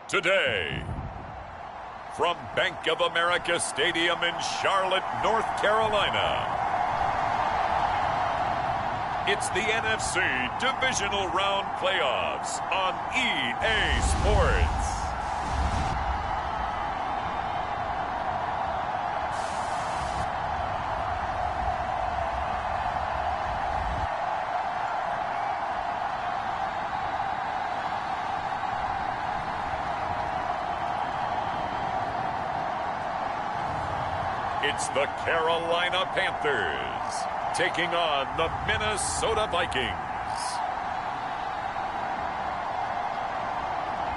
Today, from Bank of America Stadium in Charlotte, North Carolina, it's the NFC Divisional Round Playoffs on EA Sports. It's the Carolina Panthers taking on the Minnesota Vikings.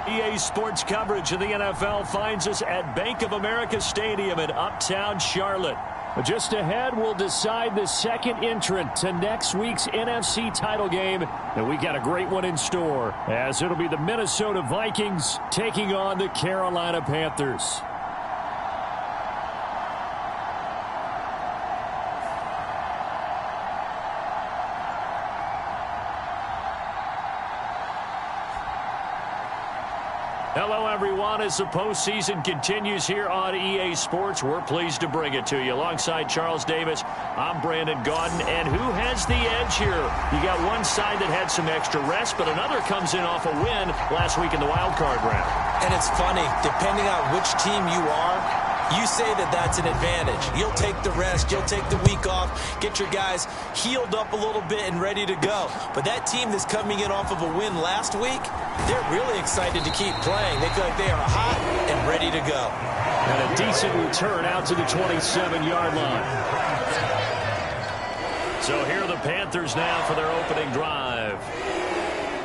EA Sports coverage of the NFL finds us at Bank of America Stadium in Uptown Charlotte. Just ahead, we'll decide the second entrant to next week's NFC title game. And we got a great one in store, as it'll be the Minnesota Vikings taking on the Carolina Panthers. Hello, everyone. As the postseason continues here on EA Sports, we're pleased to bring it to you. Alongside Charles Davis, I'm Brandon Gaudin. And who has the edge here? You got one side that had some extra rest, but another comes in off a win last week in the wild card round. And it's funny, depending on which team you are, you say that that's an advantage. You'll take the rest. You'll take the week off. Get your guys healed up a little bit and ready to go. But that team that's coming in off of a win last week, they're really excited to keep playing. They feel like they are hot and ready to go. And a decent return out to the 27-yard line. So here are the Panthers now for their opening drive.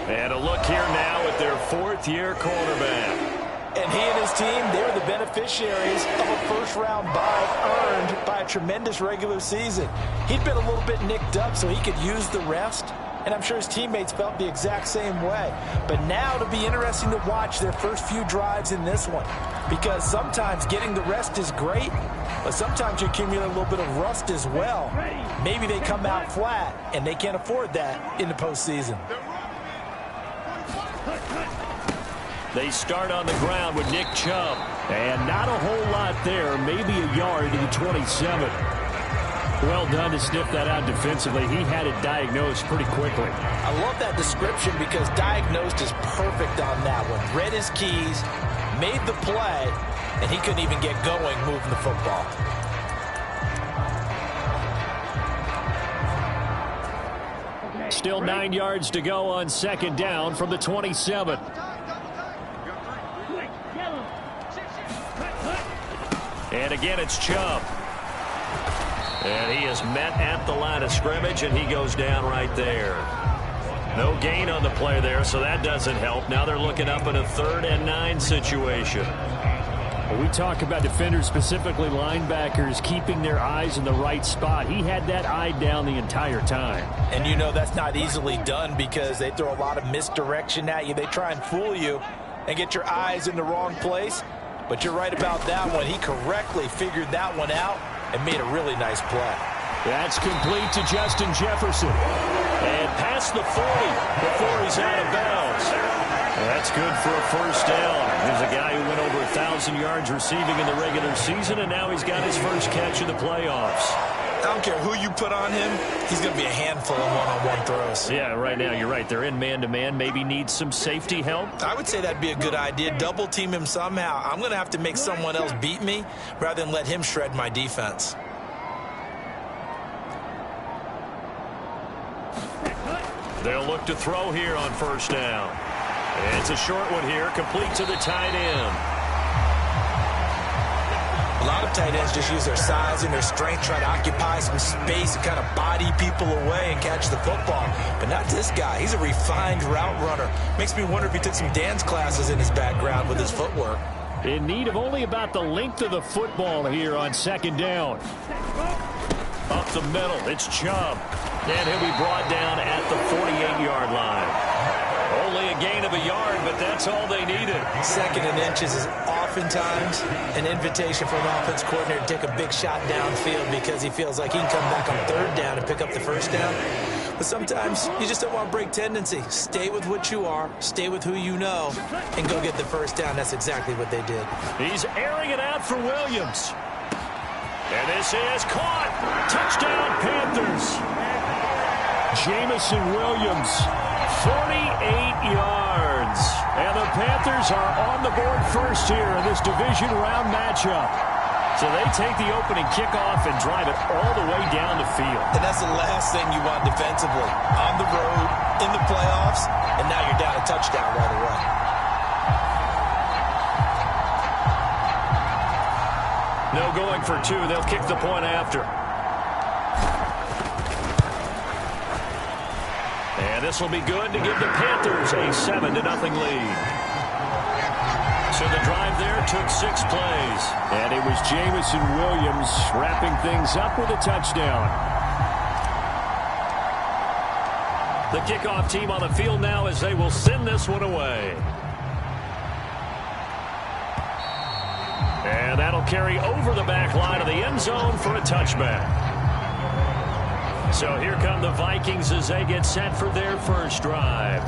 And a look here now at their fourth-year quarterback. And he and his team, they're the beneficiaries of a first-round bye earned by a tremendous regular season. He'd been a little bit nicked up so he could use the rest, and I'm sure his teammates felt the exact same way. But now it'll be interesting to watch their first few drives in this one, because sometimes getting the rest is great, but sometimes you accumulate a little bit of rust as well. Maybe they come out flat, and they can't afford that in the postseason. They start on the ground with Nick Chubb. And not a whole lot there, maybe a yard to the 27. Well done to sniff that out defensively. He had it diagnosed pretty quickly. I love that description because diagnosed is perfect on that one. Read his keys, made the play, and he couldn't even get going moving the football. Still 9 yards to go on second down from the 27. And again, it's Chubb. And he is met at the line of scrimmage, and he goes down right there. No gain on the play there, so that doesn't help. Now they're looking up in a 3rd and 9 situation. When we talk about defenders, specifically linebackers, keeping their eyes in the right spot, he had that eye down the entire time. And you know that's not easily done because they throw a lot of misdirection at you. They try and fool you and get your eyes in the wrong place. But you're right about that one. He correctly figured that one out and made a really nice play. That's complete to Justin Jefferson. And past the 40 before he's out of bounds. That's good for a first down. Here's a guy who went over 1,000 yards receiving in the regular season, and now he's got his first catch in the playoffs. I don't care who you put on him, he's going to be a handful of one-on-one throws. Yeah, right now, you're right. They're in man-to-man. Maybe needs some safety help. I would say that'd be a good idea. Double team him somehow. I'm going to have to make someone else beat me rather than let him shred my defense. They'll look to throw here on first down. It's a short one here, complete to the tight end. A lot of tight ends just use their size and their strength, try to occupy some space and kind of body people away and catch the football. But not this guy. He's a refined route runner. Makes me wonder if he took some dance classes in his background with his footwork. In need of only about the length of the football here on second down. Up the middle, it's Chubb. And he'll be brought down at the 48-yard line. Only a gain of a yard, but that's all they needed. 2nd and inches is oftentimes an invitation for an offense coordinator to take a big shot downfield because he feels like he can come back on 3rd down and pick up the first down. But sometimes you just don't want to break tendency. Stay with what you are, stay with who you know, and go get the first down. That's exactly what they did. He's airing it out for Williams. And this is caught. Touchdown, Panthers. Jamison Williams, 48 yards. And the Panthers are on the board first here in this division round matchup. So they take the opening kickoff and drive it all the way down the field. And that's the last thing you want defensively. On the road, in the playoffs, and now you're down a touchdown right away. No going for 2. They'll kick the point after. And this will be good to give the Panthers a 7-0 lead. So the drive there took 6 plays. And it was Jamison Williams wrapping things up with a touchdown. The kickoff team on the field now as they will send this one away. And that'll carry over the back line of the end zone for a touchback. So here come the Vikings as they get set for their first drive.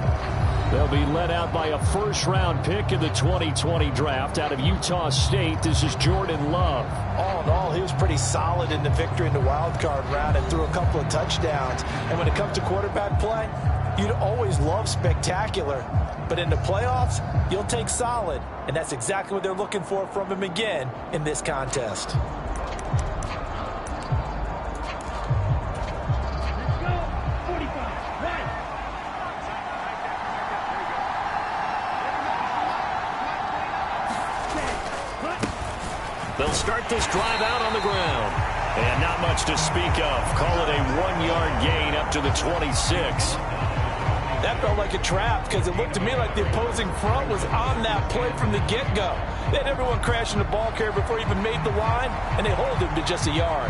They'll be led out by a first-round pick in the 2020 draft out of Utah State. This is Jordan Love. All in all, he was pretty solid in the victory in the wild card round and threw a couple of touchdowns. And when it comes to quarterback play, you'd always love spectacular. But in the playoffs, you'll take solid. And that's exactly what they're looking for from him again in this contest. They'll start this drive out on the ground. And not much to speak of. Call it a 1-yard gain up to the 26. That felt like a trap because it looked to me like the opposing front was on that play from the get-go. They had everyone crashing the ball carrier before he even made the line, and they hold him to just a yard.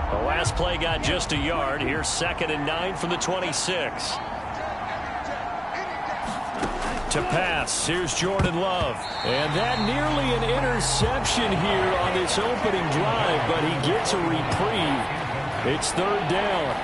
The last play got just a yard. Here's 2nd and 9 from the 26. To pass, here's Jordan Love. And that nearly an interception here on this opening drive, but he gets a reprieve. It's 3rd down.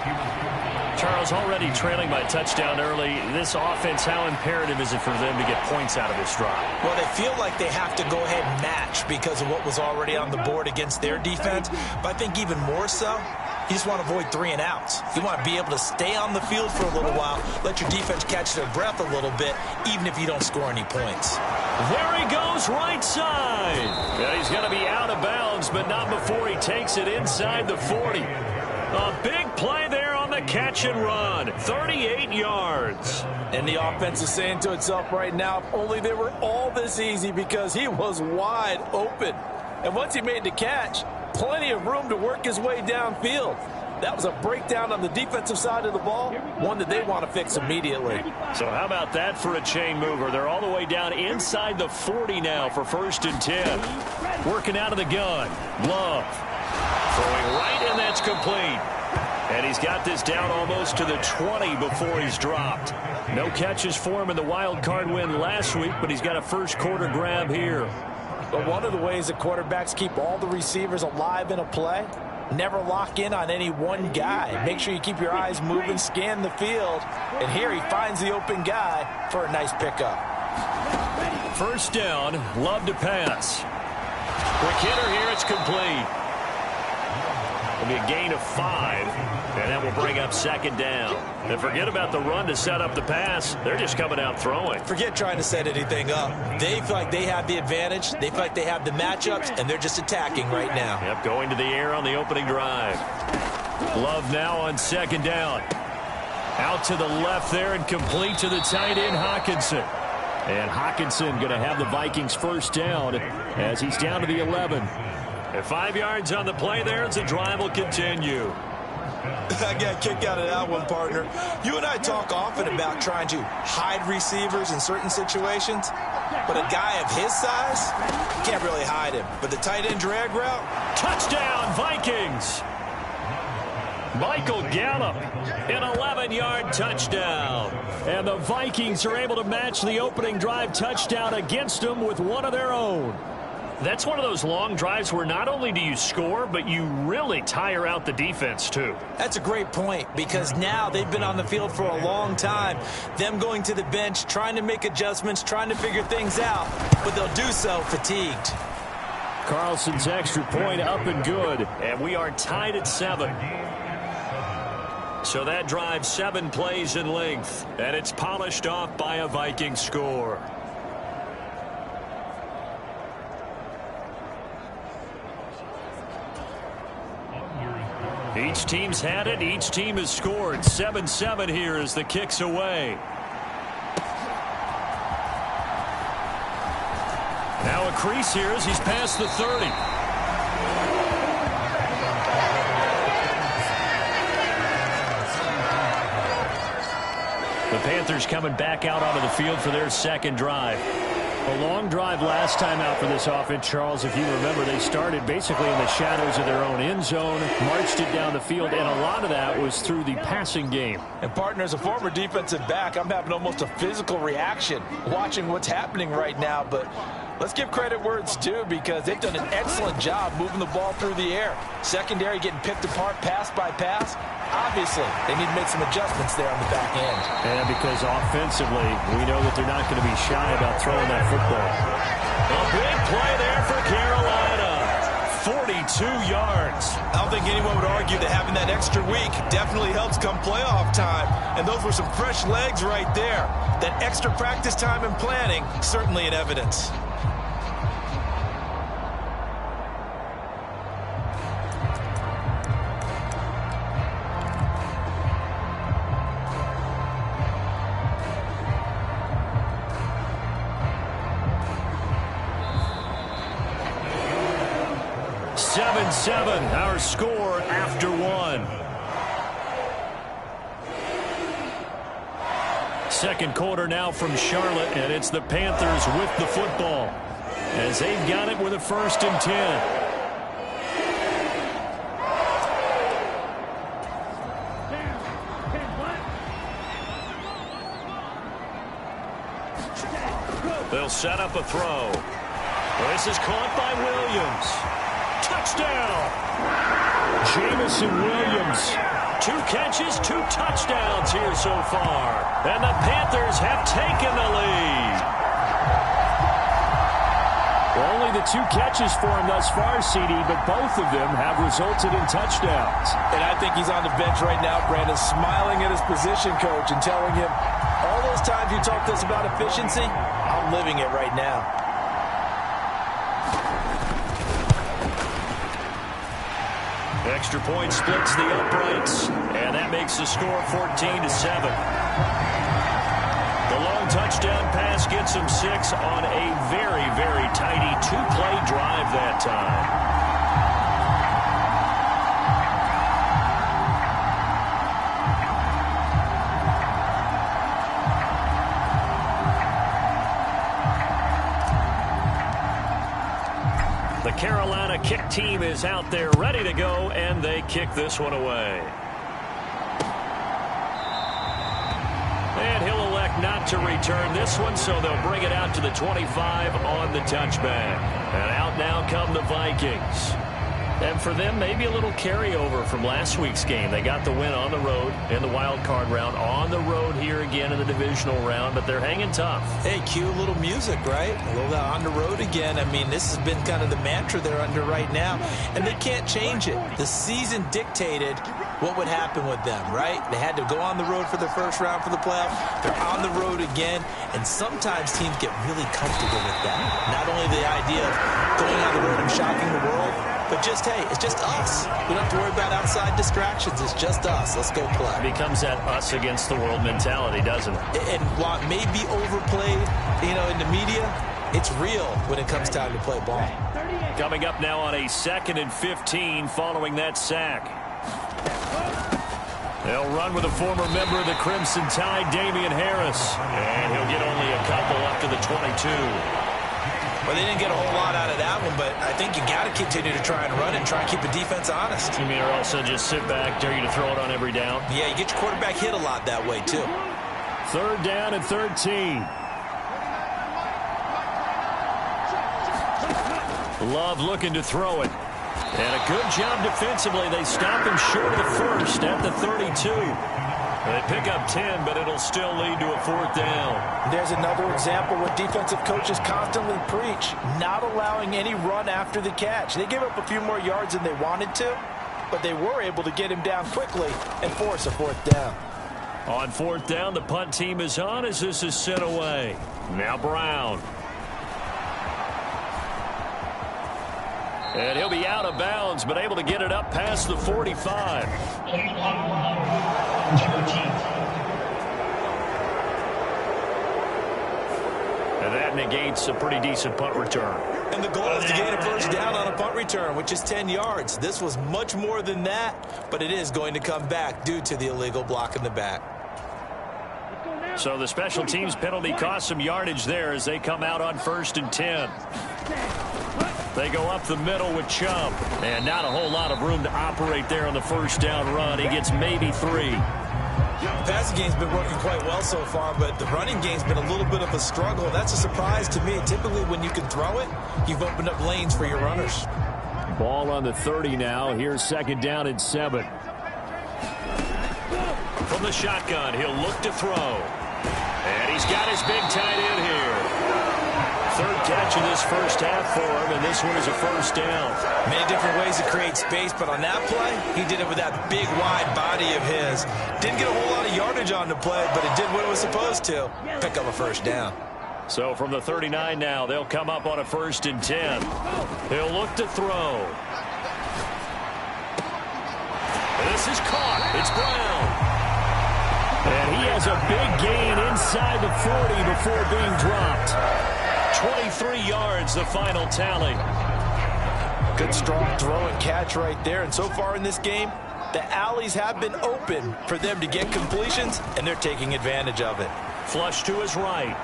Charles, already trailing by touchdown early. This offense, how imperative is it for them to get points out of this drive? Well, they feel like they have to go ahead and match because of what was already on the board against their defense. But I think even more so, you just want to avoid 3 and outs. You want to be able to stay on the field for a little while, let your defense catch their breath a little bit, even if you don't score any points. There he goes, right side. Yeah, he's going to be out of bounds, but not before he takes it inside the 40. A big play there on the catch and run. 38 yards. And the offense is saying to itself right now, if only they were all this easy, because he was wide open. And once he made the catch, plenty of room to work his way downfield. That was a breakdown on the defensive side of the ball, one that they want to fix immediately. So how about that for a chain mover? They're all the way down inside the 40 now for 1st and 10. Working out of the gun. Love. Throwing right, and that's complete. And he's got this down almost to the 20 before he's dropped. No catches for him in the wild card win last week, but he's got a first quarter grab here. But one of the ways that quarterbacks keep all the receivers alive in a play, never lock in on any one guy. Make sure you keep your eyes moving, scan the field. And here he finds the open guy for a nice pickup. 1st down, Love to pass. Quick hitter here, it's complete. It'll be a gain of 5, and that will bring up 2nd down. And forget about the run to set up the pass. They're just coming out throwing. Forget trying to set anything up. They feel like they have the advantage. They feel like they have the matchups, and they're just attacking right now. Yep, going to the air on the opening drive. Love now on 2nd down. Out to the left there and complete to the tight end, Hawkinson. And Hawkinson going to have the Vikings 1st down as he's down to the 11. And 5 yards on the play there as the drive will continue. I got a kick out of that one, partner. You and I talk often about trying to hide receivers in certain situations, but a guy of his size, you can't really hide him. But the tight end drag route, touchdown Vikings. Michael Gallup, an 11-yard touchdown. And the Vikings are able to match the opening drive touchdown against them with one of their own. That's one of those long drives where not only do you score, but you really tire out the defense, too. That's a great point, because now they've been on the field for a long time. Them going to the bench, trying to make adjustments, trying to figure things out, but they'll do so fatigued. Carlson's extra point up and good, and we are tied at 7. So that drive 7 plays in length, and it's polished off by a Viking score. Each team's had it. Each team has scored. 7-7 here as the kick's away. Now a crease here as he's past the 30. The Panthers coming back out onto the field for their 2nd drive. A long drive last time out for this offense, Charles. If you remember, they started basically in the shadows of their own end zone, marched it down the field, and a lot of that was through the passing game. And, partner, as a former defensive back, I'm having almost a physical reaction watching what's happening right now. But Let's give credit where it's due because they've done an excellent job moving the ball through the air. Secondary getting picked apart pass by pass. Obviously, they need to make some adjustments there on the back end. And because offensively, we know that they're not going to be shy about throwing that football. A big play there for Carolina. 42 yards. I don't think anyone would argue that having that extra week definitely helps come playoff time. And those were some fresh legs right there. That extra practice time and planning, certainly in evidence. Our score after one. Second quarter now from Charlotte, and it's the Panthers with the football as they've got it with a 1st and 10. They'll set up a throw. This is caught by Williams. Touchdown! Jamison Williams. 2 catches, 2 touchdowns here so far. And the Panthers have taken the lead. Well, only the 2 catches for him thus far, CD, but both of them have resulted in touchdowns. And I think he's on the bench right now, Brandon, smiling at his position coach and telling him, all those times you talked to us about efficiency, I'm living it right now. Extra point splits the uprights, and that makes the score 14-7. The long touchdown pass gets him 6 on a very, very tidy 2-play drive that time. The Carolina kick team is out there ready to go, and they kick this one away. And he'll elect not to return this one, so they'll bring it out to the 25 on the touchback. And out now come the Vikings. And for them, maybe a little carryover from last week's game. They got the win on the road in the wild card round, on the road here again in the divisional round, but they're hanging tough. Hey, cue a little music, right? A little on the road again. I mean, this has been kind of the mantra they're under right now, and they can't change it. The season dictated what would happen with them, right? They had to go on the road for the first round for the playoff. They're on the road again, and sometimes teams get really comfortable with that. Not only the idea of going on the road and shocking the world, but just, hey, it's just us. We don't have to worry about outside distractions. It's just us. Let's go play. It becomes that us against the world mentality, doesn't it? And while it may be overplayed, in the media, it's real when it comes time to play ball. Coming up now on a 2nd and 15 following that sack. They'll run with a former member of the Crimson Tide, Damian Harris. And he'll get only a couple up to the 22. Well, they didn't get a whole lot out of that one, but I think you got to continue to try and run and try and keep the defense honest. You mean, or also just sit back, dare you to throw it on every down? Yeah, you get your quarterback hit a lot that way, too. 3rd down and 13. Love looking to throw it. And a good job defensively. They stop him short of the 1st at the 32. They pick up 10, but it'll still lead to a 4th down. There's another example what defensive coaches constantly preach, not allowing any run after the catch. They gave up a few more yards than they wanted to, but they were able to get him down quickly and force a 4th down. On 4th down, the punt team is on as this is sent away. Now Brown. And he'll be out of bounds, but able to get it up past the 45. And that negates a pretty decent punt return. And the goal is to gain a 1st down on a punt return, which is 10 yards. This was much more than that, but it is going to come back due to the illegal block in the back. So the special teams penalty cost some yardage there as they come out on 1st and 10. They go up the middle with Chubb. And not a whole lot of room to operate there on the 1st down run. He gets maybe 3. The passing game's been working quite well so far, but the running game's been a little bit of a struggle. That's a surprise to me. Typically, when you can throw it, you've opened up lanes for your runners. Ball on the 30 now. Here's 2nd down and 7. From the shotgun, he'll look to throw. And he's got his big tight end here. 3rd catch of this first half for him, and this one is a 1st down. Many different ways to create space, but on that play, he did it with that big, wide body of his. Didn't get a whole lot of yardage on the play, but it did what it was supposed to. Pick up a 1st down. So from the 39 now, they'll come up on a 1st and 10. He'll look to throw. This is caught. It's Brown. And he has a big gain inside the 40 before being dropped. 23 yards, the final tally. Good, strong throw and catch right there. And so far in this game, the alleys have been open for them to get completions, and they're taking advantage of it. Flush to his right.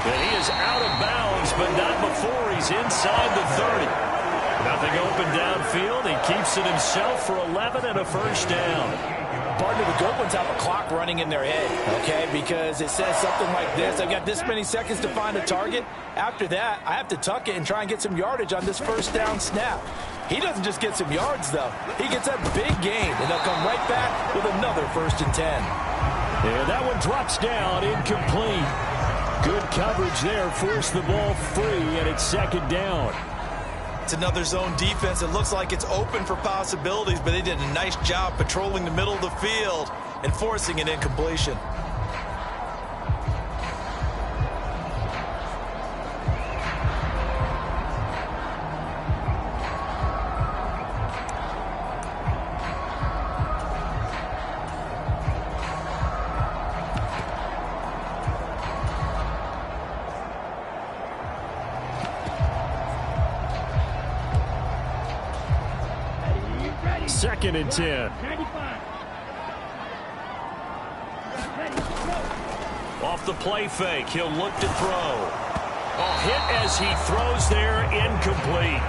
And he is out of bounds, but not before he's inside the 30. Nothing open downfield. He keeps it himself for 11 and a 1st down. Partner, the good ones have a clock running in their head, okay? Because it says something like this. I've got this many seconds to find a target. After that, I have to tuck it and try and get some yardage on this 1st down snap. He doesn't just get some yards, though. He gets a big gain, and they'll come right back with another 1st and 10. And that one drops down, incomplete. Good coverage there, forced the ball free, and it's 2nd down. It's another zone defense. It looks like it's open for possibilities, but they did a nice job patrolling the middle of the field and forcing an incompletion. Second and 10. Off the play fake, he'll look to throw. A hit as he throws there, incomplete.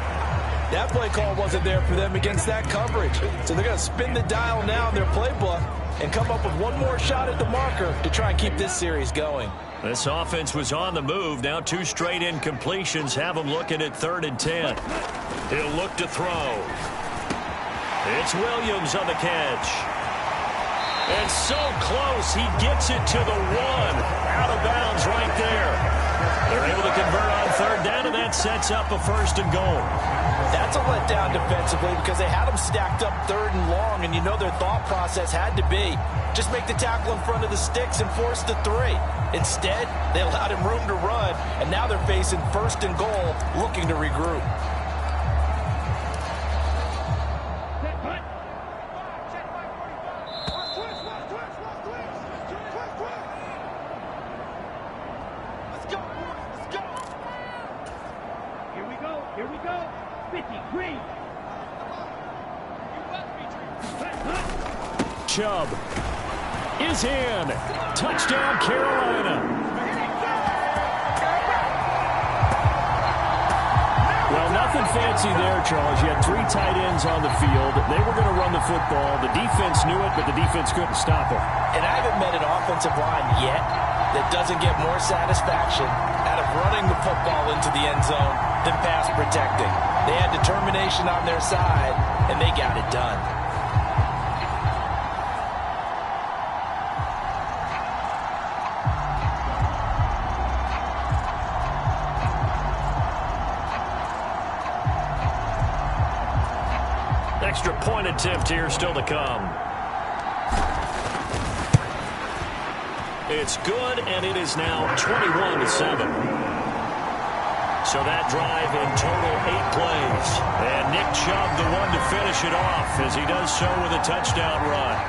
That play call wasn't there for them against that coverage. So they're going to spin the dial now in their playbook and come up with one more shot at the marker to try and keep this series going. This offense was on the move. Now 2 straight incompletions have them looking at 3rd and 10. He'll look to throw. It's Williams on the catch. And so close, he gets it to the 1. Out of bounds right there. They're able to convert on 3rd down, and that sets up a 1st and goal. That's a letdown defensively because they had them stacked up 3rd and long, and you know their thought process had to be just make the tackle in front of the sticks and force the 3. Instead, they allowed him room to run, and now they're facing 1st and goal, looking to regroup. Chubb is in. Touchdown, Carolina. Well, nothing fancy there, Charles. You had 3 tight ends on the field. They were going to run the football. The defense knew it, but the defense couldn't stop it. And I haven't met an offensive line yet that doesn't get more satisfaction out of running the football into the end zone than pass protecting. They had determination on their side, and they got it done. Extra point attempt here still to come. It's good, and it is now 21-7. So that drive in total 8 plays. And Nick Chubb the one to finish it off as he does so with a touchdown run.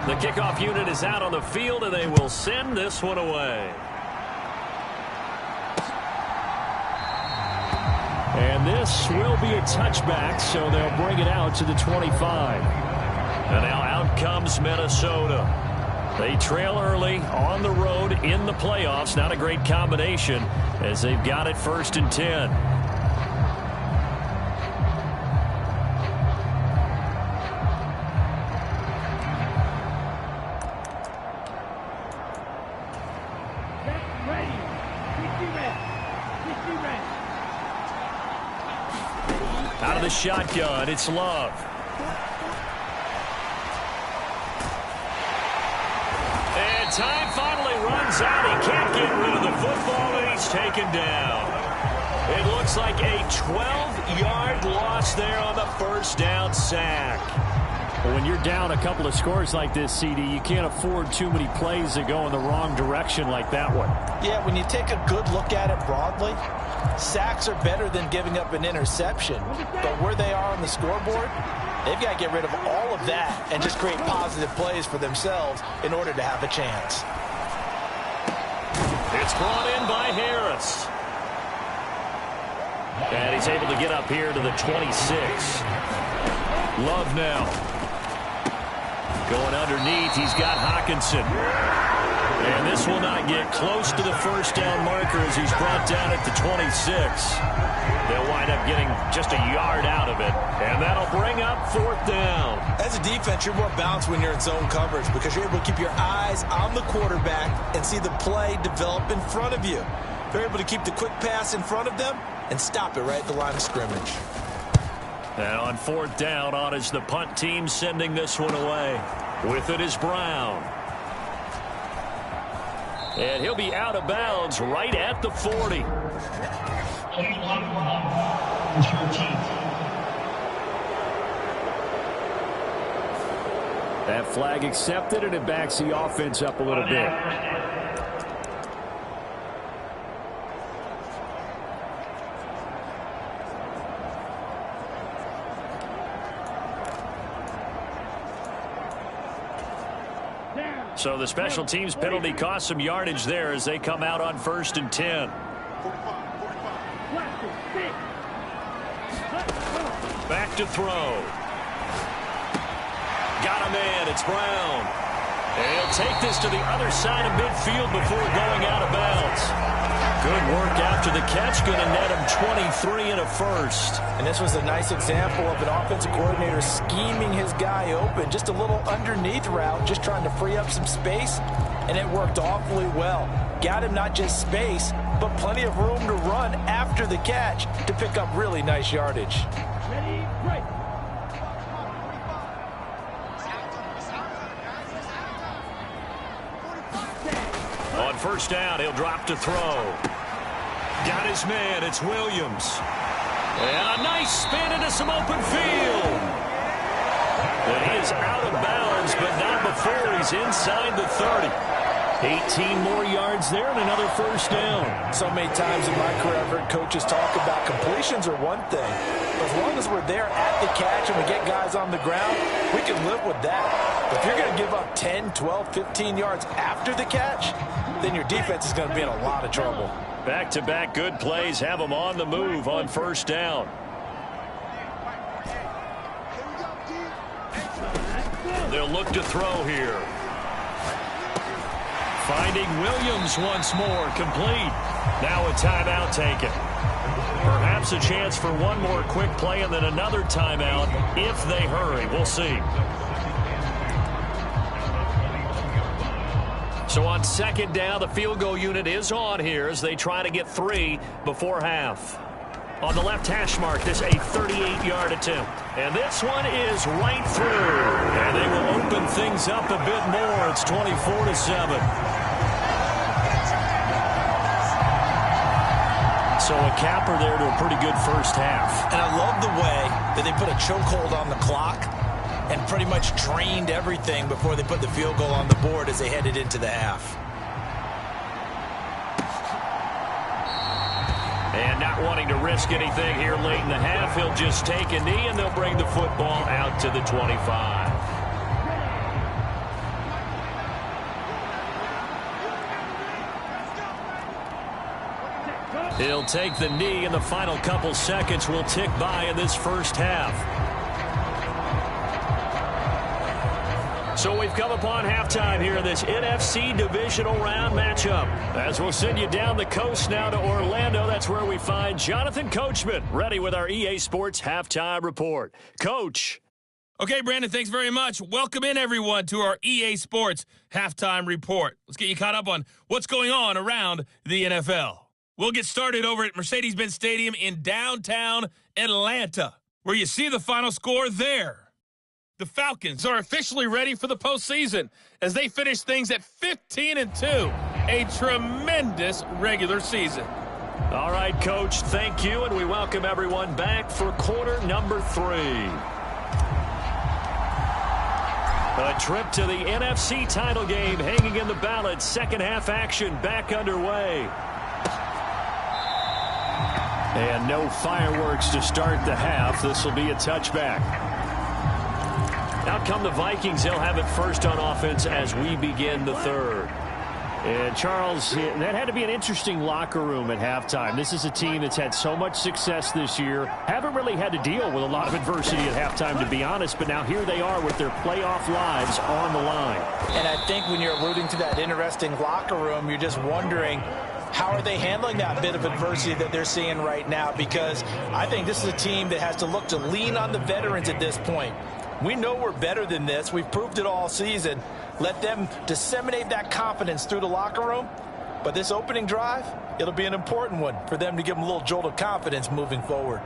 The kickoff unit is out on the field, and they will send this one away. And this will be a touchback, so they'll bring it out to the 25. And now out comes Minnesota. They trail early on the road in the playoffs. Not a great combination as they've got it 1st and 10. Out of the shotgun, it's Love. And time finally runs out. He can't get rid of the football, and he's taken down. It looks like a 12-yard loss there on the first down sack. When you're down a couple of scores like this, CD, you can't afford too many plays that go in the wrong direction like that one. Yeah, when you take a good look at it broadly, sacks are better than giving up an interception. But where they are on the scoreboard, they've got to get rid of all of that and just create positive plays for themselves in order to have a chance. It's brought in by Harris. And he's able to get up here to the 26. Love now. Going underneath, he's got Hawkinson. And this will not get close to the first down marker as he's brought down at the 26. They'll wind up getting just a yard out of it. And that'll bring up 4th down. As a defense, you're more balanced when you're in zone coverage because you're able to keep your eyes on the quarterback and see the play develop in front of you. They're able to keep the quick pass in front of them and stop it right at the line of scrimmage. And on 4th down, on is the punt team sending this one away. With it is Brown. And he'll be out of bounds right at the 40. That flag accepted, and it backs the offense up a little bit. So the special teams penalty cost some yardage there as they come out on 1st and 10. Back to throw. Got a man. It's Brown. And he'll take this to the other side of midfield before going out of bounds. Good work after the catch. Going to net him 23 and a first. And this was a nice example of an offensive coordinator scheming his guy open. Just a little underneath route, just trying to free up some space. And it worked awfully well. Got him not just space, but plenty of room to run after the catch to pick up really nice yardage. Ready, break. On 1st down, he'll drop to throw. Got his man. It's Williams. And a nice spin into some open field. But he is out of bounds, but not before he's inside the 30. 18 more yards there and another 1st down. So many times in my career I've heard coaches talk about completions are one thing. But as long as we're there at the catch and we get guys on the ground, we can live with that. But if you're going to give up 10, 12, 15 yards after the catch, then your defense is going to be in a lot of trouble. Back-to-back good plays have them on the move on 1st down. They'll look to throw here. Finding Williams once more, complete. Now a timeout taken. Perhaps a chance for one more quick play and then another timeout if they hurry. We'll see. So on 2nd down, the field goal unit is on here as they try to get 3 before half. On the left hash mark, this a 38-yard attempt. And this one is right through. And they will open things up a bit more. It's 24-7. So a capper there to a pretty good first half. And I love the way that they put a chokehold on the clock and pretty much drained everything before they put the field goal on the board as they headed into the half. And not wanting to risk anything here late in the half, he'll just take a knee and they'll bring the football out to the 25. He'll take the knee, and the final couple seconds will tick by in this first half. So we've come upon halftime here in this NFC divisional round matchup. As we'll send you down the coast now to Orlando, that's where we find Jonathan Coachman ready with our EA Sports Halftime Report. Coach. Okay, Brandon, thanks very much. Welcome in, everyone, to our EA Sports Halftime Report. Let's get you caught up on what's going on around the NFL. We'll get started over at Mercedes-Benz Stadium in downtown Atlanta, where you see the final score there. The Falcons are officially ready for the postseason as they finish things at 15-2, a tremendous regular season. All right, Coach, thank you, and we welcome everyone back for quarter number 3. A trip to the NFC title game hanging in the balance. Second half action back underway. And no fireworks to start the half. This will be a touchback. Out come the Vikings. They'll have it first on offense as we begin the third. And, Charles, that had to be an interesting locker room at halftime. This is a team that's had so much success this year. Haven't really had to deal with a lot of adversity at halftime, to be honest. But now here they are with their playoff lives on the line. And I think when you're alluding to that interesting locker room, you're just wondering, how are they handling that bit of adversity that they're seeing right now? Because I think this is a team that has to look to lean on the veterans at this point. We know we're better than this. We've proved it all season. Let them disseminate that confidence through the locker room. But this opening drive, it'll be an important one for them to give them a little jolt of confidence moving forward.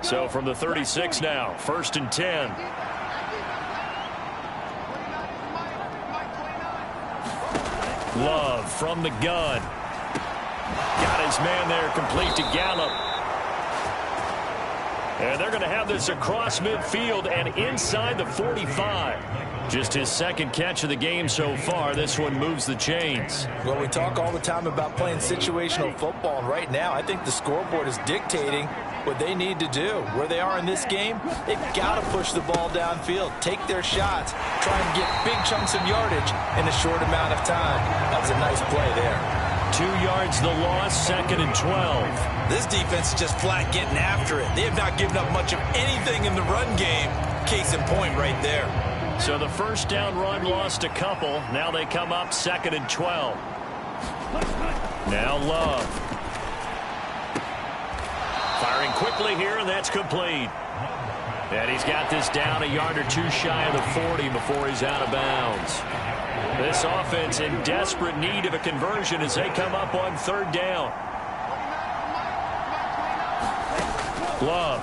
So from the 36 now, 1st and 10. Love from the gun. Got his man there, complete to Gallup. And they're going to have this across midfield and inside the 45. Just his second catch of the game so far. This one moves the chains. Well, we talk all the time about playing situational football. And right now, I think the scoreboard is dictating what they need to do. Where they are in this game, they've got to push the ball downfield, take their shots, try and get big chunks of yardage in a short amount of time. That was a nice play there. 2 yards the loss, 2nd and 12. This defense is just flat getting after it. They have not given up much of anything in the run game. Case in point right there. So the first down run lost a couple. Now they come up 2nd and 12. Now Love. Firing quickly here, and that's complete. And he's got this down a yard or two shy of the 40 before he's out of bounds. This offense in desperate need of a conversion as they come up on 3rd down. Love.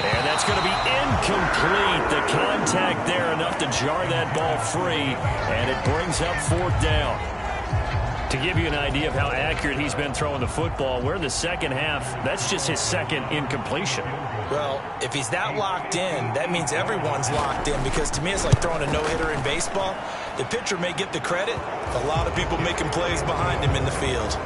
And that's going to be incomplete. The contact there enough to jar that ball free, and it brings up 4th down. To give you an idea of how accurate he's been throwing the football, we're in the second half. That's just his second incompletion. Well, if he's that locked in, that means everyone's locked in, because to me it's like throwing a no-hitter in baseball. The pitcher may get the credit, a lot of people making plays behind him in the field.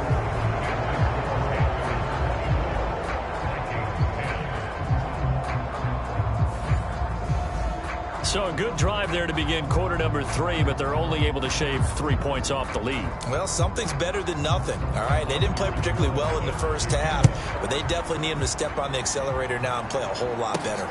So a good drive there to begin quarter number 3, but they're only able to shave 3 points off the lead. Well, something's better than nothing, all right? They didn't play particularly well in the first half, but they definitely need him to step on the accelerator now and play a whole lot better.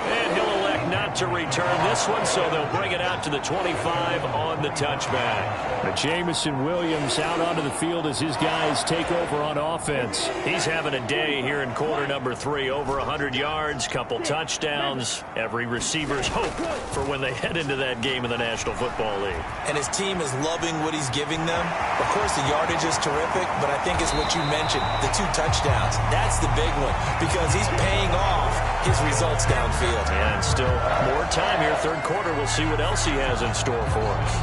And he'll elect not to return this one, so they'll bring it out to the 25 on the touchback. But Jamison Williams out onto the field as his guys take over on offense. He's having a day here in quarter number 3. Over 100 yards, couple touchdowns. Every receiver's hope for when they head into that game in the National Football League. And his team is loving what he's giving them. Of course, the yardage is terrific, but I think it's what you mentioned, the 2 touchdowns. That's the big one, because he's paying off his results downfield. And still more time here. 3rd quarter, we'll see what else he has in store for us.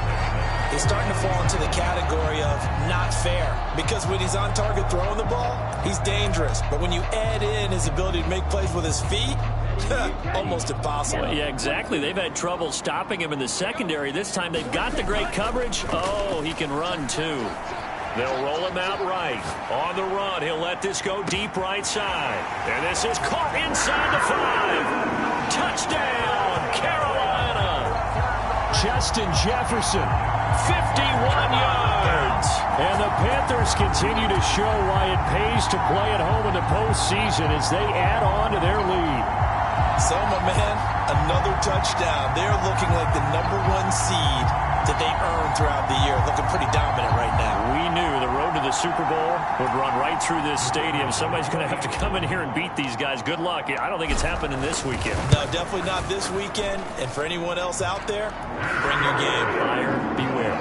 He's starting to fall into the category of not fair, because when he's on target throwing the ball, he's dangerous. But when you add in his ability to make plays with his feet, almost impossible. Well, yeah, exactly. They've had trouble stopping him in the secondary. This time they've got the great coverage. Oh, he can run too. They'll roll him out right. On the run, he'll let this go deep right side. And this is caught inside the 5. Touchdown, Carolina. Justin Jefferson, 51 yards. And the Panthers continue to show why it pays to play at home in the postseason as they add on to their lead. So, my man, another touchdown. They're looking like the #1 seed that they earned throughout the year. Looking pretty dominant right now. We knew the road to the Super Bowl would run right through this stadium. Somebody's going to have to come in here and beat these guys. Good luck. I don't think it's happening this weekend. No, definitely not this weekend. And for anyone else out there, bring your game. Buyer beware.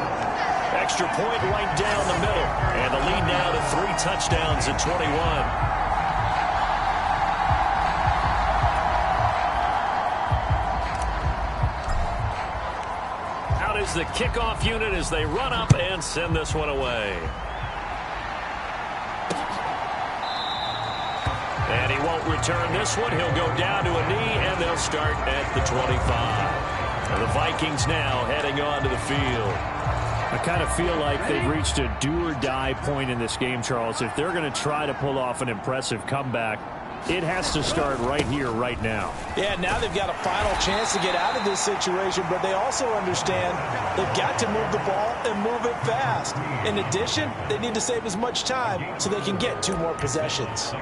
Extra point right down the middle. And the lead now to 3 touchdowns at 21. The kickoff unit as they run up and send this one away. And he won't return this one. He'll go down to a knee, and they'll start at the 25. And the Vikings now heading on to the field. I kind of feel like they've reached a do-or-die point in this game, Charles. If they're going to try to pull off an impressive comeback, it has to start right here, right now. Yeah, now they've got a final chance to get out of this situation, but they also understand they've got to move the ball and move it fast. In addition, they need to save as much time so they can get 2 more possessions.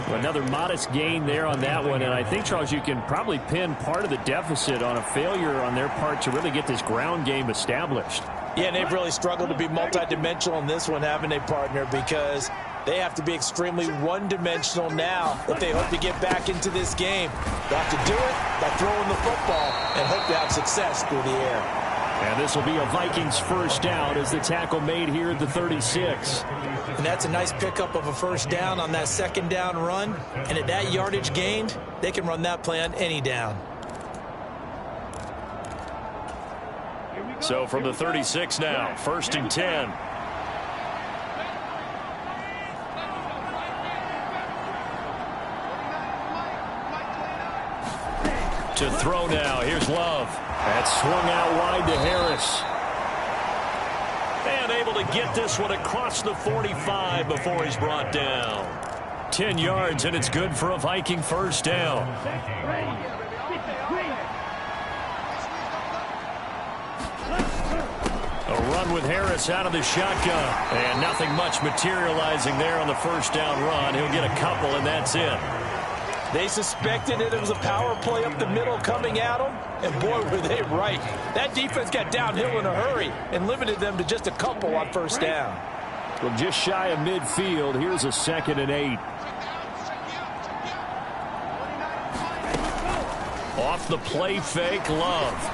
Another modest gain there on that one, and I think, Charles, you can probably pin part of the deficit on a failure on their part to really get this ground game established. Yeah, and they've really struggled to be multidimensional in this one, haven't they, partner? Because they have to be extremely one-dimensional now if they hope to get back into this game. They have to do it by throwing the football and hope to have success through the air. And this will be a Vikings first down as the tackle made here at the 36. And that's a nice pickup of a first down on that second down run. And at that yardage gained, they can run that play on any down. So from the 36 now, 1st and 10. To throw now. Here's Love. That's swung out wide to Harris. And able to get this one across the 45 before he's brought down. 10 yards, and it's good for a Viking first down. A run with Harris out of the shotgun. And nothing much materializing there on the first down run. He'll get a couple, and that's it. They suspected that it was a power play up the middle coming at them, and boy, were they right. That defense got downhill in a hurry and limited them to just a couple on first down. Well, just shy of midfield. Here's a 2nd and 8. Off the play fake, Love.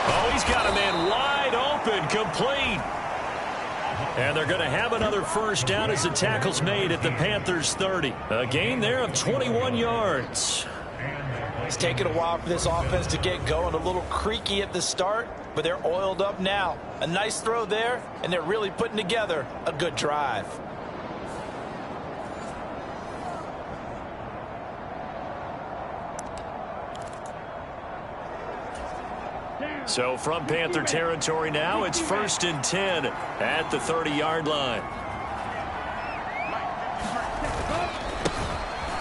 Oh, he's got a man wide open, complete. And they're going to have another first down as the tackle's made at the Panthers' 30. A gain there of 21 yards. It's taken a while for this offense to get going. A little creaky at the start, but they're oiled up now. A nice throw there, and they're really putting together a good drive. So from Panther territory now, it's 1st and 10 at the 30-yard line.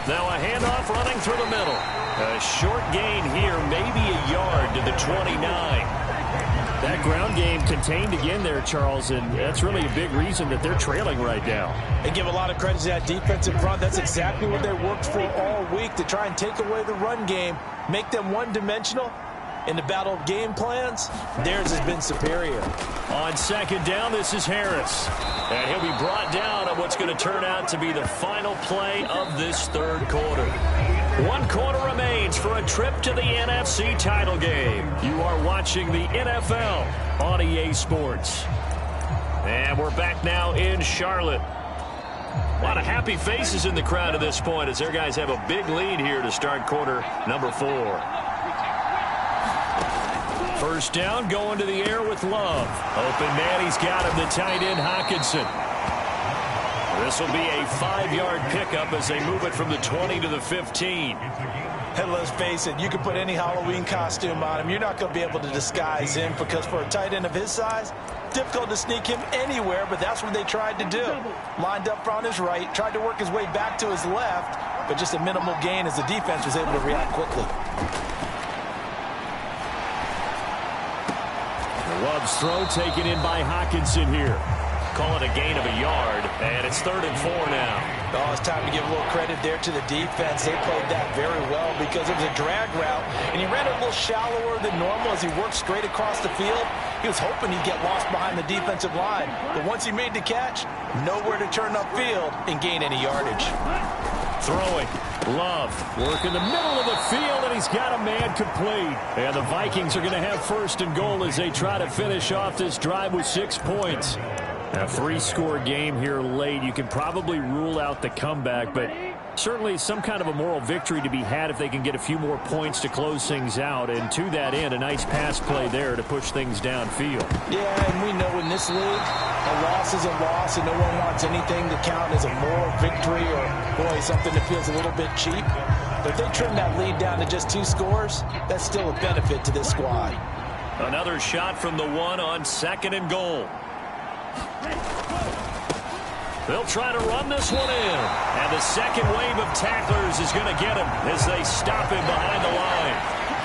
Now a handoff running through the middle. A short gain here, maybe a yard to the 29. That ground game contained again there, Charles, and that's really a big reason that they're trailing right now. They give a lot of credit to that defense in front. That's exactly what they worked for all week, to try and take away the run game, make them one-dimensional. In the battle of game plans, theirs has been superior. On 2nd down, this is Harris. And he'll be brought down on what's going to turn out to be the final play of this 3rd quarter. 1 quarter remains for a trip to the NFC title game. You are watching the NFL on EA Sports. And we're back now in Charlotte. A lot of happy faces in the crowd at this point as their guys have a big lead here to start quarter number 4. First down, going to the air with Love. Open man, he's got him, the tight end, Hockenson. This will be a 5-yard pickup as they move it from the 20 to the 15. And let's face it, you can put any Halloween costume on him. You're not going to be able to disguise him, because for a tight end of his size, difficult to sneak him anywhere, but that's what they tried to do. Lined up on his right, tried to work his way back to his left, but just a minimal gain as the defense was able to react quickly. Love's throw taken in by Hawkinson here. Call it a gain of a yard, and it's 3rd and 4 now. Oh, it's time to give a little credit there to the defense. They played that very well because it was a drag route, and he ran it a little shallower than normal as he worked straight across the field. He was hoping he'd get lost behind the defensive line, but once he made the catch, nowhere to turn upfield and gain any yardage. Throwing. Love work in the middle of the field, and he's got a man complete. And the Vikings are going to have 1st and goal as they try to finish off this drive with 6 points. A 3-score game here late. You can probably rule out the comeback, but certainly some kind of a moral victory to be had if they can get a few more points to close things out. And to that end, a nice pass play there to push things downfield. Yeah, and we know in this league, a loss is a loss, and no one wants anything to count as a moral victory or, boy, something that feels a little bit cheap. But if they trim that lead down to just 2 scores, that's still a benefit to this squad. Another shot from the 1 on 2nd and goal. They'll try to run this one in. And the second wave of tacklers is going to get him as they stop him behind the line.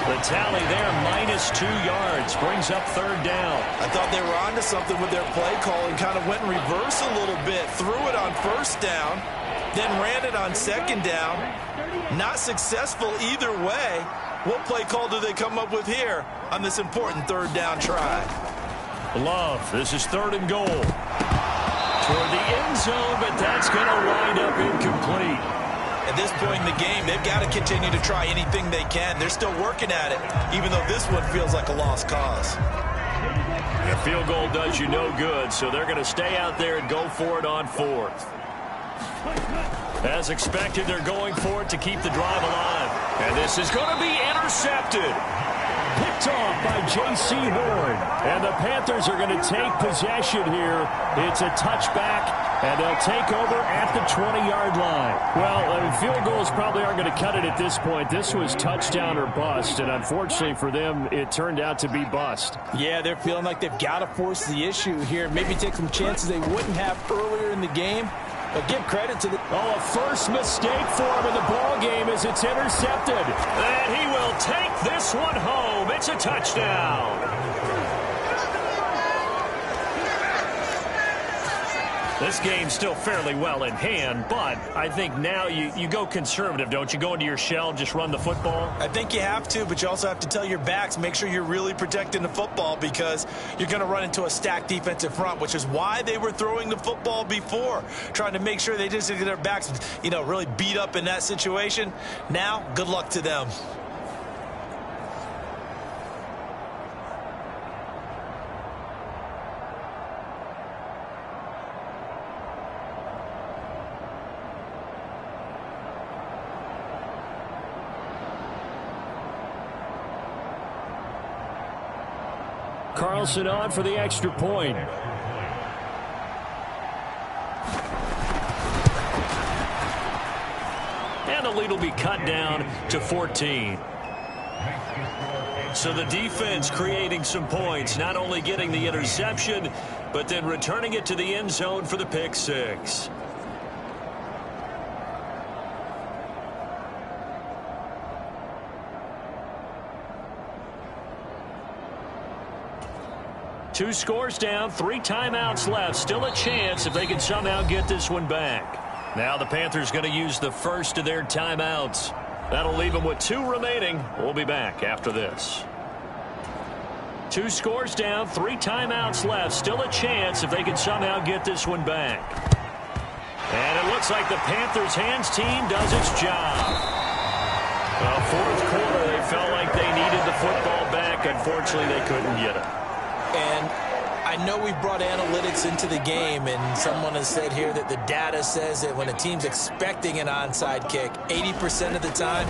The tally there, -2 yards, brings up 3rd down. I thought they were onto something with their play call and kind of went in reverse a little bit. Threw it on 1st down, then ran it on 2nd down. Not successful either way. What play call do they come up with here on this important 3rd down try? Love, this is 3rd and goal. Toward the end zone, but that's going to wind up incomplete. At this point in the game, they've got to continue to try anything they can. They're still working at it, even though this one feels like a lost cause. A field goal does you no good, so they're going to stay out there and go for it on 4th. As expected, they're going for it to keep the drive alive. And this is going to be intercepted. Picked off by J.C. Horn. And the Panthers are going to take possession here. It's a touchback, and they'll take over at the 20-yard line. Well, field goals probably aren't going to cut it at this point. This was touchdown or bust, and unfortunately for them, it turned out to be bust. Yeah, they're feeling like they've got to force the issue here. Maybe take some chances they wouldn't have earlier in the game. But give credit to the... Oh, a first mistake for him in the ball game as it's intercepted. And he will take this one home. It's a touchdown. This game's still fairly well in hand, but I think now you go conservative, don't you? Go into your shell, just run the football? I think you have to, but you also have to tell your backs, make sure you're really protecting the football because you're going to run into a stacked defensive front, which is why they were throwing the football before, trying to make sure they just get their backs, really beat up in that situation. Now, good luck to them. Carlson on for the extra point. And the lead will be cut down to 14. So the defense creating some points, not only getting the interception, but then returning it to the end zone for the pick six. Two scores down, 3 timeouts left. Still a chance if they can somehow get this one back. Now the Panthers going to use the first of their timeouts. That'll leave them with 2 remaining. We'll be back after this. 2 scores down, 3 timeouts left. Still a chance if they can somehow get this one back. And it looks like the Panthers hands team does its job. Well, fourth quarter, they felt like they needed the football back. Unfortunately, they couldn't get it. And I know we've brought analytics into the game, and someone has said here that the data says that when a team's expecting an onside kick, 80% of the time,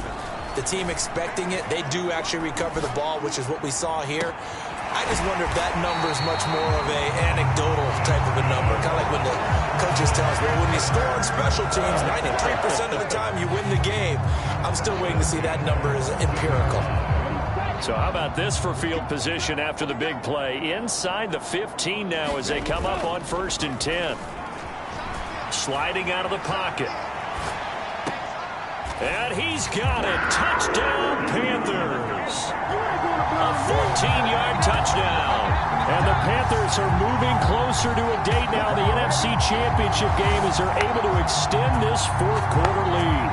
the team expecting it, they do actually recover the ball, which is what we saw here. I just wonder if that number is much more of a anecdotal type of a number, kind of like when the coaches tell us, well, when you score on special teams, 93% of the time you win the game. I'm still waiting to see that number is empirical. So how about this for field position after the big play? Inside the 15 now as they come up on 1st and 10. Sliding out of the pocket. And he's got it. Touchdown, Panthers. A 14-yard touchdown. And the Panthers are moving closer to a date now, the NFC Championship game, as they're able to extend this fourth-quarter lead.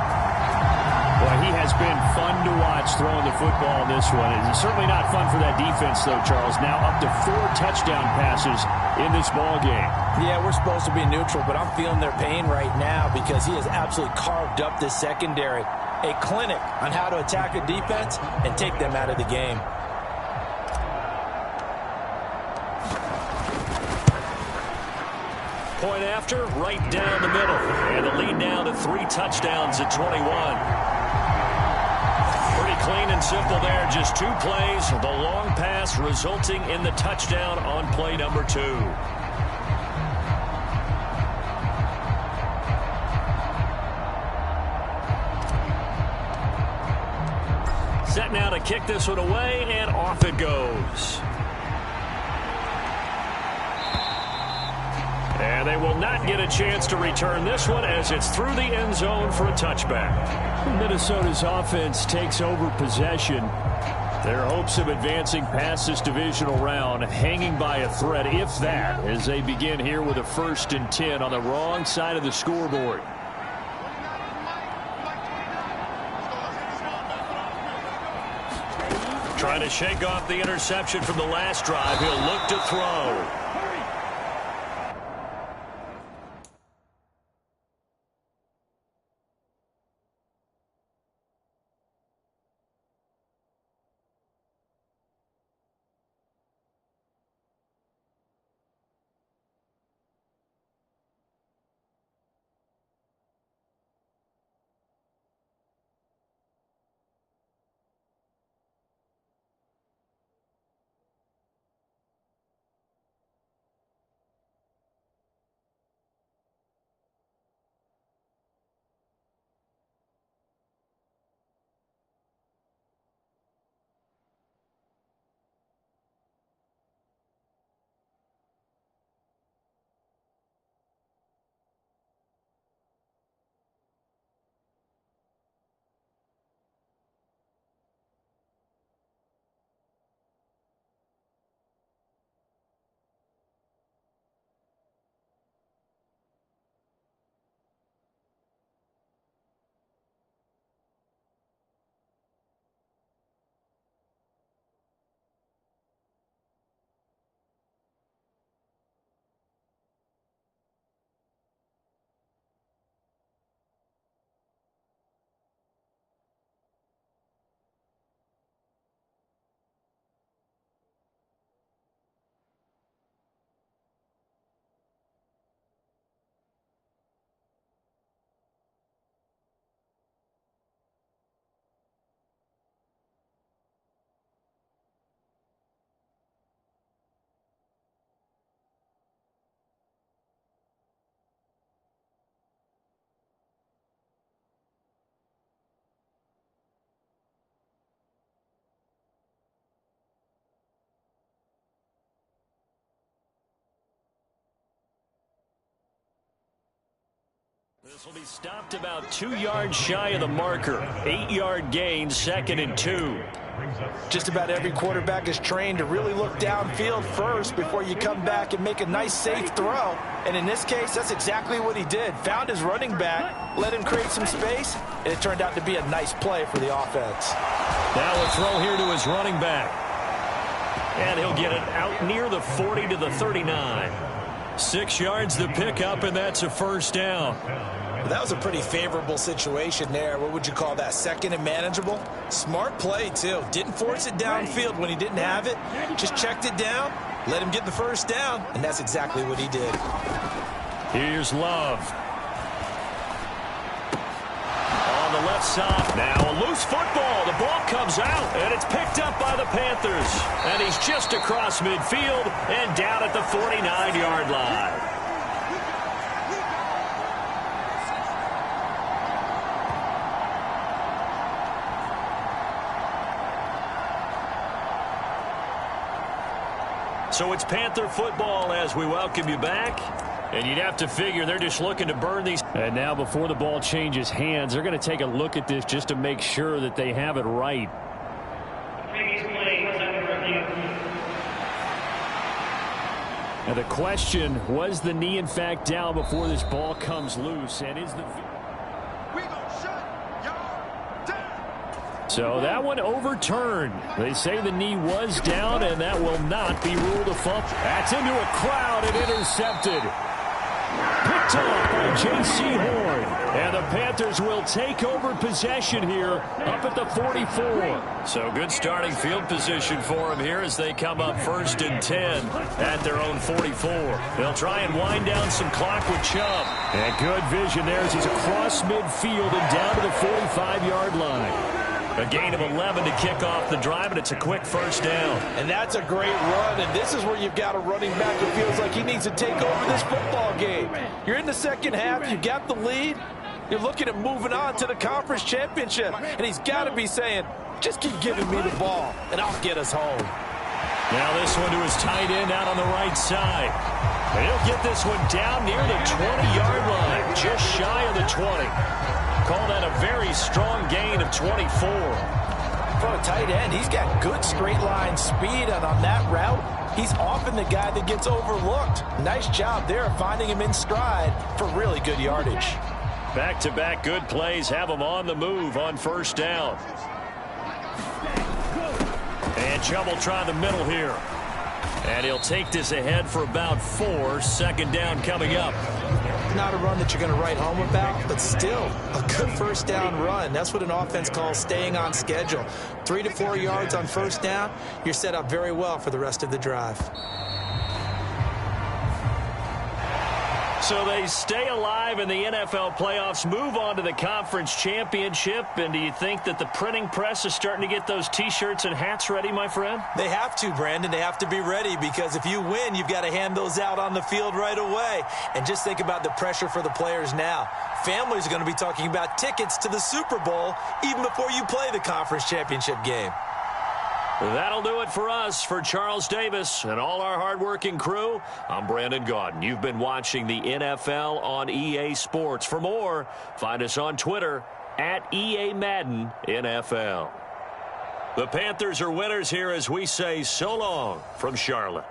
Well, he has been fun to watch throwing the football in this one. It's certainly not fun for that defense, though, Charles. Now up to 4 touchdown passes in this ball game. Yeah, we're supposed to be neutral, but I'm feeling their pain right now because he has absolutely carved up this secondary. A clinic on how to attack a defense and take them out of the game. Point after, right down the middle. And the lead now to 3 touchdowns at 21. Pretty clean and simple there. Just 2 plays. The long pass resulting in the touchdown on play number 2. Set now to kick this one away, and off it goes. And they will not get a chance to return this one as it's through the end zone for a touchback. Minnesota's offense takes over possession. Their hopes of advancing past this divisional round hanging by a thread, if that, as they begin here with a 1st and 10 on the wrong side of the scoreboard. Trying to shake off the interception from the last drive. He'll look to throw. This will be stopped about 2 yards shy of the marker. 8-yard gain, 2nd and 2. Just about every quarterback is trained to really look downfield first before you come back and make a nice, safe throw. And in this case, that's exactly what he did. Found his running back, let him create some space, and it turned out to be a nice play for the offense. Now a throw here to his running back. And he'll get it out near the 40 to the 39. 6 yards to pick up, and that's a 1st down. Well, that was a pretty favorable situation there. What would you call that? 2nd and manageable? Smart play, too. Didn't force it downfield when he didn't have it. Just checked it down, let him get the 1st down, and that's exactly what he did. Here's Love. On the left side. Now a loose football. The ball comes out, and it's picked up by the Panthers. And he's just across midfield and down at the 49-yard line. So it's Panther football as we welcome you back. And you'd have to figure they're just looking to burn these. And now before the ball changes hands, they're going to take a look at this just to make sure that they have it right. Now the question, was the knee in fact down before this ball comes loose? And is the... So that one overturned. They say the knee was down, and that will not be ruled a fumble. That's into a crowd and intercepted. Picked off by J.C. Horn. And the Panthers will take over possession here up at the 44. So good starting field position for them here as they come up 1st and 10 at their own 44. They'll try and wind down some clock with Chubb. And good vision there as he's across midfield and down to the 45-yard line. A gain of 11 to kick off the drive, and it's a quick first down. And that's a great run, and this is where you've got a running back who feels like he needs to take over this football game. You're in the second half, you got the lead, you're looking at moving on to the conference championship, and he's got to be saying, just keep giving me the ball, and I'll get us home. Now this one to his tight end out on the right side. And he'll get this one down near the 20-yard line, just shy of the 20. Call that a very strong gain of 24. For a tight end, he's got good straight line speed, and on that route, he's often the guy that gets overlooked. Nice job there finding him in stride for really good yardage. Back-to-back good plays have him on the move on first down. And Chubb will try the middle here. And he'll take this ahead for about 4. Second down coming up. Not a run that you're going to write home about, but still a good first down run. That's what an offense calls staying on schedule. 3 to 4 yards on first down, you're set up very well for the rest of the drive. So they stay alive in the NFL playoffs, move on to the conference championship. And do you think that the printing press is starting to get those T-shirts and hats ready, my friend? They have to, Brandon. They have to be ready because if you win, you've got to hand those out on the field right away. And just think about the pressure for the players now. Families are going to be talking about tickets to the Super Bowl even before you play the conference championship game. That'll do it for us. For Charles Davis and all our hardworking crew, I'm Brandon Gaudin. You've been watching the NFL on EA Sports. For more, find us on Twitter at EA Madden NFL. The Panthers are winners here as we say so long from Charlotte.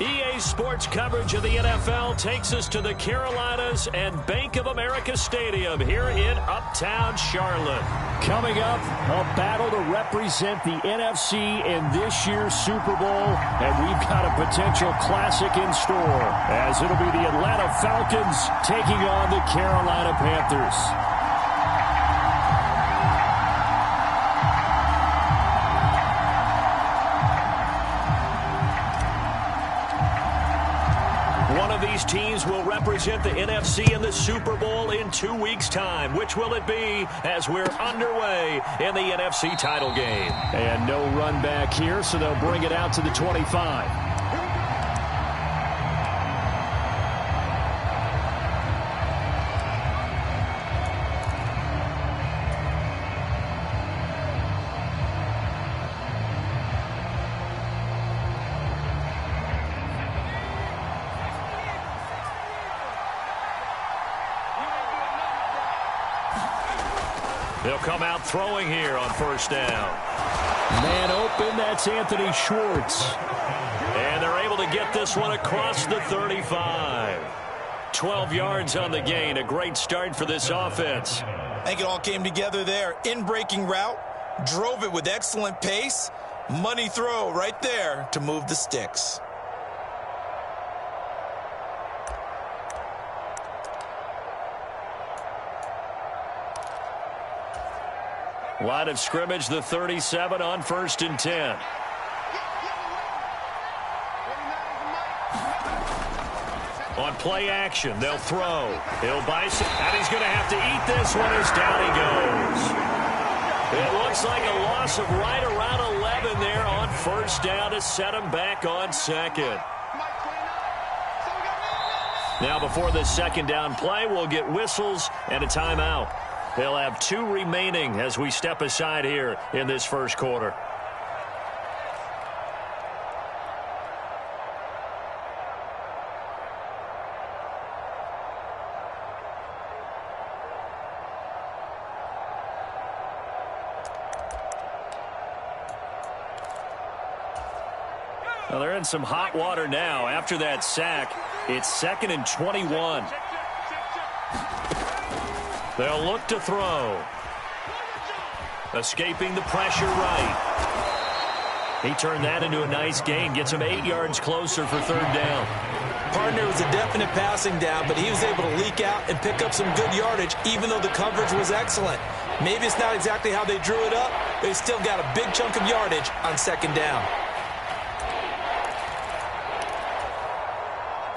EA Sports coverage of the NFL takes us to the Carolinas and Bank of America Stadium here in Uptown Charlotte. Coming up, a battle to represent the NFC in this year's Super Bowl, and we've got a potential classic in store, as it'll be the Atlanta Falcons taking on the Carolina Panthers. One of these teams will represent the NFC in the Super Bowl in 2 weeks' time. Which will it be as we're underway in the NFC title game? And no run back here, so they'll bring it out to the 25. They'll come out throwing here on first down. Man open, that's Anthony Schwartz. And they're able to get this one across the 35. 12 yards on the gain. A great start for this offense. I think it all came together there. In-breaking route, drove it with excellent pace. Money throw right there to move the sticks. Line of scrimmage, the 37 on 1st and 10. On play action, they'll throw. He'll bicep, and he's going to have to eat this one as down he goes. It looks like a loss of right around 11 there on first down to set him back on second. Now before this second down play, we'll get whistles and a timeout. They'll have 2 remaining as we step aside here in this first quarter. Well, they're in some hot water now. After that sack, it's 2nd and 21. They'll look to throw. Escaping the pressure right. He turned that into a nice gain. Gets him 8 yards closer for 3rd down. Partner was a definite passing down, but he was able to leak out and pick up some good yardage, even though the coverage was excellent. Maybe it's not exactly how they drew it up, but he still got a big chunk of yardage on 2nd down.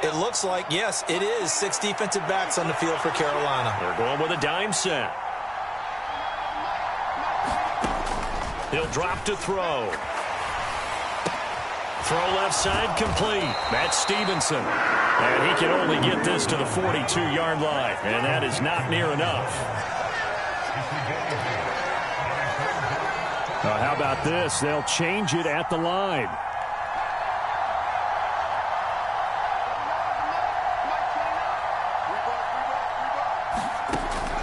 It looks like, yes, it is 6 defensive backs on the field for Carolina. They're going with a dime set. He'll drop to throw. Throw left side complete. That's Stevenson. And he can only get this to the 42-yard line. And that is not near enough. How about this? They'll change it at the line.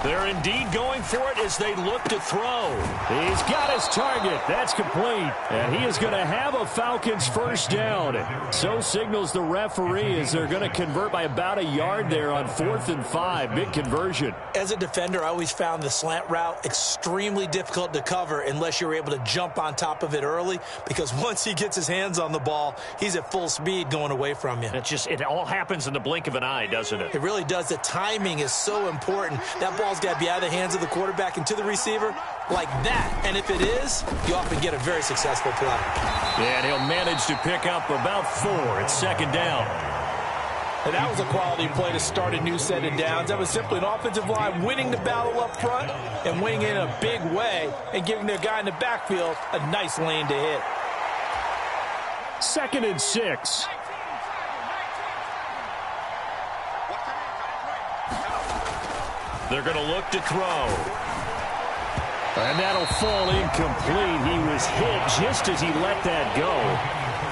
They're indeed going for it as they look to throw. He's got his target. That's complete. And he is going to have a Falcons first down. So signals the referee as they're going to convert by about a yard there on 4th and 5. Big conversion. As a defender, I always found the slant route extremely difficult to cover unless you're able to jump on top of it early, because once he gets his hands on the ball, he's at full speed going away from you. It all happens in the blink of an eye, doesn't it? It really does. The timing is so important. That ball's got to be out of the hands of the quarterback and to the receiver like that. And if it is, you often get a very successful play. And he'll manage to pick up about 4. It's 2nd down. And that was a quality play to start a new set of downs. That was simply an offensive line winning the battle up front and winning it in a big way and giving their guy in the backfield a nice lane to hit. 2nd and 6. They're going to look to throw. And that'll fall incomplete. He was hit just as he let that go.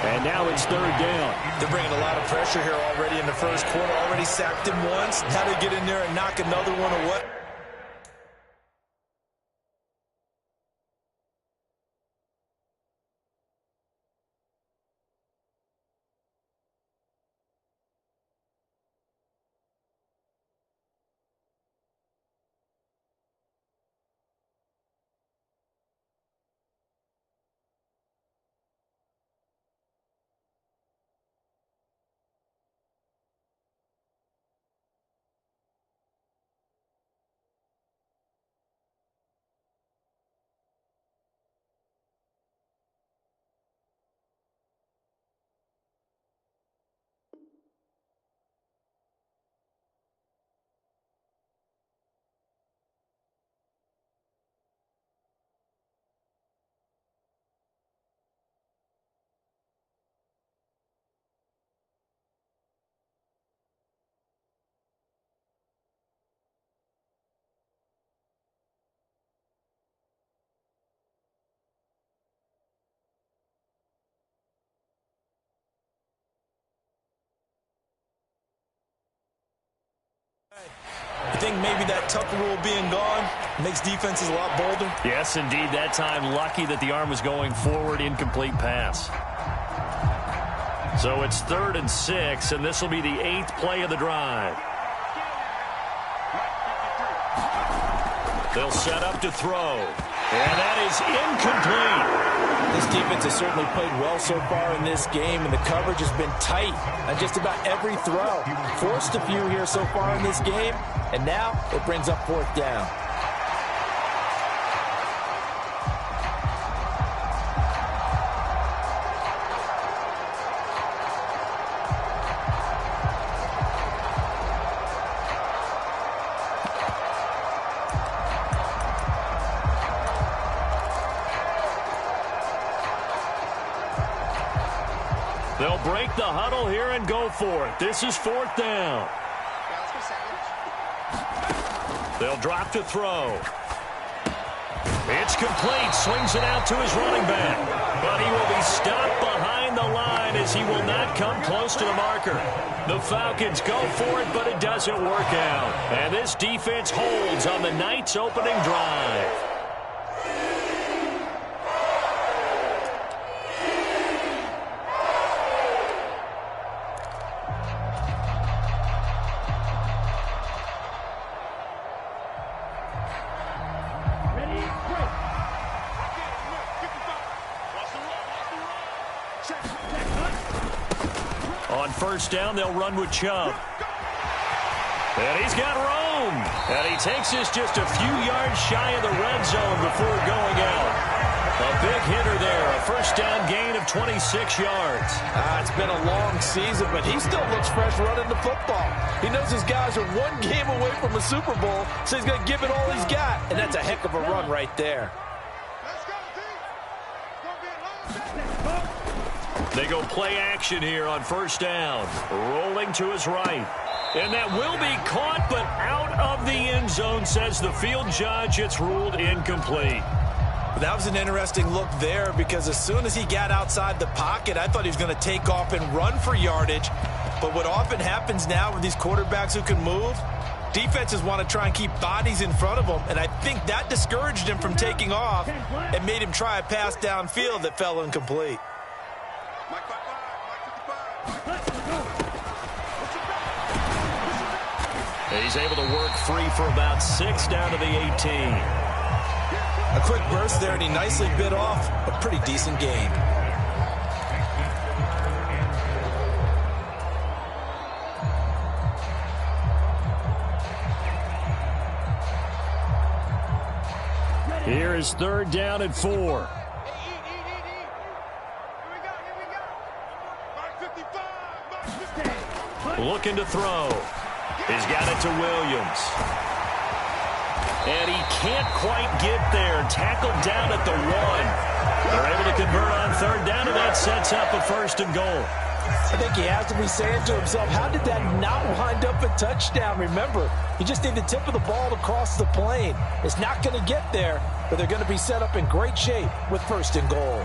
And now it's 3rd down. They're bringing a lot of pressure here already in the first quarter. Already sacked him once. How to get in there and knock another one away. think maybe that Tucker rule being gone makes defenses a lot bolder? Yes, indeed. That time, lucky that the arm was going forward, incomplete pass. So it's 3rd and 6, and this will be the 8th play of the drive. They'll set up to throw. And that is incomplete. This defense has certainly played well so far in this game, and the coverage has been tight on just about every throw. Forced a few here so far in this game, and now it brings up 4th down. They'll break the huddle here and go for it. This is 4th down. They'll drop to throw. It's complete. Swings it out to his running back. But he will be stopped behind the line as he will not come close to the marker. The Falcons go for it, but it doesn't work out. And this defense holds on the night's opening drive. On 1st down, they'll run with Chubb. And he's got room. And he takes this just a few yards shy of the red zone before going out. A big hitter there. A 1st down gain of 26 yards. It's been a long season, but he still looks fresh running the football. He knows his guys are one game away from a Super Bowl, so he's going to give it all he's got. And that's a heck of a run right there. They go play action here on 1st down. Rolling to his right. And that will be caught, but out of the end zone, says the field judge. It's ruled incomplete. That was an interesting look there because as soon as he got outside the pocket, I thought he was going to take off and run for yardage. But what often happens now with these quarterbacks who can move, defenses want to try and keep bodies in front of them, and I think that discouraged him from taking off and made him try a pass downfield that fell incomplete. He's able to work free for about 6 down to the 18. A quick burst there, and he nicely bit off a pretty decent gain. Here is 3rd down and 4. Looking to throw. He's got it to Williams. And he can't quite get there. Tackled down at the 1. They're able to convert on 3rd down, and that sets up a 1st and goal. I think he has to be saying to himself, how did that not wind up a touchdown? Remember, he just need the tip of the ball to cross the plane. It's not going to get there, but they're going to be set up in great shape with 1st and goal.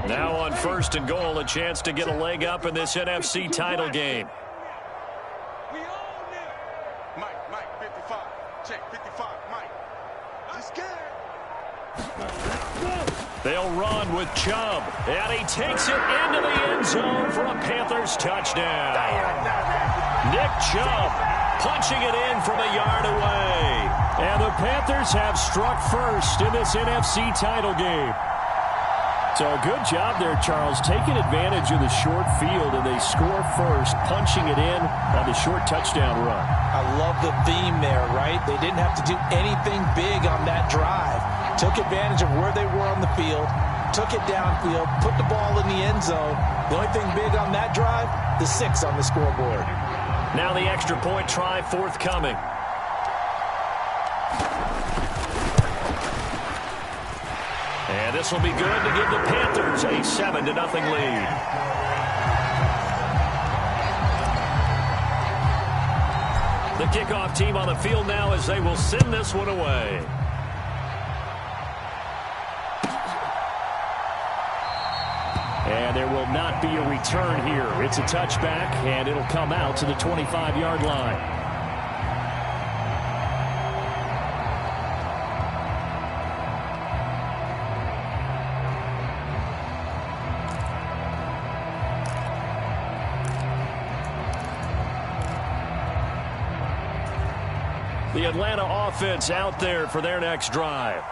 Now on 1st and goal, a chance to get a leg up in this NFC title game. Mike, 55. Check, 55, Mike. Let's get it. They'll run with Chubb, and he takes it into the end zone for a Panthers touchdown. Nick Chubb punching it in from a yard away. And the Panthers have struck first in this NFC title game. So good job there, Charles, taking advantage of the short field, and they score first, punching it in on the short touchdown run. I love the theme there, right? They didn't have to do anything big on that drive. Took advantage of where they were on the field, took it downfield, put the ball in the end zone. The only thing big on that drive, the 6 on the scoreboard. Now the extra point try forthcoming. And this will be good to give the Panthers a 7-0 lead. The kickoff team on the field now as they will send this one away. And there will not be a return here. It's a touchback, and it'll come out to the 25-yard line. The Atlanta offense out there for their next drive.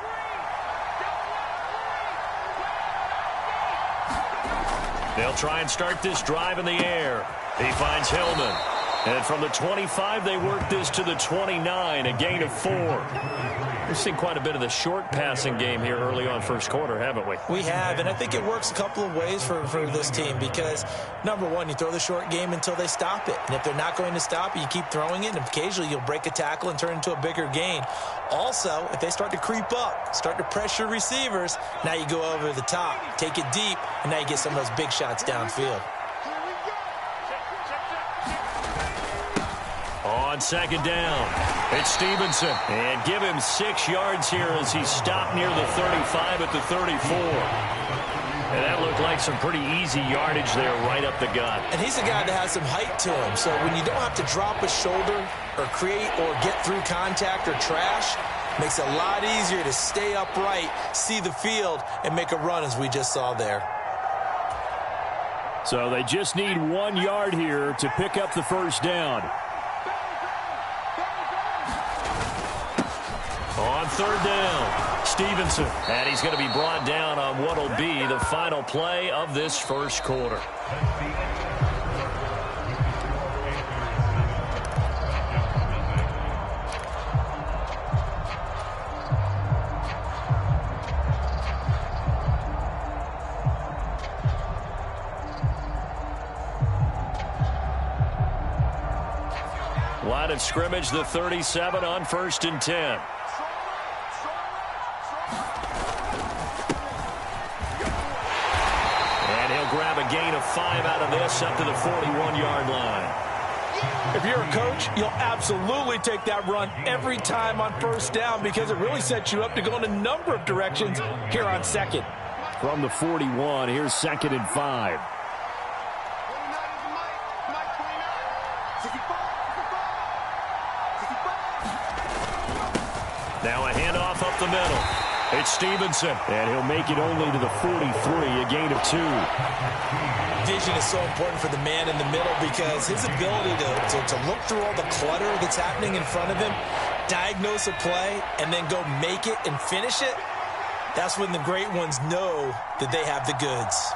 They'll try and start this drive in the air. He finds Hillman. And from the 25, they work this to the 29, a gain of 4. We've seen quite a bit of the short passing game here early on first quarter, haven't we? We have, and I think it works a couple of ways for this team because, number one, you throw the short game until they stop it. And if they're not going to stop it, you keep throwing it, and occasionally you'll break a tackle and turn into a bigger gain. Also, if they start to creep up, start to pressure receivers, now you go over the top, take it deep, and now you get some of those big shots downfield. On second down, it's Stevenson. And give him 6 yards here as he stopped near the 35 at the 34. And that looked like some pretty easy yardage there right up the gut. And he's a guy that has some height to him. So when you don't have to drop a shoulder or create or get through contact or trash, makes it a lot easier to stay upright, see the field, and make a run as we just saw there. So they just need 1 yard here to pick up the first down. On third down, Stevenson. And he's going to be brought down on what will be the final play of this first quarter. Line of scrimmage, the 37 on 1st and 10. Grab a gain of 5 out of this up to the 41-yard line. If you're a coach, you'll absolutely take that run every time on first down because it really sets you up to go in a number of directions here on second. From the 41, here's 2nd and 5. Now a handoff up the middle. It's Stevenson, and he'll make it only to the 43, a gain of 2. Vision is so important for the man in the middle because his ability to look through all the clutter that's happening in front of him, diagnose a play, and then go make it and finish it, that's when the great ones know that they have the goods.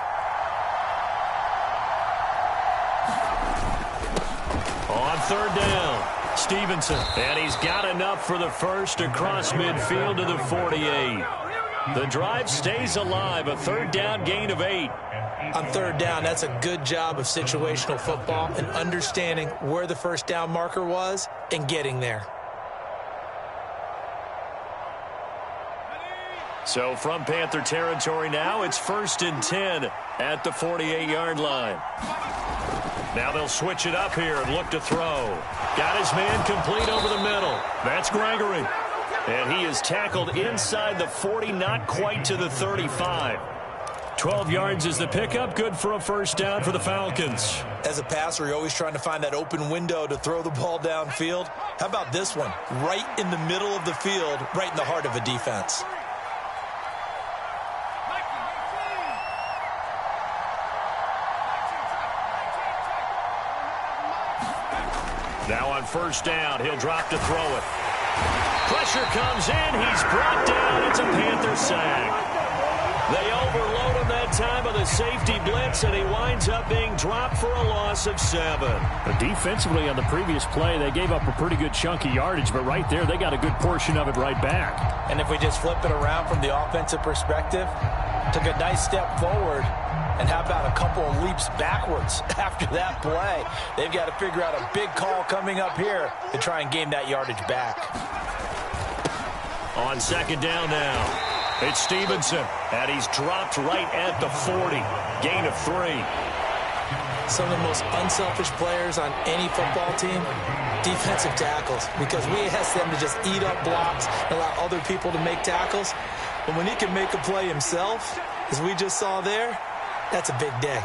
On third down, Stevenson, and he's got enough for the first across midfield to the 48. The drive stays alive, a third down gain of 8. On third down, that's a good job of situational football and understanding where the first down marker was and getting there. So from Panther territory now, it's 1st and 10 at the 48-yard line. Now they'll switch it up here and look to throw. Got his man complete over the middle. That's Gregory. And he is tackled inside the 40, not quite to the 35. 12 yards is the pickup. Good for a first down for the Falcons. As a passer, you're always trying to find that open window to throw the ball downfield. How about this one? Right in the middle of the field, right in the heart of a defense. Now on first down, he'll drop to throw it. Pressure comes in. He's brought down. It's a Panther sack. They overload him that time with a safety blitz, and he winds up being dropped for a loss of 7. But defensively on the previous play, they gave up a pretty good chunk of yardage, but right there, they got a good portion of it right back. And if we just flip it around from the offensive perspective, took a nice step forward, and how about a couple of leaps backwards after that play? They've got to figure out a big call coming up here to try and gain that yardage back. On second down now, it's Stevenson, and he's dropped right at the 40. Gain of 3. Some of the most unselfish players on any football team, defensive tackles, because we ask them to just eat up blocks and allow other people to make tackles. But when he can make a play himself, as we just saw there, That's a big day.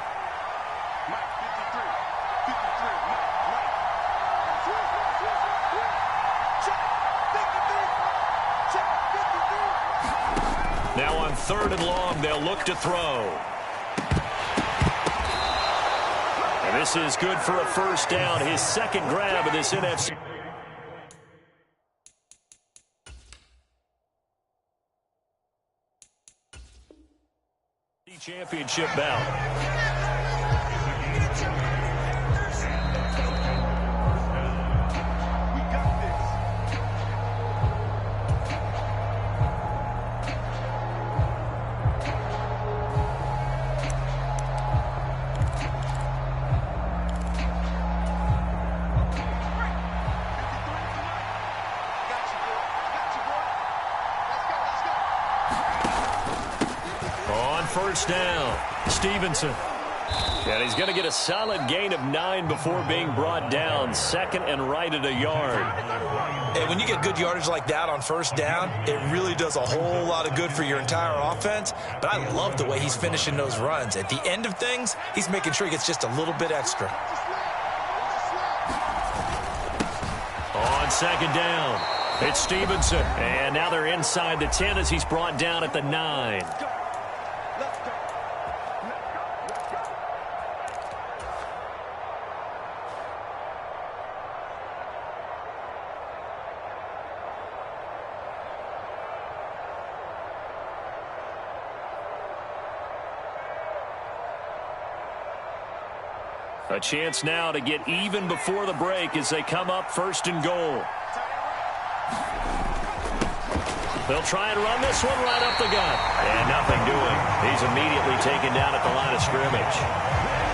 Mike 53. 53. Mike. Check 53. Check 53. Now on 3rd and long, they'll look to throw. And this is good for a first down. His second grab of this NFC championship bout. First down, Stevenson. And he's going to get a solid gain of 9 before being brought down. 2nd and right at a yard. And when you get good yardage like that on first down, it really does a whole lot of good for your entire offense. But I love the way he's finishing those runs. At the end of things, he's making sure he gets just a little bit extra. On 2nd down, it's Stevenson. And now they're inside the 10 as he's brought down at the 9. A chance now to get even before the break as they come up 1st and goal. They'll try and run this one right up the gut. And nothing doing. He's immediately taken down at the line of scrimmage.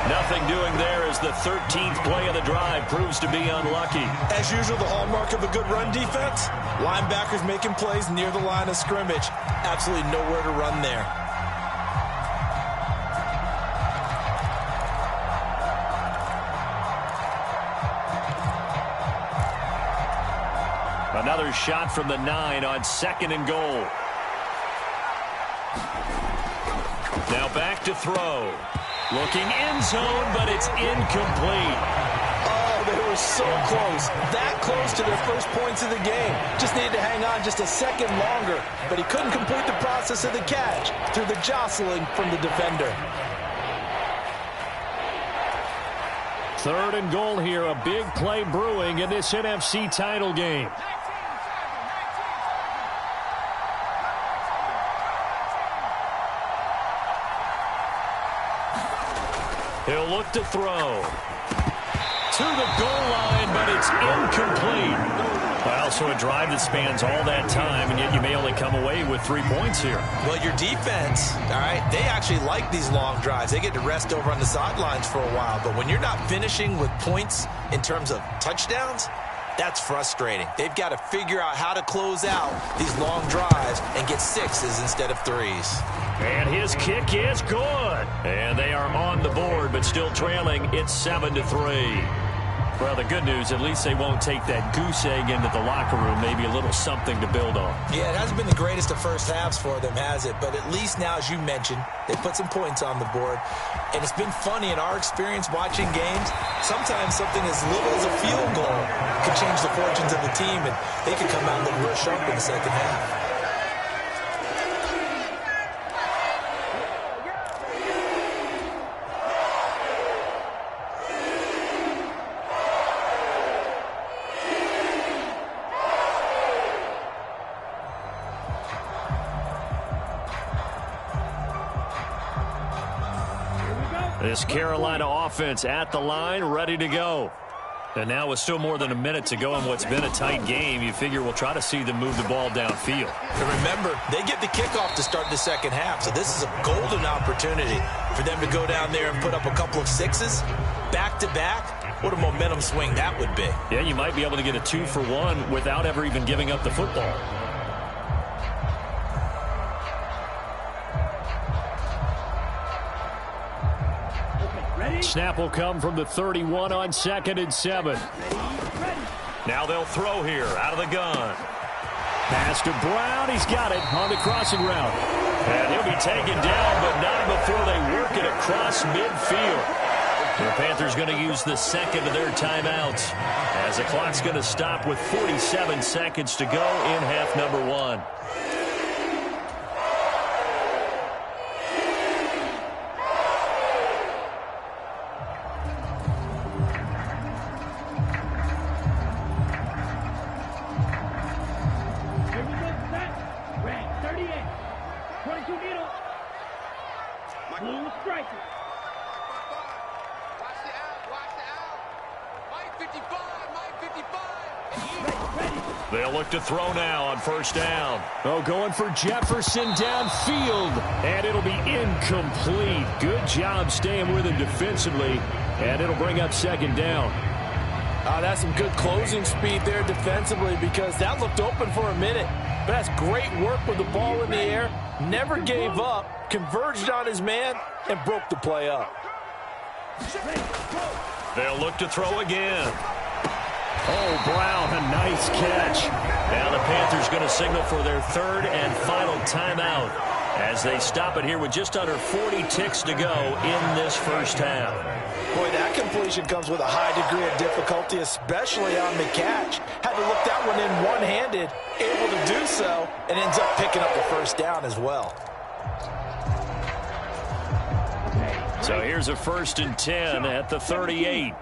Nothing doing there as the 13th play of the drive proves to be unlucky. As usual, the hallmark of a good run defense, linebackers making plays near the line of scrimmage. Absolutely nowhere to run there. Another shot from the 9 on 2nd and goal. Now back to throw. Looking end zone, but it's incomplete. Oh, they were so close. That close to their first points of the game. Just needed to hang on just a second longer. But he couldn't complete the process of the catch through the jostling from the defender. 3rd and goal here. A big play brewing in this NFC title game. He'll look to throw. To the goal line, but it's incomplete. Well, so a drive that spans all that time, and yet you may only come away with 3 points here. Well, your defense, all right, they actually like these long drives. They get to rest over on the sidelines for a while. But when you're not finishing with points in terms of touchdowns, that's frustrating. They've got to figure out how to close out these long drives and get 6s instead of 3s. And his kick is good. And they are on the board, but still trailing. It's 7-3. Well, the good news, at least they won't take that goose egg into the locker room. Maybe a little something to build on. Yeah, it hasn't been the greatest of first halves for them, has it? But at least now, as you mentioned, they put some points on the board. And it's been funny in our experience watching games. Sometimes something as little as a field goal could change the fortunes of the team, and they could come out and look real sharp in the second half. This Carolina offense at the line, ready to go. And now with still more than a minute to go in what's been a tight game, you figure we'll try to see them move the ball downfield. And remember, they get the kickoff to start the second half, so this is a golden opportunity for them to go down there and put up a couple of 6s back-to-back. What a momentum swing that would be. Yeah, you might be able to get a 2-for-1 without ever even giving up the football. Snap will come from the 31 on 2nd and 7. Now they'll throw here out of the gun. Pass to Brown. He's got it on the crossing route. And he'll be taken down, but not before they work it across midfield. The Panthers going to use the second of their timeouts as the clock's going to stop with 47 seconds to go in half number one. They'll look to throw now on first down. Oh, going for Jefferson downfield, and it'll be incomplete. Good job staying with him defensively, and it'll bring up second down. That's some good closing speed there defensively because that looked open for a minute. But that's great work with the ball in the air. Never gave up, converged on his man, and broke the play up. They'll look to throw again. Oh, Brown, a nice catch. Now the Panthers going to signal for their third and final timeout as they stop it here with just under 40 ticks to go in this first half. Boy, that completion comes with a high degree of difficulty, especially on the catch. Had to look that one in one-handed, able to do so, and ends up picking up the first down as well. So here's a 1st and 10 at the 38.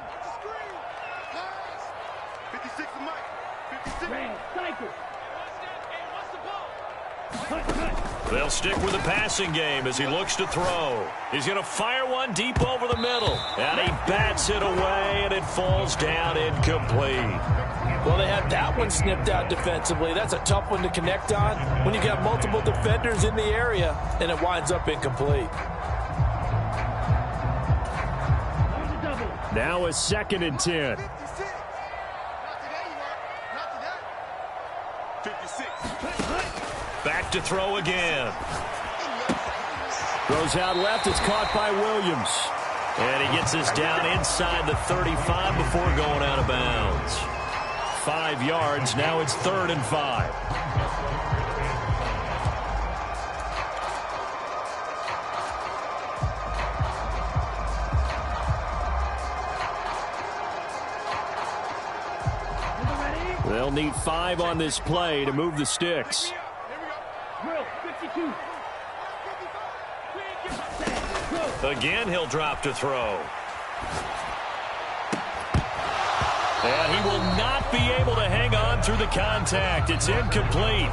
They'll stick with the passing game as he looks to throw. He's going to fire one deep over the middle. And he bats it away, and it falls down incomplete. Well, they had that one snipped out defensively. That's a tough one to connect on when you got multiple defenders in the area, and it winds up incomplete. Now a 2nd and 10. 56. Back to throw again. Throws out left. It's caught by Williams. And he gets us down inside the 35 before going out of bounds. 5 yards. Now it's 3rd and 5. They'll need 5 on this play to move the sticks. Again, he'll drop to throw. And he will not be able to hang on through the contact. It's incomplete.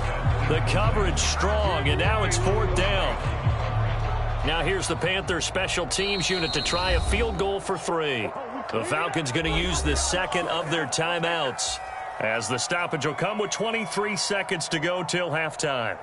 The coverage strong, and now it's 4th down. Now here's the Panthers special teams unit to try a field goal for 3. The Falcons going to use the second of their timeouts, as the stoppage will come with 23 seconds to go till halftime.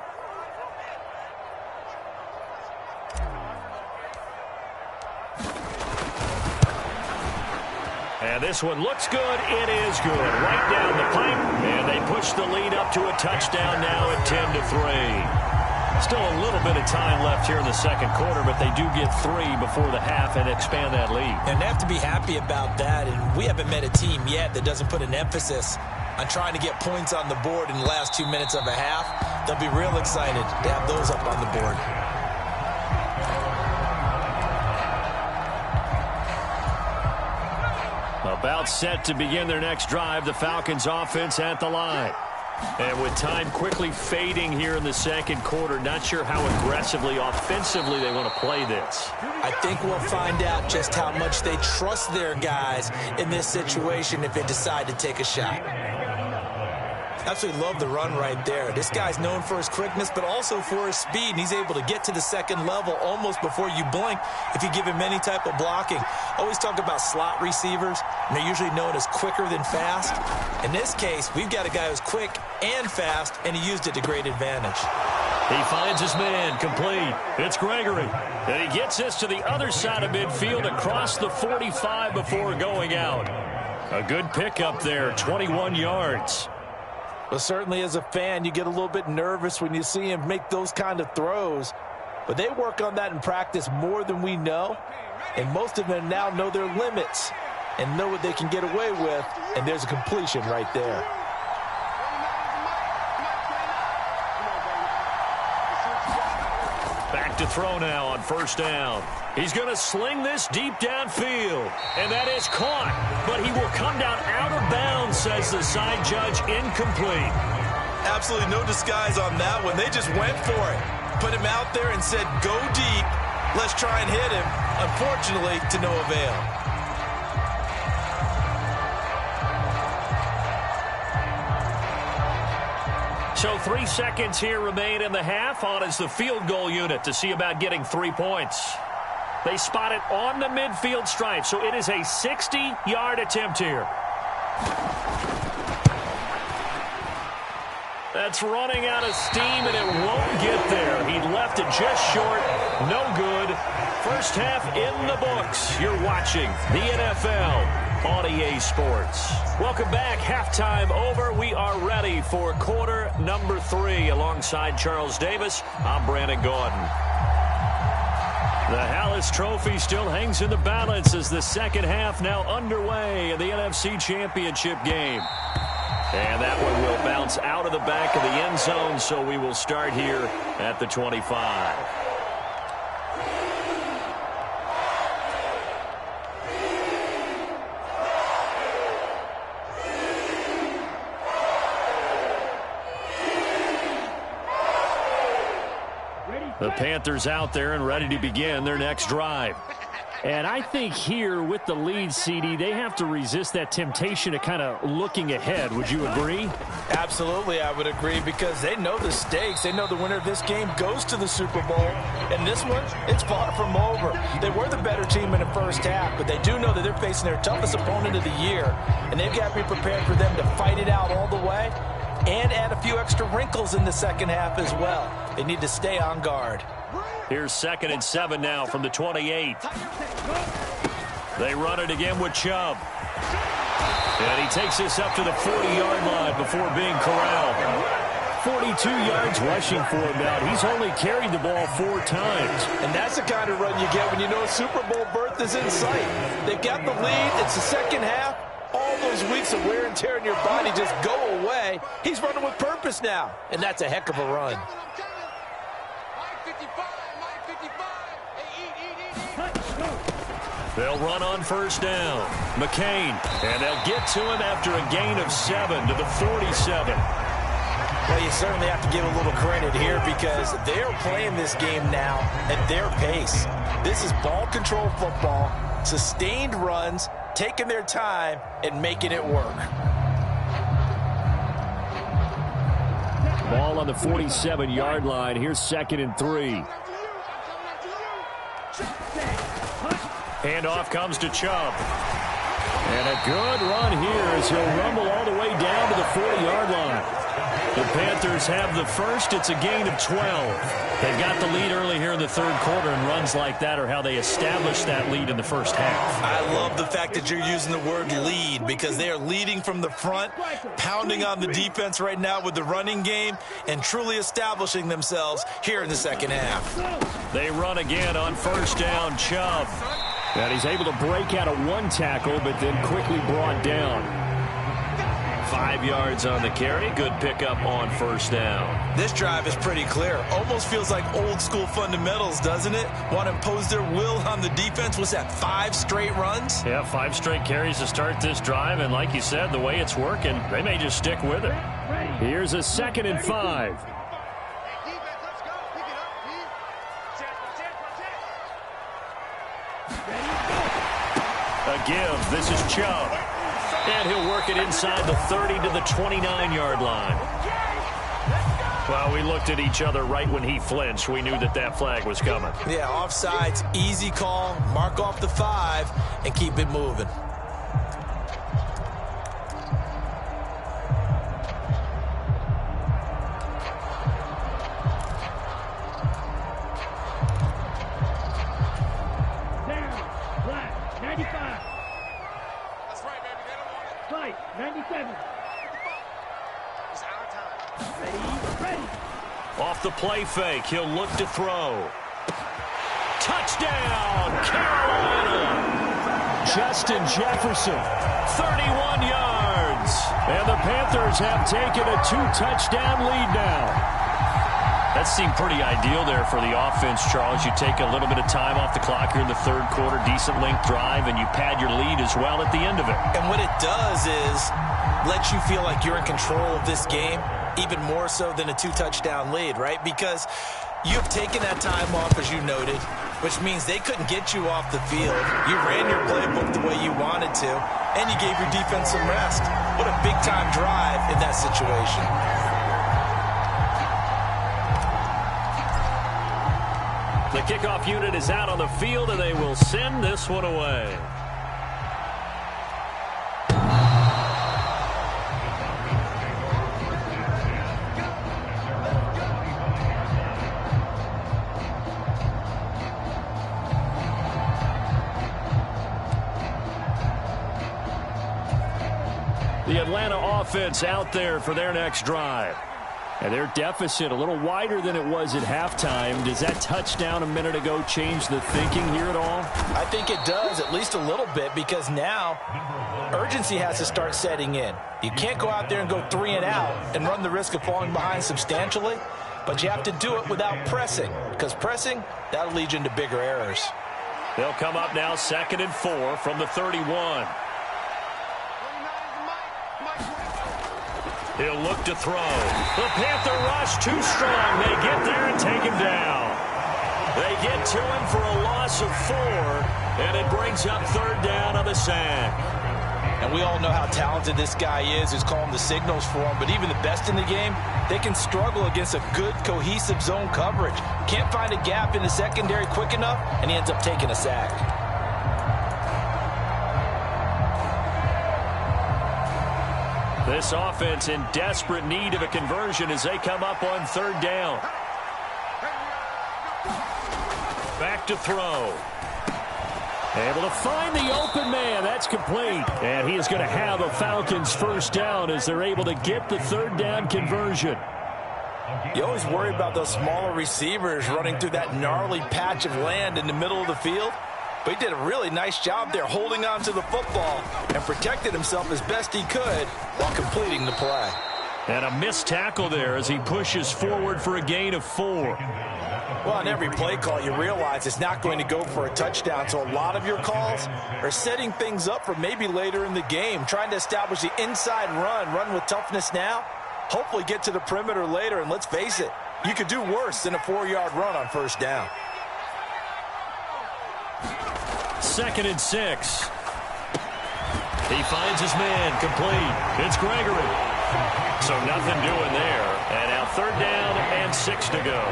And this one looks good. It is good. Right down the pipe. And they push the lead up to a touchdown now at 10-3. Still a little bit of time left here in the second quarter, but they do get 3 before the half and expand that lead. And they have to be happy about that. And we haven't met a team yet that doesn't put an emphasis on trying to get points on the board in the last 2 minutes of a half. They'll be real excited to have those up on the board. About set to begin their next drive, the Falcons offense at the line. And with time quickly fading here in the second quarter, not sure how aggressively, offensively they want to play this. I think we'll find out just how much they trust their guys in this situation if they decide to take a shot. Absolutely love the run right there. This guy's known for his quickness, but also for his speed, and he's able to get to the second level almost before you blink if you give him any type of blocking. Always talk about slot receivers, and they're usually known as quicker than fast. In this case, we've got a guy who's quick and fast, and he used it to great advantage. He finds his man, complete. It's Gregory. And he gets this to the other side of midfield across the 45 before going out. A good pickup there, 21 yards. Well, certainly as a fan, you get a little bit nervous when you see him make those kind of throws. But they work on that in practice more than we know. And most of them now know their limits and know what they can get away with. And there's a completion right there. Back to throw now on first down. He's going to sling this deep downfield. And that is caught. But he will come down out of bounds, says the side judge. Incomplete. Absolutely no disguise on that one. They just went for it. Put him out there and said, go deep. Let's try and hit him. Unfortunately, to no avail. So 3 seconds here remain in the half. On is the field goal unit to see about getting 3 points. They spot it on the midfield stripe, so it is a 60-yard attempt here. That's running out of steam, and it won't get there. He left it just short. No good. First half in the books. You're watching the NFL on EA Sports. Welcome back. Halftime over. We are ready for quarter number 3. Alongside Charles Davis, I'm Brandon Gordon. The Hallis Trophy still hangs in the balance as the second half now underway in the NFC Championship game. And that one will bounce out of the back of the end zone, so we will start here at the 25. The Panthers out there and ready to begin their next drive. And I think here with the lead, CD, they have to resist that temptation of kind of looking ahead. Would you agree? Absolutely, I would agree, because they know the stakes. They know the winner of this game goes to the Super Bowl. And this one, it's far from over. They were the better team in the first half, but they do know that they're facing their toughest opponent of the year. And they've got to be prepared for them to fight it out all the way and add a few extra wrinkles in the second half as well. They need to stay on guard. Here's 2nd and 7 now from the 28. They run it again with Chubb. And he takes this up to the 40-yard line before being corralled. 42 yards rushing for him now. He's only carried the ball 4 times. And that's the kind of run you get when you know a Super Bowl berth is in sight. They've got the lead. It's the second half. All those weeks of wear and tear in your body just go away. He's running with purpose now. And that's a heck of a run. They'll run on first down. McCain, and they'll get to him after a gain of 7 to the 47. Well, you certainly have to give a little credit here because they're playing this game now at their pace. This is ball control football, sustained runs, taking their time and making it work. Ball on the 47-yard line. Here's 2nd and 3. Handoff comes to Chubb. And a good run here as he'll rumble all the way down to the 40-yard line. The Panthers have the first. It's a gain of 12. They've got the lead early here in the third quarter, and runs like that are how they establish that lead in the first half. I love the fact that you're using the word lead because they are leading from the front, pounding on the defense right now with the running game, and truly establishing themselves here in the second half. They run again on first down. Chubb. And he's able to break out of 1 tackle, but then quickly brought down. 5 yards on the carry. Good pickup on first down. This drive is pretty clear. Almost feels like old school fundamentals, doesn't it? Want to impose their will on the defense. Was that 5 straight runs? Yeah, 5 straight carries to start this drive. And like you said, the way it's working, they may just stick with it. Here's a 2nd and 5. A give. This is Chubb. And he'll work it inside the 30 to the 29-yard line. Well, we looked at each other right when he flinched. We knew that that flag was coming. Yeah, offsides, easy call. Mark off the 5 and keep it moving. Off the play fake, he'll look to throw. Touchdown, Carolina! Justin Jefferson, 31 yards. And the Panthers have taken a 2-touchdown lead now. That seemed pretty ideal there for the offense, Charles. You take a little bit of time off the clock here in the third quarter, decent length drive, and you pad your lead as well at the end of it. And what it does is let you feel like you're in control of this game, even more so than a 2-touchdown lead, right? Because you've taken that time off, as you noted, which means they couldn't get you off the field. You ran your playbook the way you wanted to, and you gave your defense some rest. What a big-time drive in that situation. The kickoff unit is out on the field, and they will send this one away. The Atlanta offense out there for their next drive. And their deficit a little wider than it was at halftime. Does that touchdown a minute ago change the thinking here at all? I think it does, at least a little bit, because now urgency has to start setting in. You can't go out there and go 3 and out and run the risk of falling behind substantially, but you have to do it without pressing, because pressing, that'll lead you into bigger errors. They'll come up now 2nd and 4 from the 31. He'll look to throw. The Panther rush too strong. They get there and take him down. They get to him for a loss of 4, and it brings up 3rd down on the sack. And we all know how talented this guy is who's calling the signals for him, but even the best in the game, they can struggle against a good, cohesive zone coverage. Can't find a gap in the secondary quick enough, and he ends up taking a sack. This offense in desperate need of a conversion as they come up on 3rd down. Back to throw. Able to find the open man. That's complete. And he is going to have a Falcons 1st down as they're able to get the 3rd down conversion. You always worry about those smaller receivers running through that gnarly patch of land in the middle of the field. But he did a really nice job there holding on to the football and protected himself as best he could while completing the play. And a missed tackle there as he pushes forward for a gain of 4. Well, on every play call, you realize it's not going to go for a touchdown. So a lot of your calls are setting things up for maybe later in the game, trying to establish the inside run with toughness now, hopefully get to the perimeter later. And let's face it, you could do worse than a 4-yard run on 1st down. 2nd and 6. He finds his man complete. It's Gregory. So nothing doing there. And now 3rd down and 6 to go.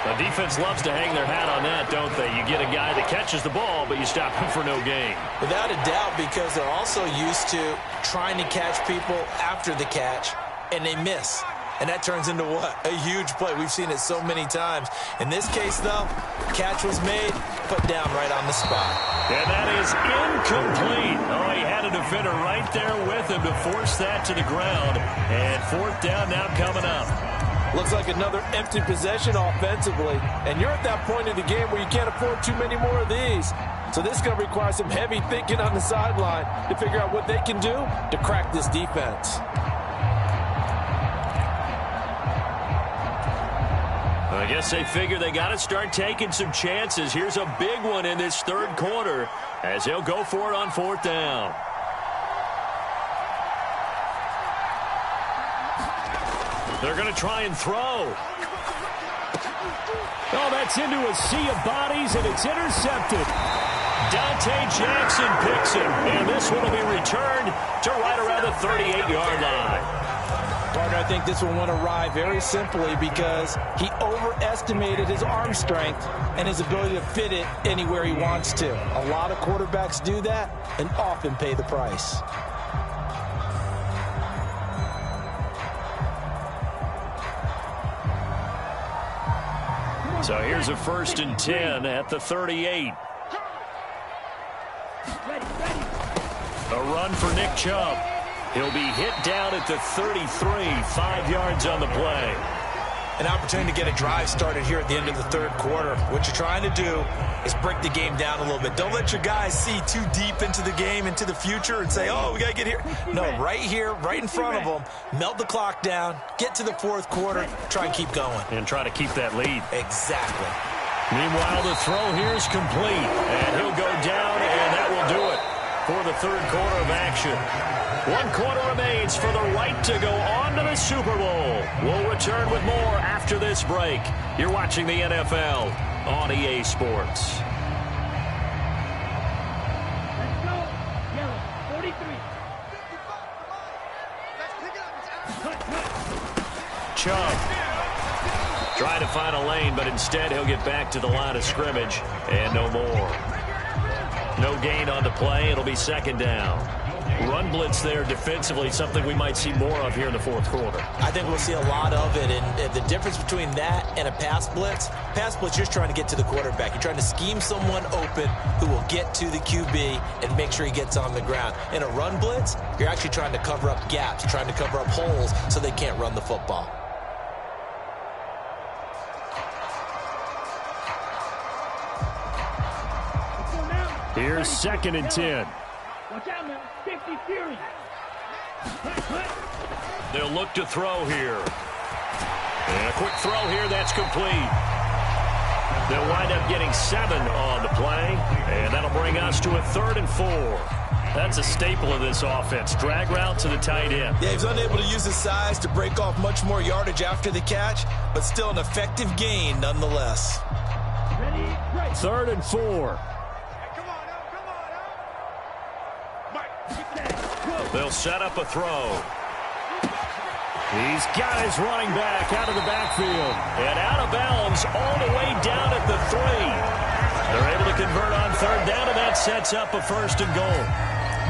The defense loves to hang their hat on that, don't they? You get a guy that catches the ball, but you stop him for no gain. Without a doubt, because they're also used to trying to catch people after the catch, and they miss. And that turns into what? A huge play. We've seen it so many times. In this case, though, catch was made, put down right on the spot. And that is incomplete. Oh, he had a defender right there with him to force that to the ground. And 4th down now coming up. Looks like another empty possession offensively. And you're at that point in the game where you can't afford too many more of these. So this is going to require some heavy thinking on the sideline to figure out what they can do to crack this defense. I guess they figure they got to start taking some chances. Here's a big one in this 3rd quarter as they'll go for it on 4th down. They're going to try and throw. Oh, that's into a sea of bodies, and it's intercepted. Dante Jackson picks it, and this one will be returned to right around the 38-yard line. Partner, I think this one went awry very simply because he overestimated his arm strength and his ability to fit it anywhere he wants to. A lot of quarterbacks do that and often pay the price. So here's a 1st and 10 at the 38. A run for Nick Chubb. He'll be hit down at the 33, 5 yards on the play. An opportunity to get a drive started here at the end of the third quarter. What you're trying to do is break the game down a little bit. Don't let your guys see too deep into the game, into the future, and say, oh, we got to get here. No, right here, right in front of them, melt the clock down, get to the fourth quarter, try and keep going. And try to keep that lead. Exactly. Meanwhile, the throw here is complete. And he'll go down, and that will do it for the third quarter of action. 1 quarter remains for the right to go on to the Super Bowl. We'll return with more after this break. You're watching the NFL on EA Sports. Let's go. Yellow, 43. Chubb trying to find a lane, but instead he'll get back to the line of scrimmage, and no more. No gain on the play. It'll be second down. Run blitz there defensively, something we might see more of here in the fourth quarter. I think we'll see a lot of it, and the difference between that and a pass blitz, you're just trying to get to the quarterback. You're trying to scheme someone open who will get to the QB and make sure he gets on the ground. In a run blitz, you're actually trying to cover up gaps, trying to cover up holes so they can't run the football. Here's 2nd and 10. Watch out, man. 50 Fury. They'll look to throw here. And a quick throw here, that's complete. They'll wind up getting 7 on the play, and that'll bring us to a 3rd and 4. That's a staple of this offense. Drag route to the tight end. Yeah, he's unable to use his size to break off much more yardage after the catch, but still an effective gain nonetheless. Ready, right. 3rd and 4. They'll set up a throw. He's got his running back out of the backfield. And out of bounds all the way down at the 3. They're able to convert on 3rd down, and that sets up a 1st and goal.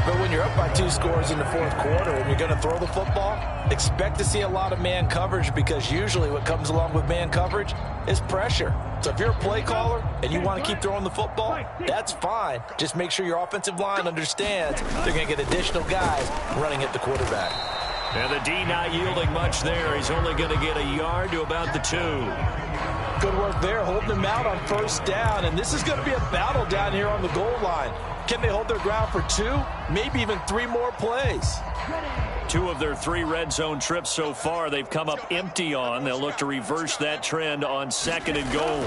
But when you're up by 2 scores in the fourth quarter and you're going to throw the football, expect to see a lot of man coverage, because usually what comes along with man coverage is pressure. So if you're a play caller and you want to keep throwing the football, that's fine. Just make sure your offensive line understands they're going to get additional guys running at the quarterback. And the D not yielding much there. He's only going to get a yard to about the 2. Good work there, holding them out on 1st down. And this is going to be a battle down here on the goal line. Can they hold their ground for 2, maybe even 3 more plays? 2 of their 3 red zone trips so far they've come up empty on. They'll look to reverse that trend on 2nd and goal.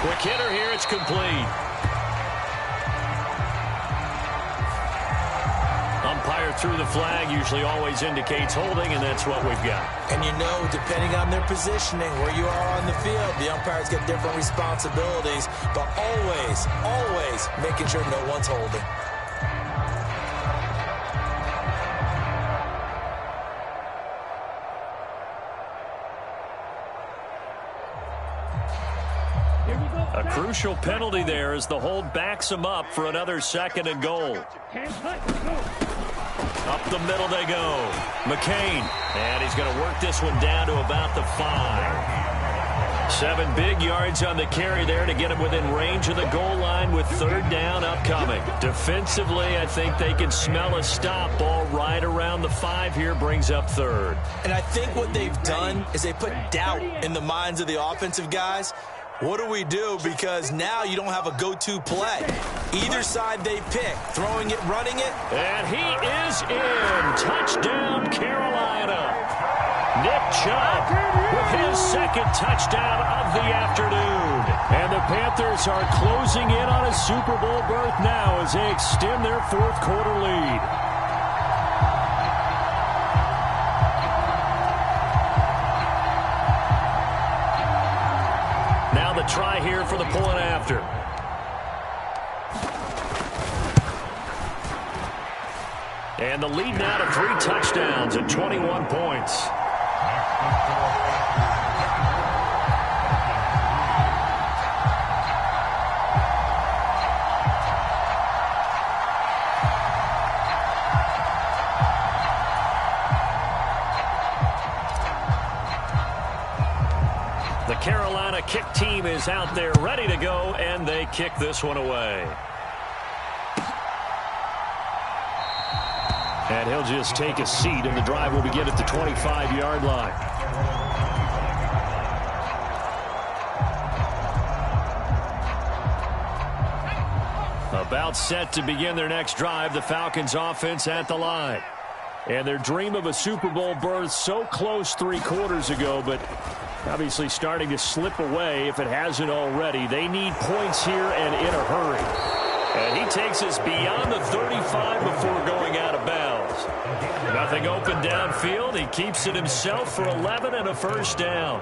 Quick hitter here, it's complete. Umpire threw the flag, usually always indicates holding, and that's what we've got. And you know, depending on their positioning, where you are on the field, the umpires get different responsibilities, but always making sure no one's holding. A crucial penalty there as the hold backs him up for another 2nd and goal. Up the middle they go. McCain, and he's going to work this one down to about the 5. 7 big yards on the carry there to get him within range of the goal line with 3rd down upcoming. Defensively, I think they can smell a stop. Ball right around the 5 here, brings up 3rd. And I think what they've done is they put doubt in the minds of the offensive guys. What do we do? Because now you don't have a go-to play. Either side they pick, throwing it, running it. And he is in. Touchdown, Carolina. Nick Chubb with his 2nd touchdown of the afternoon. And the Panthers are closing in on a Super Bowl berth now as they extend their 4th quarter lead. The try here for the point after. And the lead now to 3 touchdowns and 21 points. The Carolina kick team is out there ready to go, and they kick this one away. And he'll just take a seat, and the drive will begin at the 25-yard line. About set to begin their next drive, the Falcons offense at the line. And their dream of a Super Bowl berth so close 3 quarters ago, but obviously starting to slip away if it hasn't already. They need points here and in a hurry. And he takes us beyond the 35 before going out of bounds. Nothing open downfield. He keeps it himself for 11 and a first down.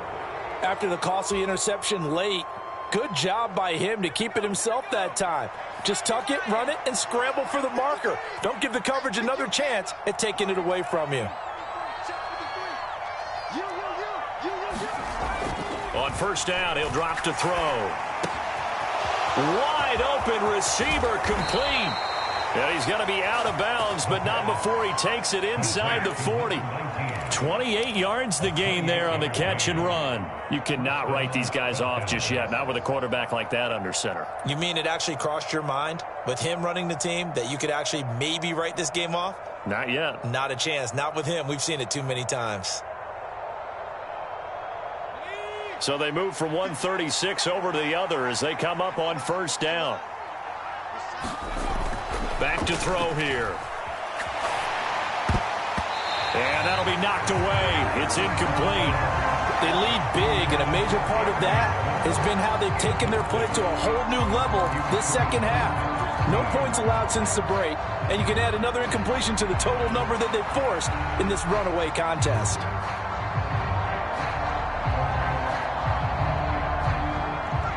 After the costly interception late, good job by him to keep it himself that time. Just tuck it, run it, and scramble for the marker. Don't give the coverage another chance at taking it away from you. On first down, he'll drop to throw. Wide open receiver complete. And he's going to be out of bounds, but not before he takes it inside the 40. 28 yards the gain there on the catch and run. You cannot write these guys off just yet, not with a quarterback like that under center. You mean it actually crossed your mind with him running the team that you could actually maybe write this game off? Not yet. Not a chance. Not with him. We've seen it too many times. So they move from 136 over to the other as they come up on first down. Back to throw here. And that'll be knocked away. It's incomplete. They lead big, and a major part of that has been how they've taken their play to a whole new level this second half. No points allowed since the break, and you can add another incompletion to the total number that they've forced in this runaway contest.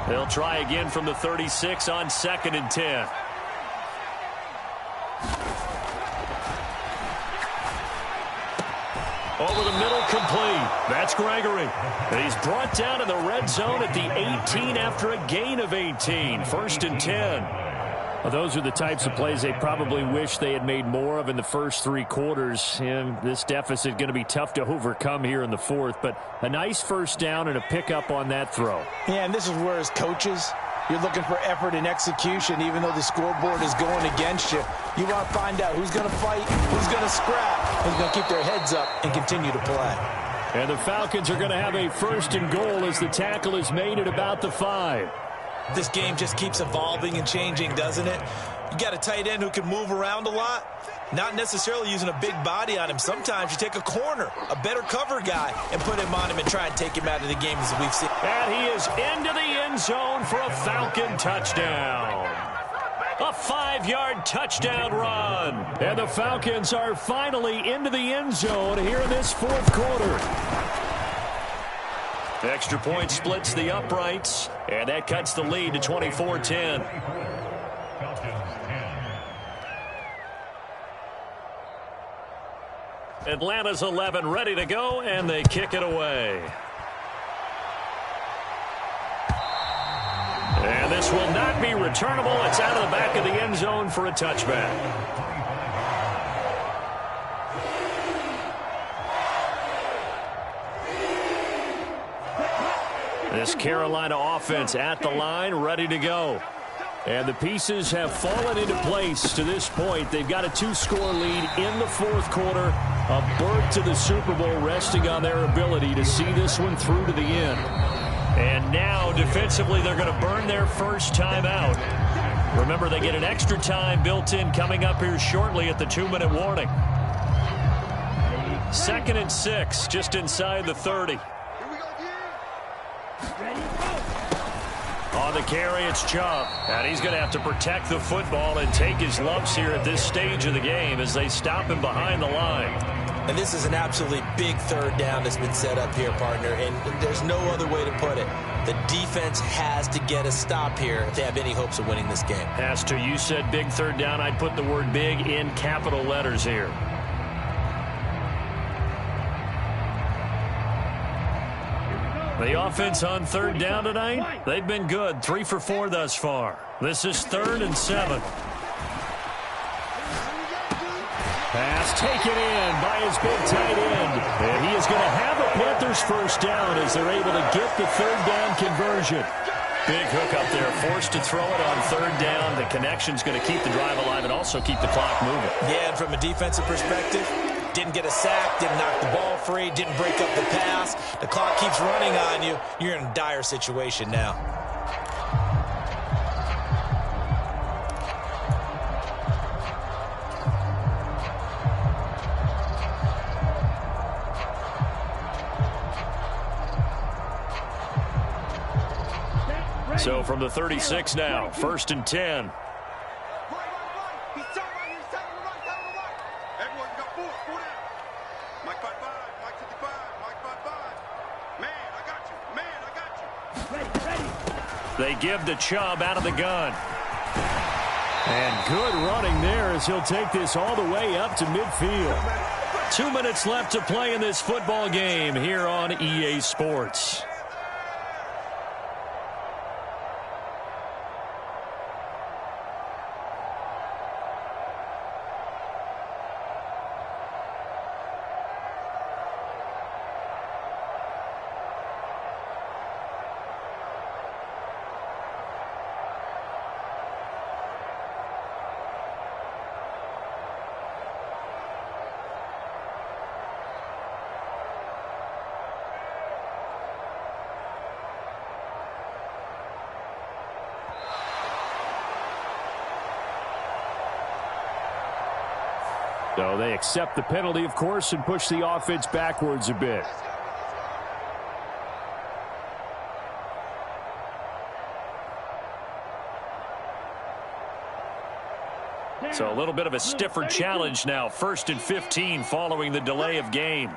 They'll try again from the 36 on 2nd and 10. Over the middle, complete. That's Gregory. He's brought down in the red zone at the 18 after a gain of 18. 1st and 10. Well, those are the types of plays they probably wish they had made more of in the first 3 quarters. And this deficit going to be tough to overcome here in the 4th. But a nice first down and a pickup on that throw. Yeah, and this is where as coaches, you're looking for effort and execution, even though the scoreboard is going against you. You want to find out who's going to fight, who's going to scrap, who's going to keep their heads up and continue to play. And the Falcons are going to have a 1st and goal as the tackle is made at about the 5. This game just keeps evolving and changing, doesn't it? You got a tight end who can move around a lot. Not necessarily using a big body on him. Sometimes you take a corner, a better cover guy, and put him on him and try and take him out of the game as we've seen. And he is into the end zone for a Falcon touchdown. A 5-yard touchdown run. And the Falcons are finally into the end zone here in this 4th quarter. Extra point splits the uprights, and that cuts the lead to 24-10. Atlanta's 11 ready to go, and they kick it away. And this will not be returnable. It's out of the back of the end zone for a touchback. This Carolina offense at the line, ready to go. And the pieces have fallen into place to this point. They've got a 2-score lead in the 4th quarter. A berth to the Super Bowl resting on their ability to see this one through to the end. And now, defensively, they're going to burn their first time out. Remember, they get an extra time built in coming up here shortly at the 2-minute warning. 2nd and 6, just inside the 30. On the carry, it's Chubb. And he's going to have to protect the football and take his lumps here at this stage of the game as they stop him behind the line. And this is an absolutely big 3rd down that's been set up here, partner. And there's no other way to put it. The defense has to get a stop here if they have any hopes of winning this game. Has to. You said big 3rd down. I'd put the word big in capital letters here. The offense on 3rd down tonight, they've been good. 3 for 4 thus far. This is 3rd and 7. Pass taken in by his big tight end. And he is going to have a Panthers first down as they're able to get the 3rd down conversion. Big hook up there, forced to throw it on third down. The connection's going to keep the drive alive and also keep the clock moving. Yeah, and from a defensive perspective, didn't get a sack, didn't knock the ball free, didn't break up the pass. The clock keeps running on you. You're in a dire situation now. So from the 36 now, 1st and 10. They give to Chubb out of the gun. And good running there as he'll take this all the way up to midfield. 2 minutes left to play in this football game here on EA Sports. So they accept the penalty, of course, and push the offense backwards a bit. So a little bit of a stiffer challenge now. 1st and 15 following the delay of game.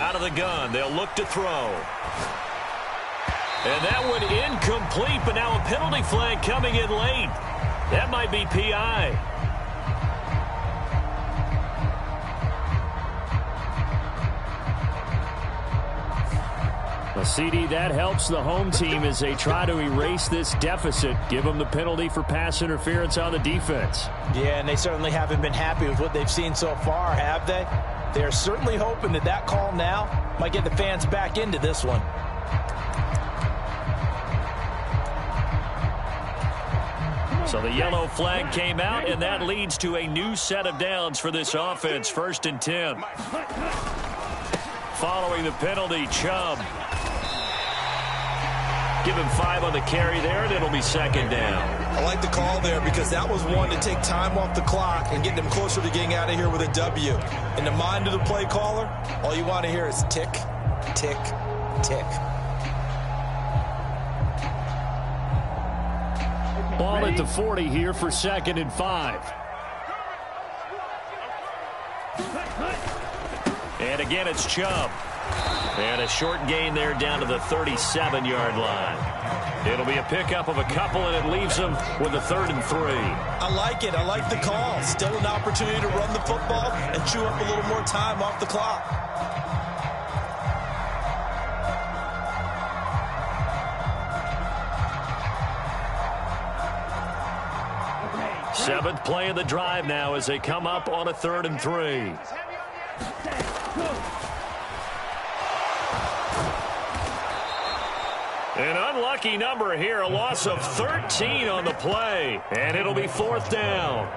Out of the gun. They'll look to throw. And that one incomplete, but now a penalty flag coming in late. That might be PI. Well, CD, that helps the home team as they try to erase this deficit. Give them the penalty for pass interference on the defense. Yeah, and they certainly haven't been happy with what they've seen so far, have they? They're certainly hoping that that call now might get the fans back into this one. So the yellow flag came out, and that leads to a new set of downs for this offense. 1st and 10. Following the penalty, Chubb. Give him 5 on the carry there, and it'll be 2nd down. I like the call there because that was one to take time off the clock and get them closer to getting out of here with a W. In the mind of the play caller, all you want to hear is tick, tick, tick. Ball at the 40 here for 2nd and 5. And again, it's Chubb. And a short gain there down to the 37-yard line. It'll be a pickup of a couple, and it leaves them with a 3rd and 3. I like it. I like the call. Still an opportunity to run the football and chew up a little more time off the clock. Seventh play of the drive now as they come up on a 3rd and 3. An unlucky number here, a loss of 13 on the play, and it'll be 4th down.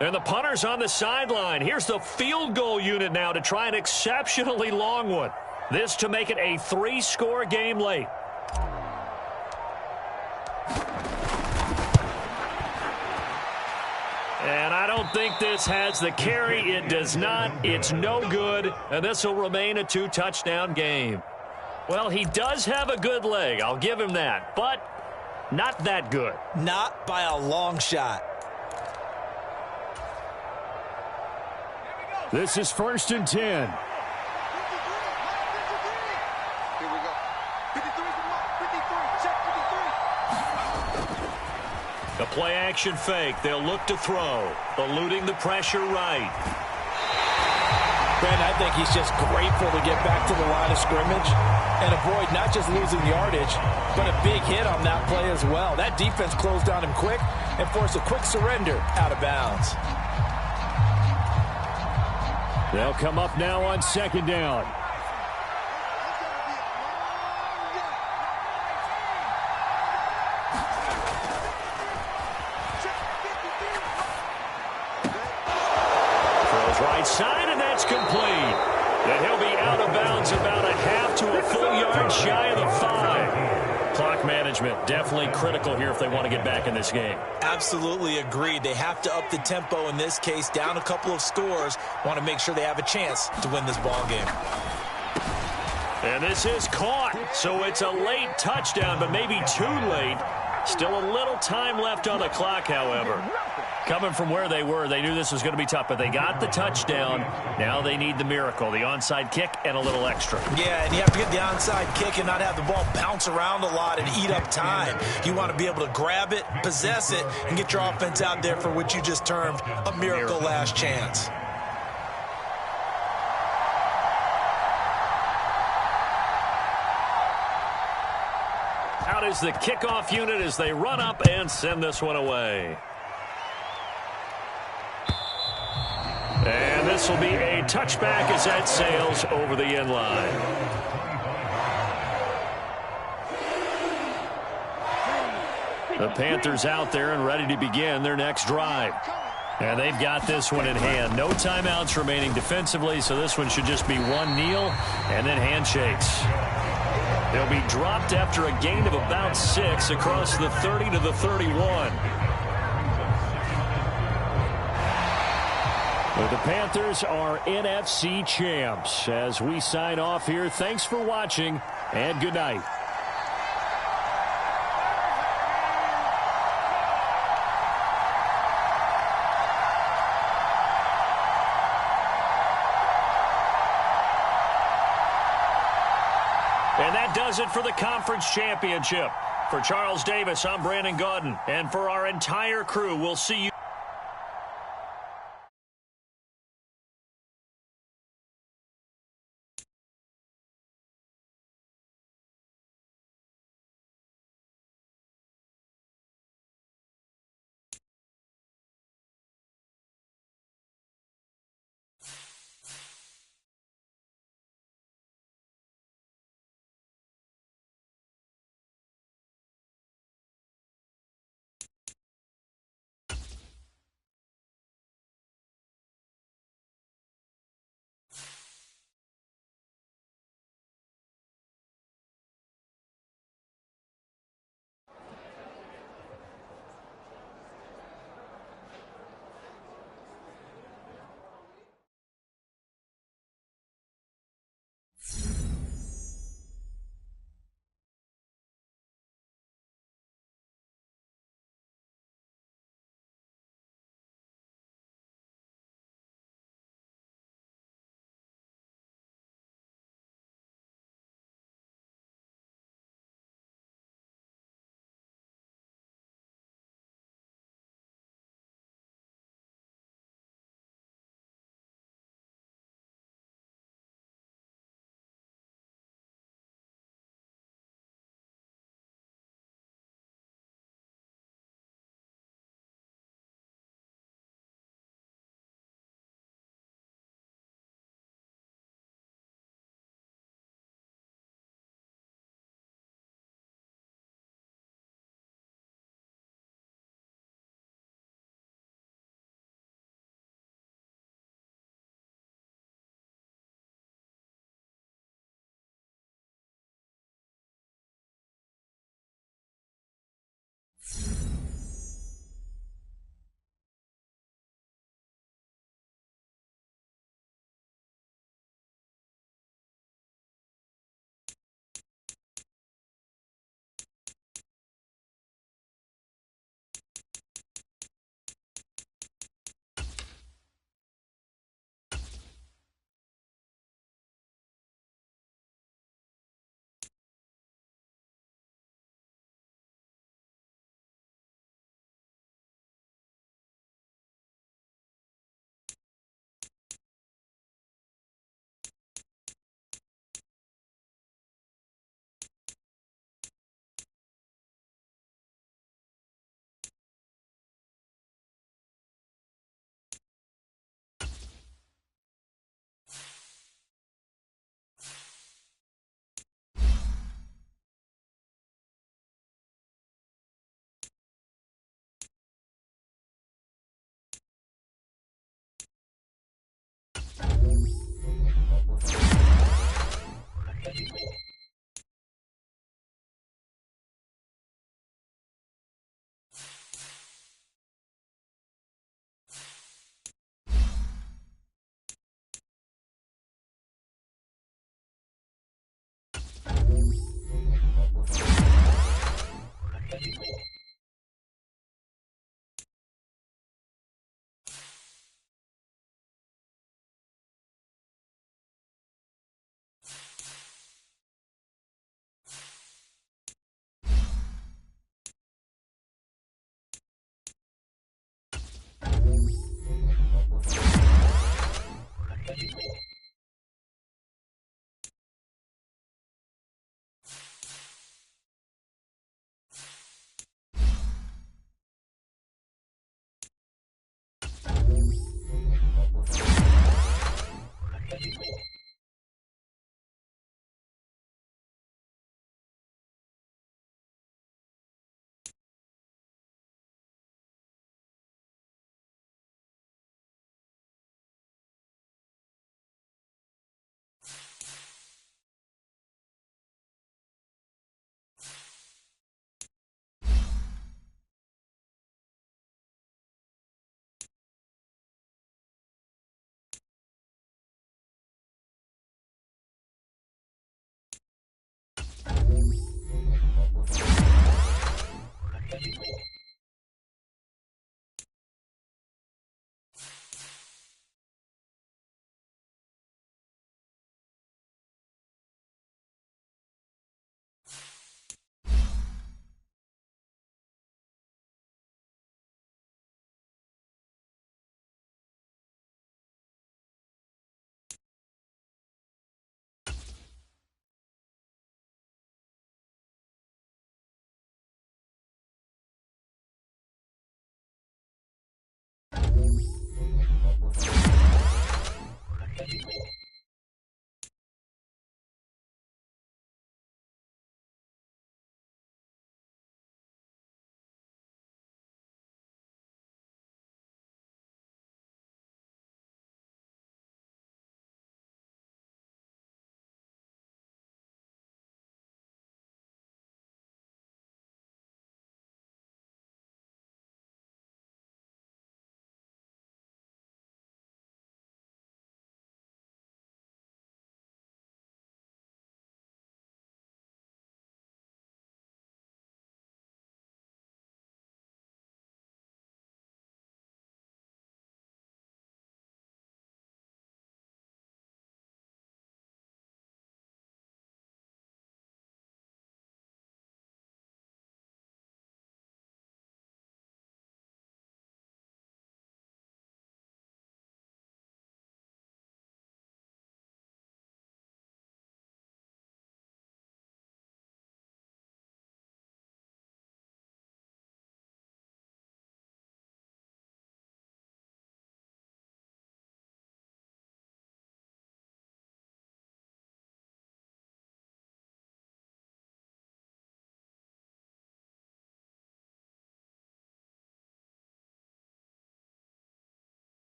And the punter's on the sideline. Here's the field goal unit now to try an exceptionally long one. This to make it a 3-score game late. And I don't think this has the carry. It does not. It's no good. And this will remain a 2-touchdown game. Well, he does have a good leg. I'll give him that. But not that good. Not by a long shot. This is 1st and 10. Here we go. 53, check 53. The play action fake. They'll look to throw. Eluding the pressure right. Brandon, I think he's just grateful to get back to the line of scrimmage and avoid not just losing yardage, but a big hit on that play as well. That defense closed on him quick and forced a quick surrender out of bounds. They'll come up now on second down. Throws right side, and that's complete. And he'll be out of bounds about a half to a full yard shy of the 5. Clock management definitely critical here if they want to get back in this game. Absolutely agreed. They have to up the tempo in this case, down a couple of scores. Want to make sure they have a chance to win this ball game. And this is caught, so it's a late touchdown, but maybe too late. Still a little time left on the clock, however. Coming from where they were, they knew this was going to be tough, but they got the touchdown. Now they need the miracle, the onside kick and a little extra. Yeah, and you have to get the onside kick and not have the ball bounce around a lot and eat up time. You want to be able to grab it, possess it, and get your offense out there for what you just termed a miracle last chance. Out is the kickoff unit as they run up and send this one away. And this will be a touchback as that sails over the end line. The Panthers out there and ready to begin their next drive. And they've got this one in hand. No timeouts remaining defensively, so this one should just be one kneel and then handshakes. They'll be dropped after a gain of about 6 across the 30 to the 31. The Panthers are NFC champs. As we sign off here, thanks for watching and good night. And that does it for the conference championship. For Charles Davis, I'm Brandon Gaudin. And for our entire crew, we'll see you.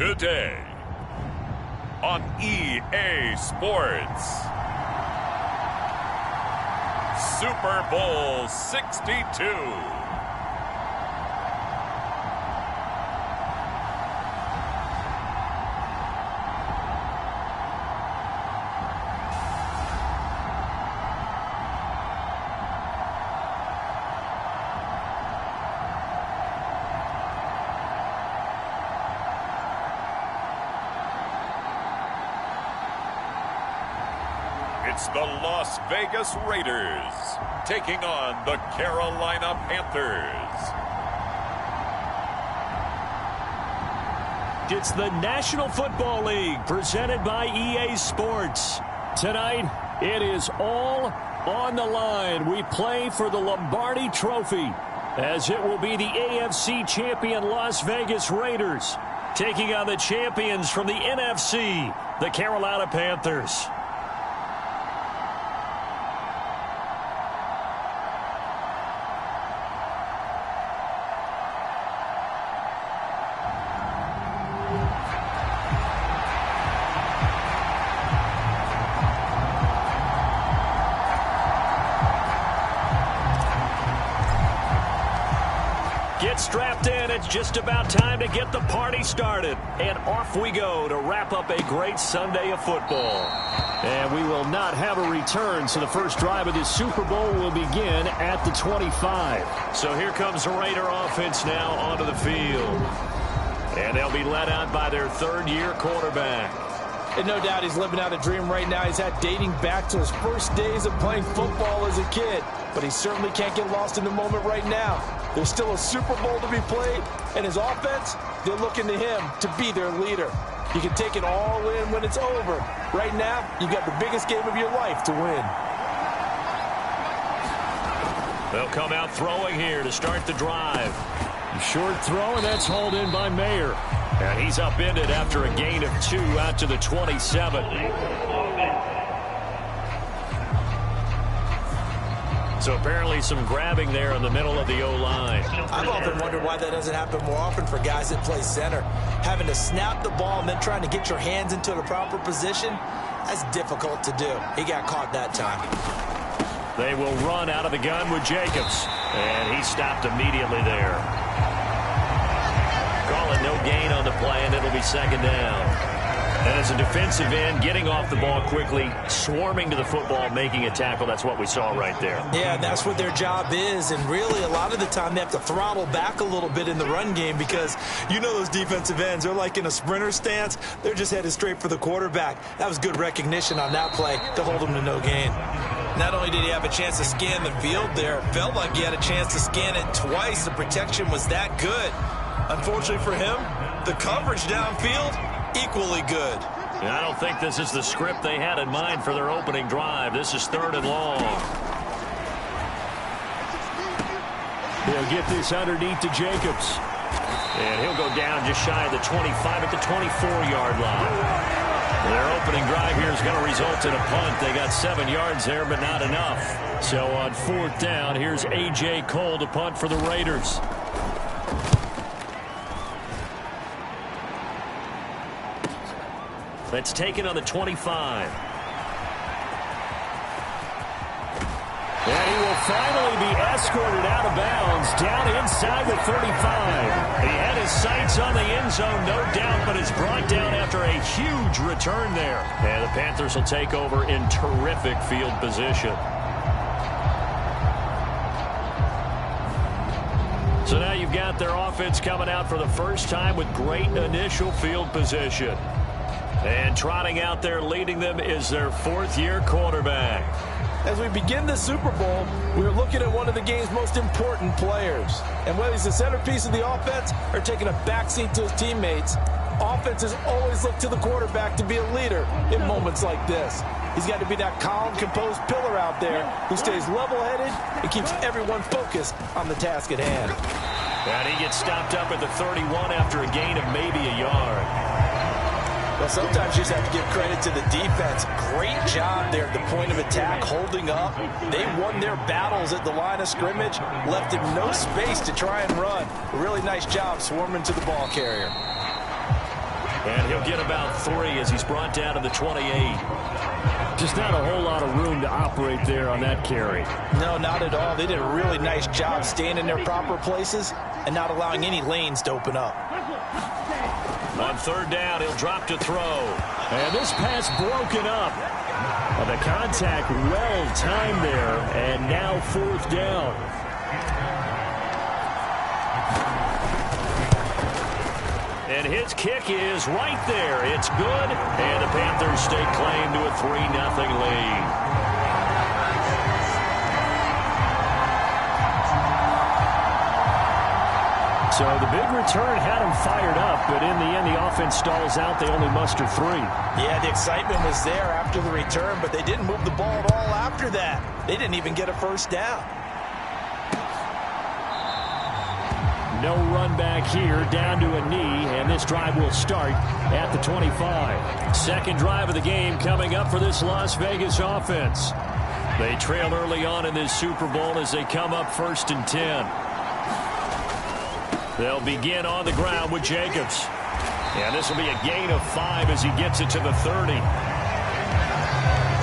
Today on EA Sports, Super Bowl 62. It's the Las Vegas Raiders taking on the Carolina Panthers. It's the National Football League presented by EA Sports. Tonight, it is all on the line. We play for the Lombardi Trophy, as it will be the AFC champion Las Vegas Raiders taking on the champions from the NFC, the Carolina Panthers. Strapped in, it's just about time to get the party started. And off we go to wrap up a great Sunday of football. And we will not have a return, so the first drive of this Super Bowl will begin at the 25. So here comes the Raider offense now onto the field. And they'll be led out by their third-year quarterback. And no doubt he's living out a dream right now. He's had dating back to his first days of playing football as a kid. But he certainly can't get lost in the moment right now. There's still a Super Bowl to be played, and his offense, they're looking to him to be their leader. You can take it all in when it's over. Right now, you've got the biggest game of your life to win. They'll come out throwing here to start the drive. Short throw, and that's hauled in by Mayer. And he's upended after a gain of 2 out to the 27. So apparently some grabbing there in the middle of the O-line. I've often wondered why that doesn't happen more often for guys that play center. Having to snap the ball and then trying to get your hands into the proper position, that's difficult to do. He got caught that time. They will run out of the gun with Jacobs. And he stopped immediately there. Call it no gain on the play, and it'll be second down. And as a defensive end, getting off the ball quickly, swarming to the football, making a tackle, that's what we saw right there. Yeah, that's what their job is. And really, a lot of the time, they have to throttle back a little bit in the run game because you know those defensive ends, they're like in a sprinter stance. They're just headed straight for the quarterback. That was good recognition on that play to hold him to no gain. Not only did he have a chance to scan the field there, it felt like he had a chance to scan it twice. The protection was that good. Unfortunately for him, the coverage downfield, equally good. And I don't think this is the script they had in mind for their opening drive. This is 3rd and long. He'll get this underneath to Jacobs. And he'll go down just shy of the 25 at the 24-yard line. Their opening drive here is going to result in a punt. They got 7 yards there, but not enough. So on 4th down, here's A.J. Cole to punt for the Raiders. That's taken on the 25. And he will finally be escorted out of bounds down inside the 35. He had his sights on the end zone, no doubt, but is brought down after a huge return there. And the Panthers will take over in terrific field position. So now you've got their offense coming out for the first time with great initial field position. And trotting out there leading them is their 4th-year quarterback. As we begin the Super Bowl, we're looking at one of the game's most important players. And whether he's the centerpiece of the offense or taking a backseat to his teammates, offenses always look to the quarterback to be a leader in moments like this. He's got to be that calm, composed pillar out there who stays level-headed and keeps everyone focused on the task at hand. And he gets stopped up at the 31 after a gain of maybe a yard. Well, sometimes you just have to give credit to the defense. Great job there at the point of attack, holding up. They won their battles at the line of scrimmage, left him no space to try and run. A really nice job swarming to the ball carrier. And he'll get about 3 as he's brought down to the 28. Just not a whole lot of room to operate there on that carry. No, not at all. They did a really nice job staying in their proper places and not allowing any lanes to open up. On 3rd down, he'll drop to throw. And this pass broken up. The contact well timed there, and now 4th down. And his kick is right there. It's good, and the Panthers stake claim to a 3-0 lead. So the big return had him fired up, but in the end, the offense stalls out. They only muster 3. Yeah, the excitement was there after the return, but they didn't move the ball at all after that. They didn't even get a first down. No run back here, down to a knee, and this drive will start at the 25. Second drive of the game coming up for this Las Vegas offense. They trail early on in this Super Bowl as they come up 1st and 10. They'll begin on the ground with Jacobs. And this will be a gain of 5 as he gets it to the 30.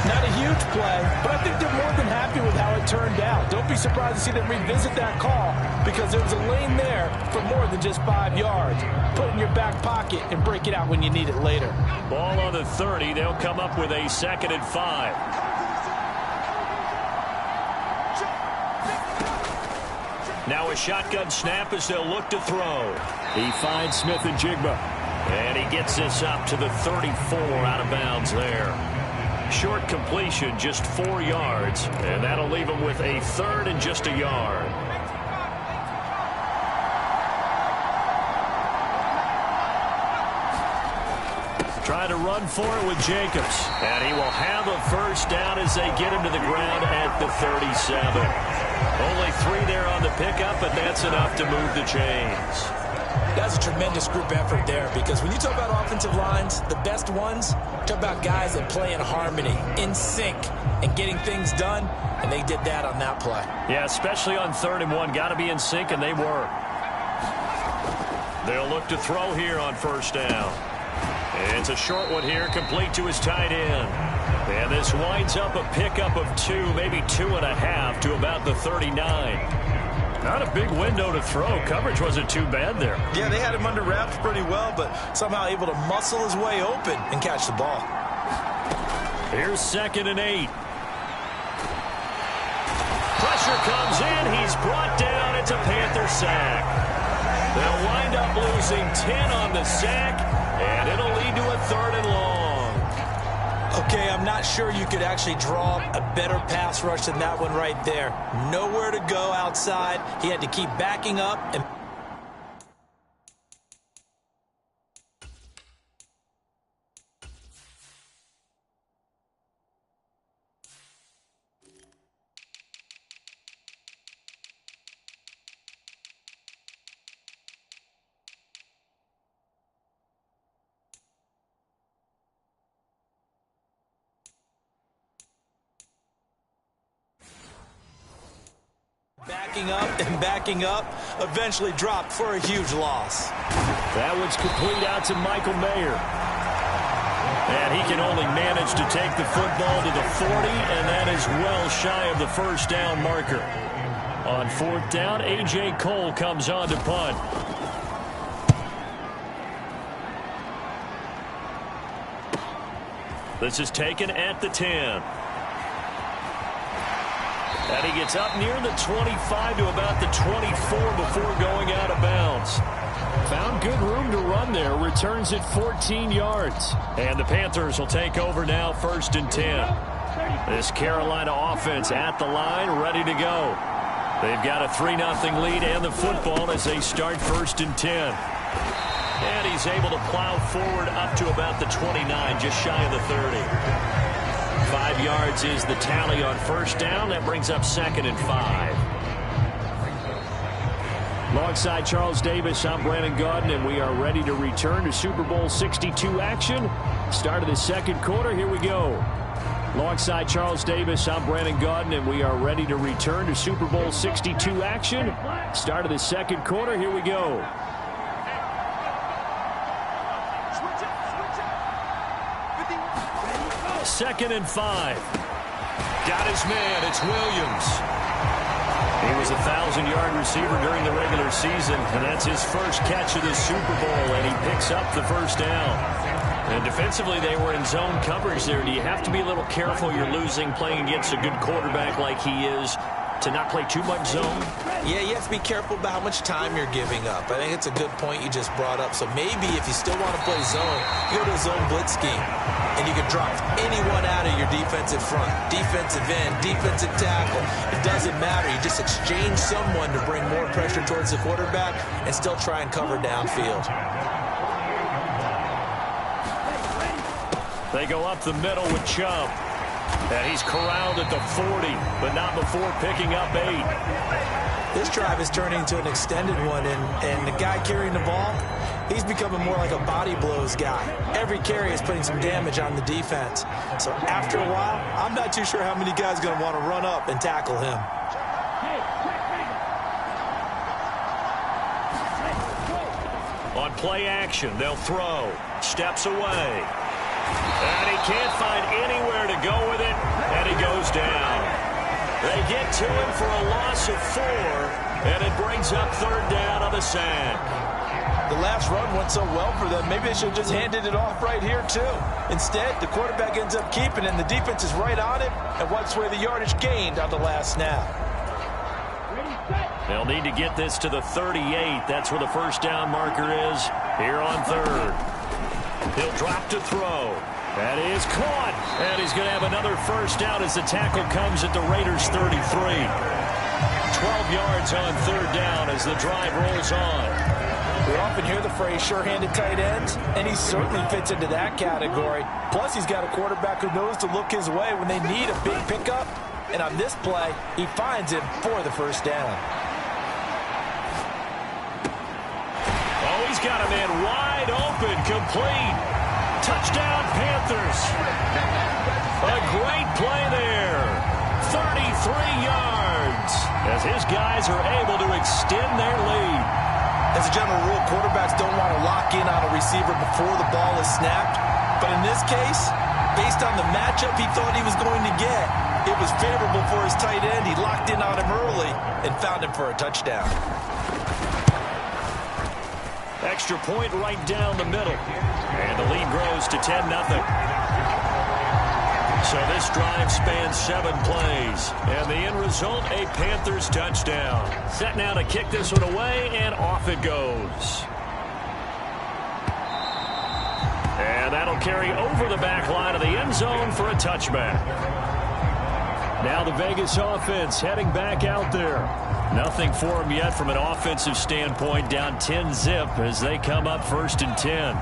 Not a huge play, but I think they're more than happy with how it turned out. Don't be surprised to see them revisit that call because there's a lane there for more than just 5 yards. Put it in your back pocket and break it out when you need it later. Ball on the 30. They'll come up with a 2nd and 5. Now a shotgun snap as they'll look to throw. He finds Smith and Jigba. And he gets this up to the 34 out of bounds there. Short completion, just 4 yards. And that'll leave him with a 3rd and just a yard. Trying to run for it with Jacobs. And he will have a first down as they get him to the ground at the 37. Only 3 there on the pickup, but that's enough to move the chains. That's a tremendous group effort there because when you talk about offensive lines, the best ones, talk about guys that play in harmony, in sync, and getting things done, and they did that on that play. Yeah, especially on 3rd and 1. Got to be in sync, and they were. They'll look to throw here on 1st down. It's a short one here, complete to his tight end. And this winds up a pickup of 2, maybe 2.5 to about the 39. Not a big window to throw. Coverage wasn't too bad there. Yeah, they had him under wraps pretty well, but somehow able to muscle his way open and catch the ball. Here's 2nd and 8. Pressure comes in. He's brought down. It's a Panther sack. They'll wind up losing 10 on the sack, and it'll lead to a 3rd and long. Okay, I'm not sure you could actually draw a better pass rush than that one right there. Nowhere to go outside. He had to keep backing up and backing up, eventually dropped for a huge loss. That one's complete out to Michael Mayer. And he can only manage to take the football to the 40, and that is well shy of the first down marker. On 4th down, A.J. Cole comes on to punt. This is taken at the 10. And he gets up near the 25 to about the 24 before going out of bounds. Found good room to run there. Returns it 14 yards. And the Panthers will take over now 1st and 10. This Carolina offense at the line, ready to go. They've got a 3-0 lead and the football as they start 1st and 10. And he's able to plow forward up to about the 29, just shy of the 30. 5 yards is the tally on 1st down. That brings up 2nd and 5. Alongside Charles Davis, I'm Brandon Gaudin, and we are ready to return to Super Bowl 62 action. Start of the 2nd quarter. Here we go. Alongside Charles Davis, I'm Brandon Gaudin, and we are ready to return to Super Bowl 62 action. Start of the 2nd quarter. Here we go. Second and 5. Got his man. It's Williams. He was a 1,000-yard receiver during the regular season, and that's his first catch of the Super Bowl, and he picks up the first down. And defensively, they were in zone coverage there. Do you have to be a little careful? You're losing playing against a good quarterback like he is. to not play too much zone? Yeah, you have to be careful about how much time you're giving up. I think it's a good point you just brought up. So maybe if you still want to play zone, you go to a zone blitz scheme, and you can drop anyone out of your defensive front, defensive end, defensive tackle. It doesn't matter. You just exchange someone to bring more pressure towards the quarterback and still try and cover downfield. They go up the middle with Chubb. And he's corralled at the 40, but not before picking up 8. This drive is turning into an extended one, and the guy carrying the ball, he's becoming more like a body blows guy. Every carry is putting some damage on the defense. So after a while, I'm not too sure how many guys are going to want to run up and tackle him. On play action, they'll throw. Steps away. And he can't find anywhere to go with it, and he goes down. They get to him for a loss of 4, and it brings up 3rd down on the sack. The last run went so well for them, maybe they should have just handed it off right here, too. Instead, the quarterback ends up keeping it, and the defense is right on it, and wipes away the yardage gained on the last snap. They'll need to get this to the 38. That's where the first down marker is here on 3rd. He'll drop to throw. That is caught. And he's going to have another first down as the tackle comes at the Raiders' 33. 12 yards on 3rd down as the drive rolls on. We often hear the phrase sure-handed tight ends, and he certainly fits into that category. Plus, he's got a quarterback who knows to look his way when they need a big pickup. And on this play, he finds him for the first down. Oh, he's got a man wide open, complete. Touchdown, Panthers. A great play there. 33 yards as his guys are able to extend their lead. As a general rule, quarterbacks don't want to lock in on a receiver before the ball is snapped. But in this case, based on the matchup he thought he was going to get, it was favorable for his tight end. He locked in on him early and found him for a touchdown. Extra point right down the middle. And the lead grows to 10-0. So this drive spans 7 plays. And the end result, a Panthers touchdown. Set now to kick this one away, and off it goes. And that'll carry over the back line of the end zone for a touchback. Now the Vegas offense heading back out there. Nothing for them yet from an offensive standpoint, down 10-zip as they come up 1st and 10.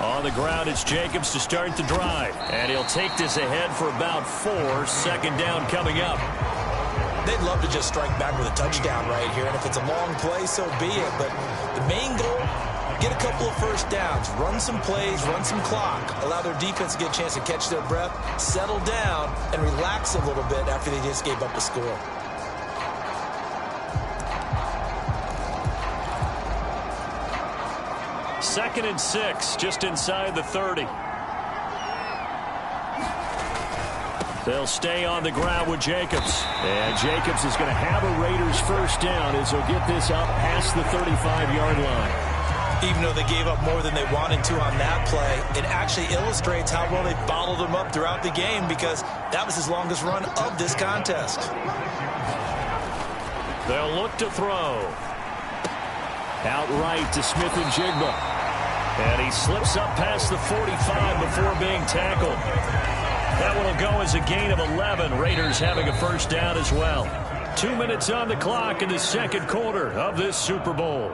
On the ground, it's Jacobs to start the drive. And he'll take this ahead for about 4. 2nd down coming up. They'd love to just strike back with a touchdown right here, and if it's a long play, so be it. But the main goal, get a couple of first downs, run some plays, run some clock, allow their defense to get a chance to catch their breath, settle down, and relax a little bit after they just gave up a score. Second and 6, just inside the 30. They'll stay on the ground with Jacobs. And Jacobs is going to have a Raiders first down as he'll get this up past the 35-yard line. Even though they gave up more than they wanted to on that play, it actually illustrates how well they bottled them up throughout the game, because that was his longest run of this contest. They'll look to throw. Outright to Smith-Njigba. And he slips up past the 45 before being tackled. That one will go as a gain of 11. Raiders having a first down as well. 2 minutes on the clock in the second quarter of this Super Bowl.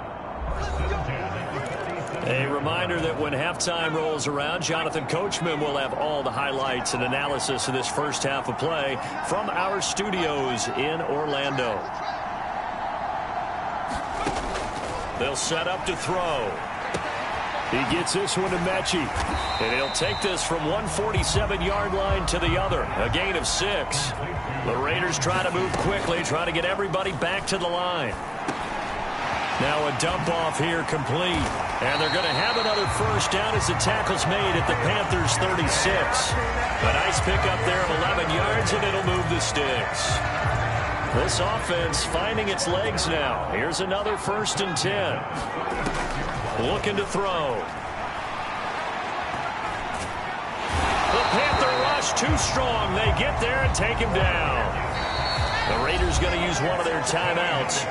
A reminder that when halftime rolls around, Jonathan Coachman will have all the highlights and analysis of this first half of play from our studios in Orlando. They'll set up to throw. He gets this one to Mechie. And he'll take this from 147-yard line to the other. A gain of 6. The Raiders try to move quickly, try to get everybody back to the line. Now a dump off here complete. And they're going to have another first down as the tackle's made at the Panthers' 36. A nice pickup there of 11 yards, and it'll move the sticks. This offense finding its legs now. Here's another 1st and 10. Looking to throw. Panthers too strong. They get there and take him down. The Raiders going to use one of their timeouts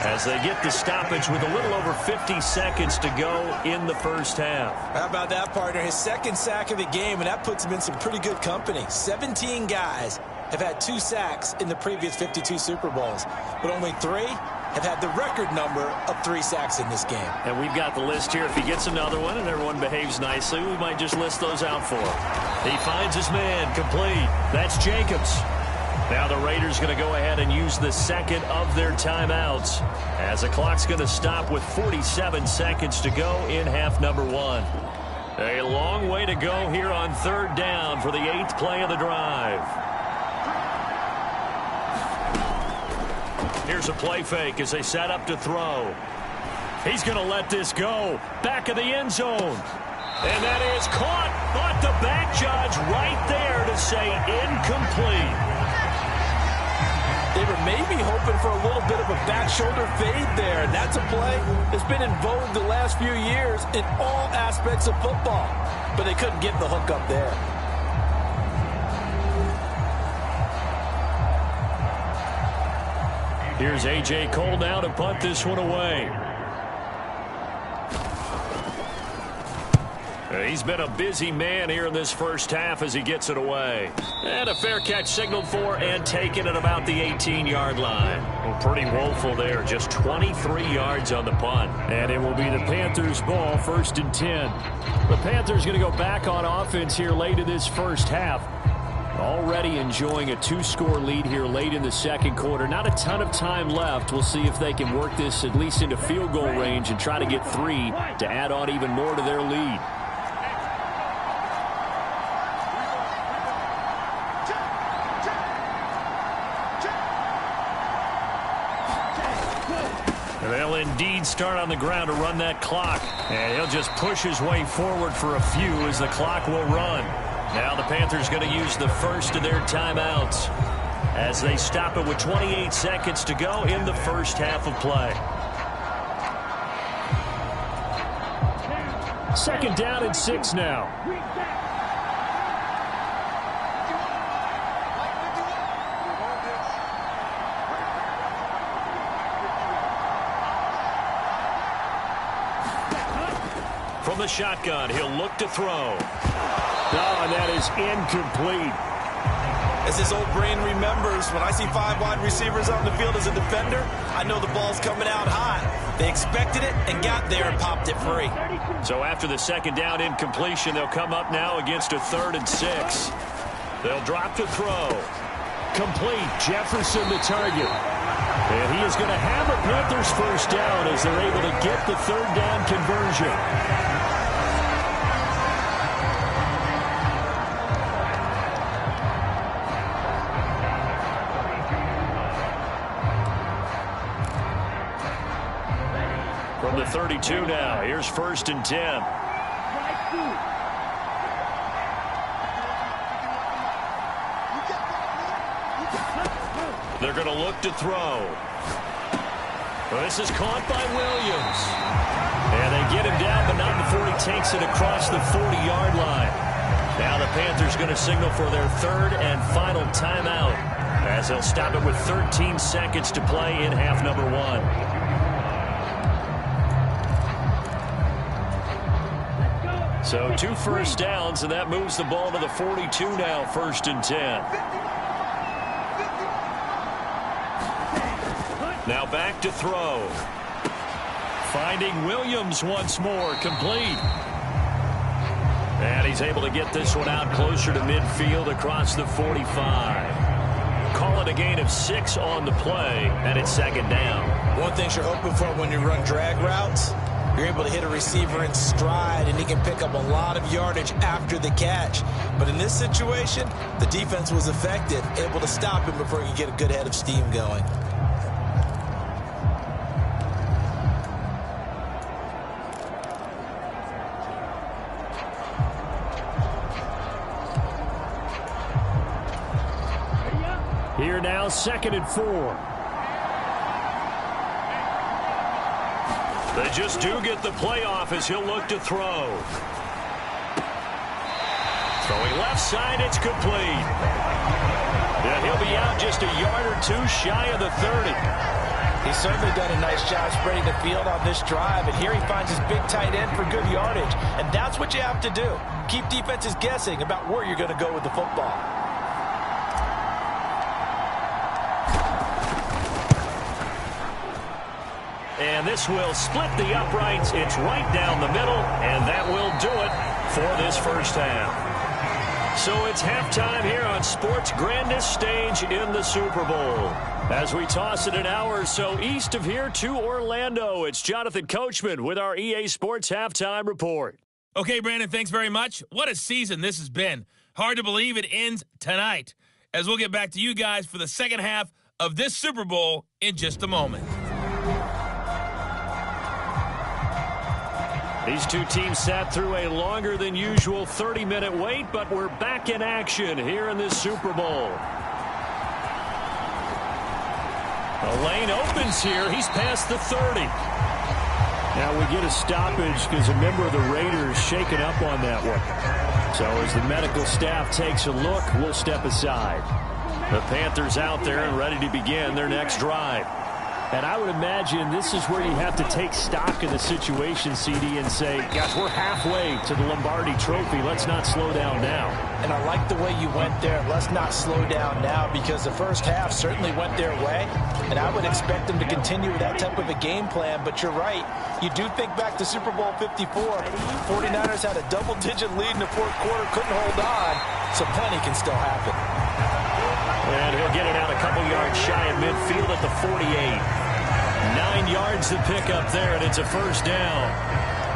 as they get the stoppage with a little over 50 seconds to go in the first half. How about that, partner? His second sack of the game, and that puts him in some pretty good company. 17 guys have had 2 sacks in the previous 52 Super Bowls, but only 3 have had the record number of 3 sacks in this game. And we've got the list here. If he gets another one and everyone behaves nicely, we might just list those out for him. He finds his man, complete. That's Jacobs. Now the Raiders going to go ahead and use the second of their timeouts as the clock's going to stop with 47 seconds to go in half number 1. A long way to go here on third down for the 8th play of the drive. Here's a play fake as they set up to throw. He's going to let this go. Back of the end zone. And that is caught. But the back judge right there to say incomplete. They were maybe hoping for a little bit of a back shoulder fade there. That's a play that's been in vogue the last few years in all aspects of football. But they couldn't get the hook up there. Here's A.J. Cole now to punt this one away. He's been a busy man here in this first half as he gets it away. And a fair catch signaled for and taken at about the 18-yard line. Well, pretty woeful there. Just 23 yards on the punt. And it will be the Panthers' ball, 1st and 10. The Panthers going to go back on offense here late in this first half. Already enjoying a 2-score lead here late in the second quarter. Not a ton of time left. We'll see if they can work this at least into field goal range and try to get 3 to add on even more to their lead. They'll indeed start on the ground to run that clock. And he'll just push his way forward for a few as the clock will run. Now the Panthers going to use the first of their timeouts as they stop it with 28 seconds to go in the first half of play. 2nd down and 6 now. From the shotgun, he'll look to throw. Oh, and that is incomplete. As his old brain remembers, when I see 5 wide receivers on the field as a defender, I know the ball's coming out high. They expected it and got there and popped it free. So after the 2nd down incompletion, they'll come up now against a 3rd and 6. They'll drop to throw. Complete. Jefferson the target. And he is going to have a Panthers first down as they're able to get the 3rd down conversion. From the 32 now, here's 1st and 10. They're going to look to throw. Well, this is caught by Williams. And they get him down, but not before he takes it across the 40-yard line. Now the Panthers going to signal for their 3rd and final timeout as they'll stop it with 13 seconds to play in half number 1. So 2 first downs, and that moves the ball to the 42 now, 1st and 10. Now back to throw. Finding Williams once more, complete. And he's able to get this one out closer to midfield across the 45. Call it a gain of 6 on the play, and it's 2nd down. One thing you're hoping for when you run drag routes, you're able to hit a receiver in stride, and he can pick up a lot of yardage after the catch. But in this situation, the defense was effective, able to stop him before he could get a good head of steam going. Here now, 2nd and 4. They just do get the playoff as he'll look to throw. Throwing left side, it's complete. And he'll be out just a yard or two shy of the 30. He's certainly done a nice job spreading the field on this drive, and here he finds his big tight end for good yardage. And that's what you have to do. Keep defenses guessing about where you're going to go with the football. And this will split the uprights. It's right down the middle, and that will do it for this first half. So it's halftime here on sports' grandest stage in the Super Bowl. As we toss it an hour or so east of here to Orlando, it's Jonathan Coachman with our EA Sports Halftime Report. Okay, Brandon, thanks very much. What a season this has been. Hard to believe it ends tonight, as we'll get back to you guys for the second half of this Super Bowl in just a moment. These two teams sat through a longer than usual 30-minute wait, but we're back in action here in this Super Bowl. The lane opens here. He's past the 30. Now we get a stoppage because a member of the Raiders shaken up on that one. So as the medical staff takes a look, we'll step aside. The Panthers out there and ready to begin their next drive. And I would imagine this is where you have to take stock of the situation, CD, and say, gosh, we're halfway to the Lombardi Trophy. Let's not slow down now. And I like the way you went there. Let's not slow down now, because the first half certainly went their way. And I would expect them to continue with that type of a game plan. But you're right. You do think back to Super Bowl 54. 49ers had a double-digit lead in the fourth quarter, couldn't hold on. So plenty can still happen. And he'll get it out a couple yards shy of midfield at the 48. 9 yards to pick up there, and it's a first down.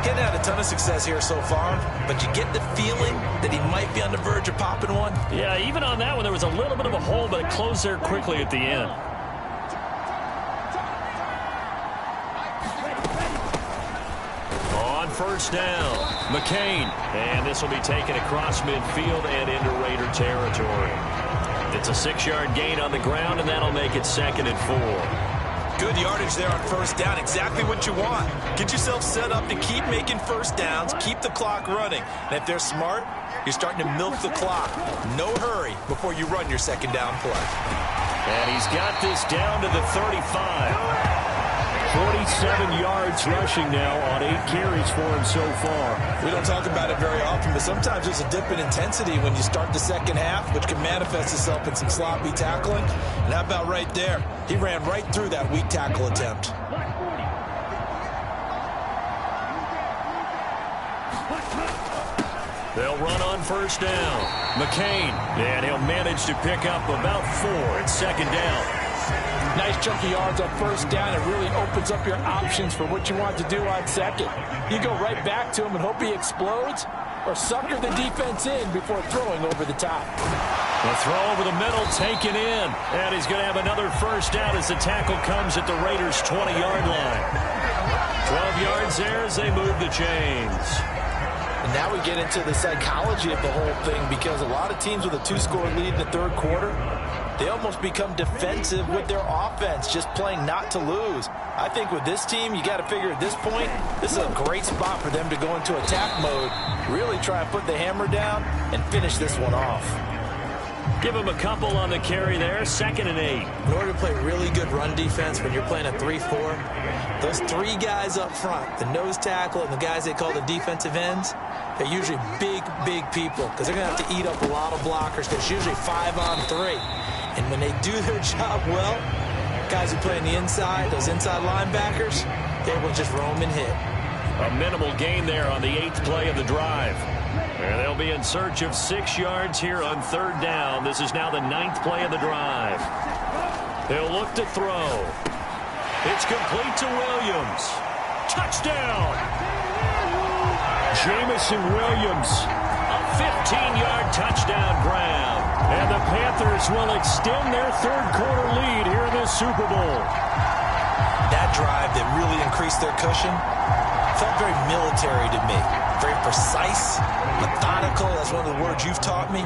Getting had a ton of success here so far, but you get the feeling that he might be on the verge of popping one. Yeah, even on that one, there was a little bit of a hole, but it closed there quickly at the end. On first down, McCain. And this will be taken across midfield and into Raider territory. It's a 6-yard gain on the ground, and that'll make it 2nd and 4. Good yardage there on first down. Exactly what you want. Get yourself set up to keep making first downs, keep the clock running. And if they're smart, you're starting to milk the clock. No hurry before you run your second down play. And he's got this down to the 35. 47 yards rushing now on 8 carries for him so far. We don't talk about it very often, but sometimes there's a dip in intensity when you start the second half, which can manifest itself in some sloppy tackling. And how about right there? He ran right through that weak tackle attempt. They'll run on first down. McCain, and he'll manage to pick up about 4. It's 2nd down. Nice chunky yards on first down. It really opens up your options for what you want to do on second. You go right back to him and hope he explodes, or sucker the defense in before throwing over the top. The throw over the middle taken in. And he's going to have another first down as the tackle comes at the Raiders' 20-yard line. 12 yards there as they move the chains. And now we get into the psychology of the whole thing, because a lot of teams with a 2-score lead in the third quarter, they almost become defensive with their offense, just playing not to lose. I think with this team, you got to figure at this point, this is a great spot for them to go into attack mode, really try and put the hammer down and finish this one off. Give him a couple on the carry there, 2nd and 8. In order to play really good run defense when you're playing a 3-4, those 3 guys up front, the nose tackle and the guys they call the defensive ends, they're usually big, big people, because they're going to have to eat up a lot of blockers, because it's usually 5 on 3. And when they do their job well, guys who play on the inside, those inside linebackers, they will just roam and hit. A minimal gain there on the 8th play of the drive. And they'll be in search of 6 yards here on 3rd down. This is now the 9th play of the drive. They'll look to throw. It's complete to Williams. Touchdown! Jamison Williams, a 15-yard touchdown grab. And the Panthers will extend their third quarter lead here in this Super Bowl. That drive that really increased their cushion felt very military to me. Very precise, methodical. That's one of the words you've taught me,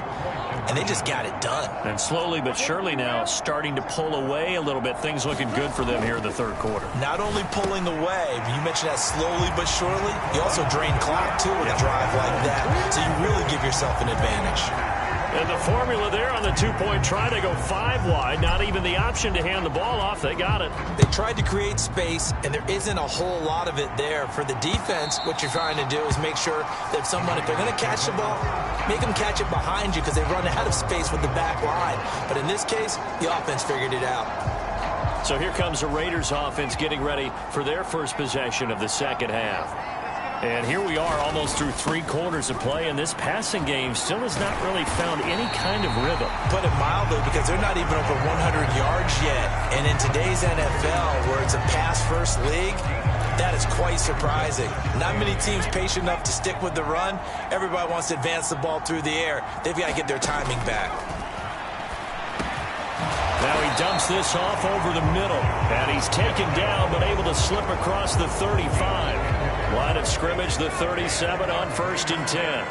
and they just got it done. And slowly but surely now starting to pull away a little bit. Things looking good for them here in the third quarter. Not only pulling away, but you mentioned that slowly but surely, you also drain clock, too, with a drive like that. So you really give yourself an advantage. And the formula there on the two-point try to go 5 wide. Not even the option to hand the ball off. They got it. They tried to create space, and there isn't a whole lot of it there. For the defense, what you're trying to do is make sure that if they're going to catch the ball, make them catch it behind you because they run out of space with the back line. But in this case, the offense figured it out. So here comes the Raiders offense getting ready for their first possession of the second half. And here we are almost through 3 quarters of play, and this passing game still has not really found any kind of rhythm. Put it mildly, because they're not even over 100 yards yet. And in today's NFL, where it's a pass-first league, that is quite surprising. Not many teams patient enough to stick with the run. Everybody wants to advance the ball through the air. They've got to get their timing back. Now he dumps this off over the middle, and he's taken down but able to slip across the 35. Line of scrimmage, the 37 on 1st and 10.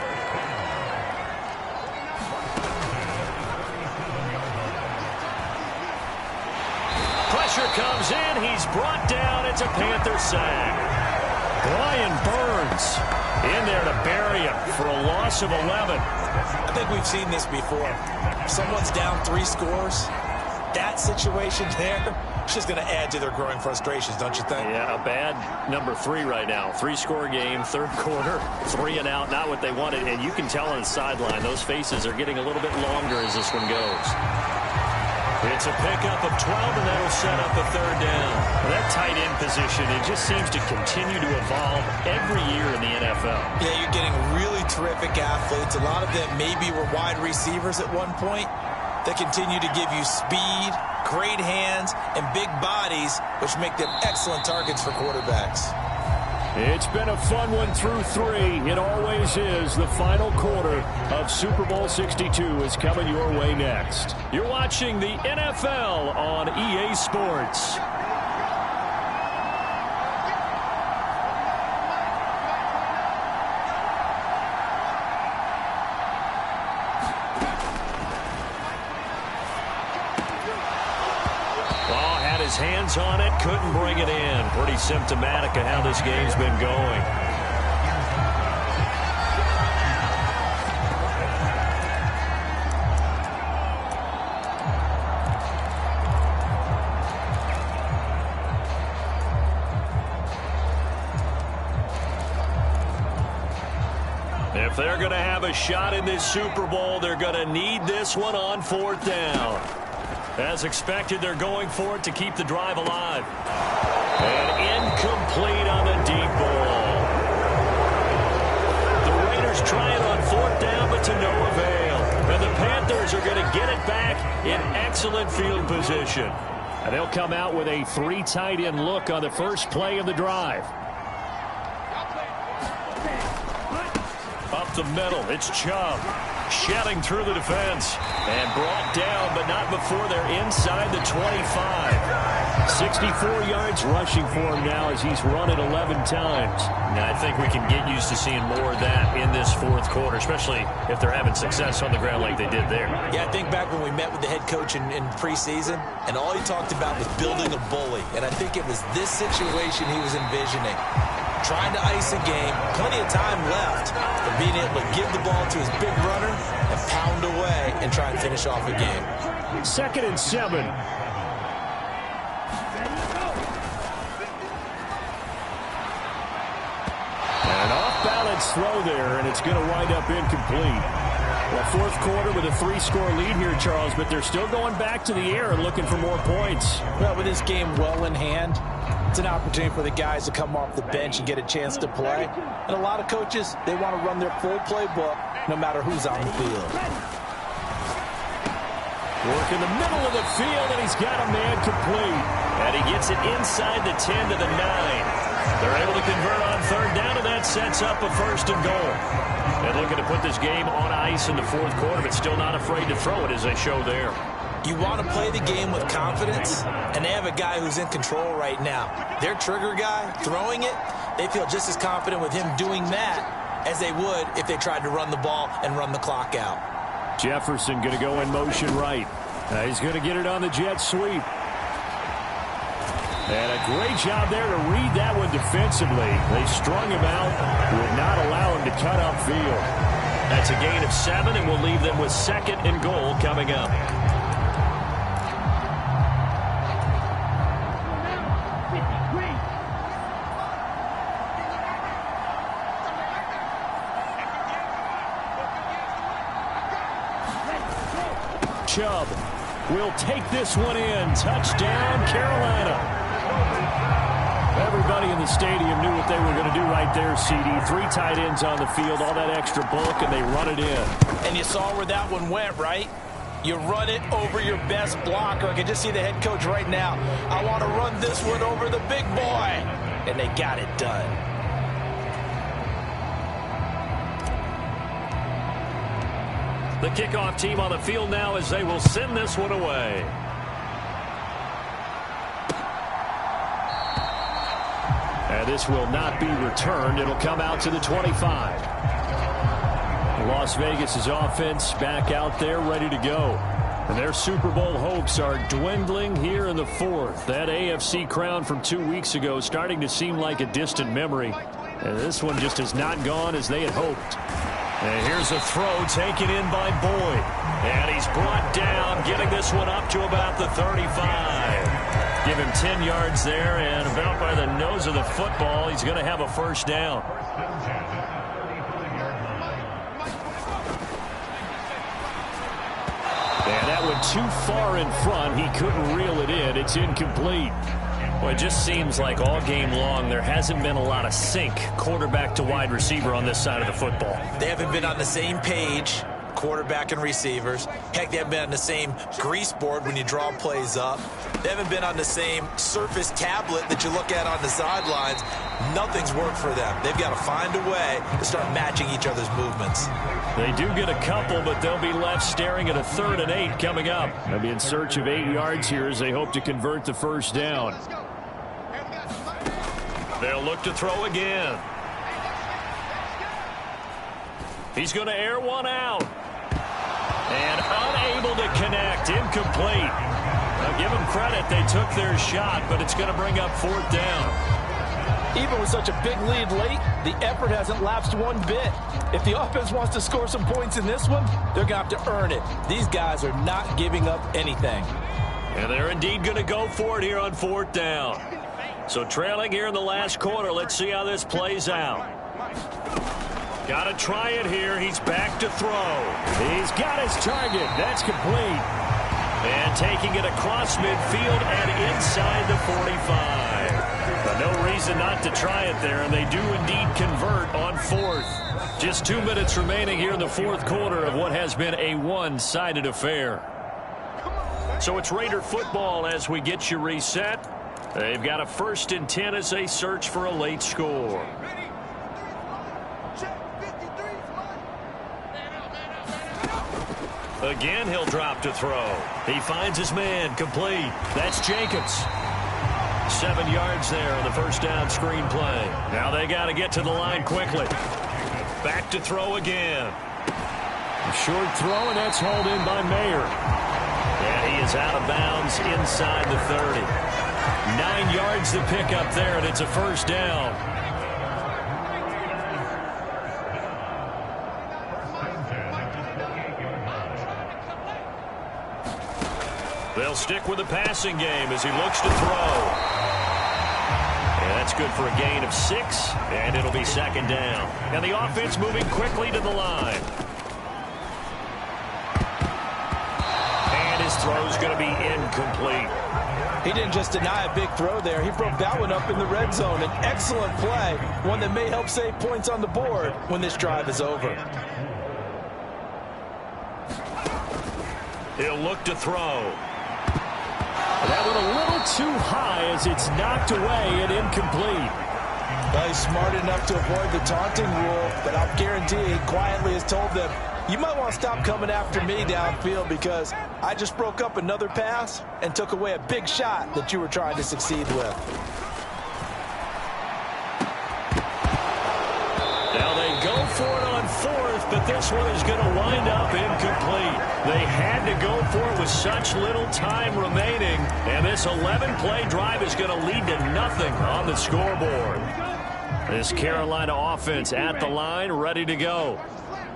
Pressure comes in. He's brought down. It's a Panther sack. Brian Burns in there to bury him for a loss of 11. I think we've seen this before. Someone's down 3 scores. That situation there, it's just going to add to their growing frustrations, don't you think? Yeah, a bad number 3 right now. 3-score game, third quarter, 3 and out, not what they wanted. And you can tell on the sideline, those faces are getting a little bit longer as this one goes. It's a pickup of 12, and that'll set up a third down. That tight end position, it just seems to continue to evolve every year in the NFL. Yeah, you're getting really terrific athletes. A lot of them maybe were wide receivers at one point. They continue to give you speed, great hands, and big bodies, which make them excellent targets for quarterbacks. It's been a fun one through 3. It always is. The final quarter of Super Bowl 62 is coming your way next. You're watching the NFL on EA Sports. His hands on it, couldn't bring it in. Pretty symptomatic of how this game's been going. If they're going to have a shot in this Super Bowl, they're going to need this one on 4th down. As expected, they're going for it to keep the drive alive. And incomplete on the deep ball. The Raiders try it on 4th down, but to no avail. And the Panthers are going to get it back in excellent field position. And they'll come out with a 3 tight end look on the first play of the drive. Up the middle, it's Chubb. Shedding through the defense and brought down, but not before they're inside the 25. 64 yards rushing for him now as he's run it 11 times. Now, I think we can get used to seeing more of that in this 4th quarter, especially if they're having success on the ground like they did there. Yeah, I think back when we met with the head coach in preseason, and all he talked about was building a bully. And I think it was this situation he was envisioning. Trying to ice a game, plenty of time left, but being able to give the ball to his big runner and pound away and try and finish off a game. 2nd and 7. An off-balance throw there, and it's going to wind up incomplete. Well, 4th quarter with a 3-score lead here, Charles, but they're still going back to the air and looking for more points. Well, with this game well in hand, it's an opportunity for the guys to come off the bench and get a chance to play. And a lot of coaches, they want to run their full playbook no matter who's on the field. Work in the middle of the field, and he's got a man complete. And he gets it inside the 10 to the 9. They're able to convert on 3rd down, and that sets up a 1st and goal. And looking to put this game on ice in the 4th quarter, but still not afraid to throw it as they show there. You want to play the game with confidence, and they have a guy who's in control right now. Their trigger guy, throwing it, they feel just as confident with him doing that as they would if they tried to run the ball and run the clock out. Jefferson going to go in motion right. He's going to get it on the jet sweep. And a great job there to read that one defensively. They strung him out, would not allow him to cut upfield. That's a gain of 7, and we'll leave them with 2nd and goal coming up. Chubb will take this one in. Touchdown, Carolina. Everybody in the stadium knew what they were going to do right there, CD. 3 tight ends on the field, all that extra bulk, and they run it in. And you saw where that one went, right? You run it over your best blocker. I can just see the head coach right now. I want to run this one over the big boy. And they got it done. The kickoff team on the field now as they will send this one away. And this will not be returned. It'll come out to the 25. Las Vegas' offense back out there ready to go. And their Super Bowl hopes are dwindling here in the 4th. That AFC crown from 2 weeks ago starting to seem like a distant memory. And this one just has not gone as they had hoped. And here's a throw taken in by Boyd. And he's brought down, getting this one up to about the 35. Give him 10 yards there, and about by the nose of the football, he's going to have a first down. And that one too far in front. He couldn't reel it in. It's incomplete. Well, it just seems like all game long there hasn't been a lot of sync quarterback to wide receiver on this side of the football. They haven't been on the same page, quarterback and receivers. Heck, they haven't been on the same grease board when you draw plays up. They haven't been on the same Surface tablet that you look at on the sidelines. Nothing's worked for them. They've got to find a way to start matching each other's movements. They do get a couple, but they'll be left staring at a 3rd and 8 coming up. They'll be in search of 8 yards here as they hope to convert the first down. They'll look to throw again. He's going to air one out. And unable to connect. Incomplete. Now give them credit. They took their shot, but it's going to bring up 4th down. Even with such a big lead late, the effort hasn't lapsed one bit. If the offense wants to score some points in this one, they're going to have to earn it. These guys are not giving up anything. And they're indeed going to go for it here on 4th down. So trailing here in the last quarter. Let's see how this plays out. Got to try it here. He's back to throw. He's got his target. That's complete. And taking it across midfield and inside the 45. But no reason not to try it there, and they do indeed convert on 4th. Just 2 minutes remaining here in the 4th quarter of what has been a one-sided affair. So it's Raider football as we get you reset. They've got a 1st and 10 as they search for a late score. Again, he'll drop to throw. He finds his man, complete. That's Jacobs. 7 yards there on the first down screen play. Now they got to get to the line quickly. Back to throw again. A short throw, and that's hauled in by Mayer. And he is out of bounds inside the 30. 9 yards to pick up there, and it's a first down. They'll stick with the passing game as he looks to throw. And that's good for a gain of 6, and it'll be 2nd down. And the offense moving quickly to the line. And his throw's going to be incomplete. He didn't just deny a big throw there. He broke that one up in the red zone. An excellent play, one that may help save points on the board when this drive is over. He'll look to throw. That one a little too high as it's knocked away and incomplete. Well, he's smart enough to avoid the taunting rule, but I'll guarantee he quietly has told them, you might want to stop coming after me downfield because I just broke up another pass and took away a big shot that you were trying to succeed with. Now they go for it on fourth, but this one is going to wind up incomplete. They had to go for it with such little time remaining, and this 11-play drive is going to lead to nothing on the scoreboard. This Carolina offense at the line, ready to go.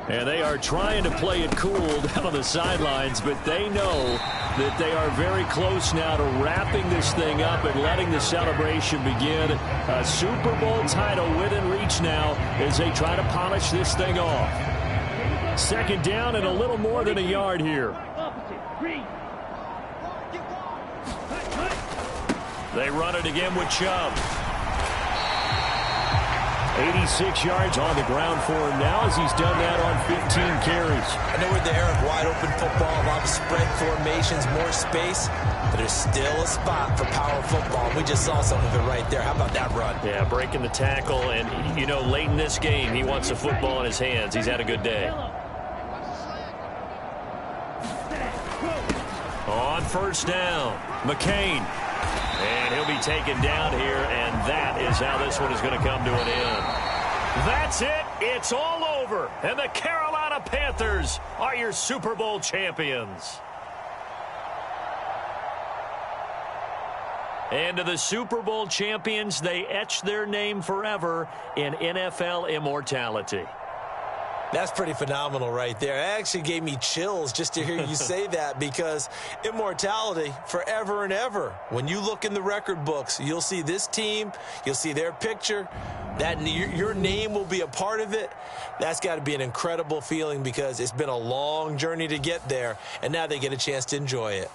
And they are trying to play it cool down on the sidelines, but they know that they are very close now to wrapping this thing up and letting the celebration begin. A Super Bowl title within reach now as they try to polish this thing off. Second down and a little more than a yard here. They run it again with Chubb. 86 yards on the ground for him now as he's done that on 15 carries. I know we're the era of wide-open football, a lot of spread formations, more space, but there's still a spot for power football. We just saw some of it right there. How about that run? Yeah, breaking the tackle, and, you know, late in this game, he wants the football in his hands. He's had a good day. On first down, McCain. And he'll be taken down here, and that is how this one is going to come to an end. That's it. It's all over. And the Carolina Panthers are your Super Bowl champions. And to the Super Bowl champions, they etch their name forever in NFL immortality. That's pretty phenomenal right there. It actually gave me chills just to hear you say that, because immortality forever and ever. When you look in the record books, you'll see this team, you'll see their picture, that your name will be a part of it. That's got to be an incredible feeling, because it's been a long journey to get there, and now they get a chance to enjoy it.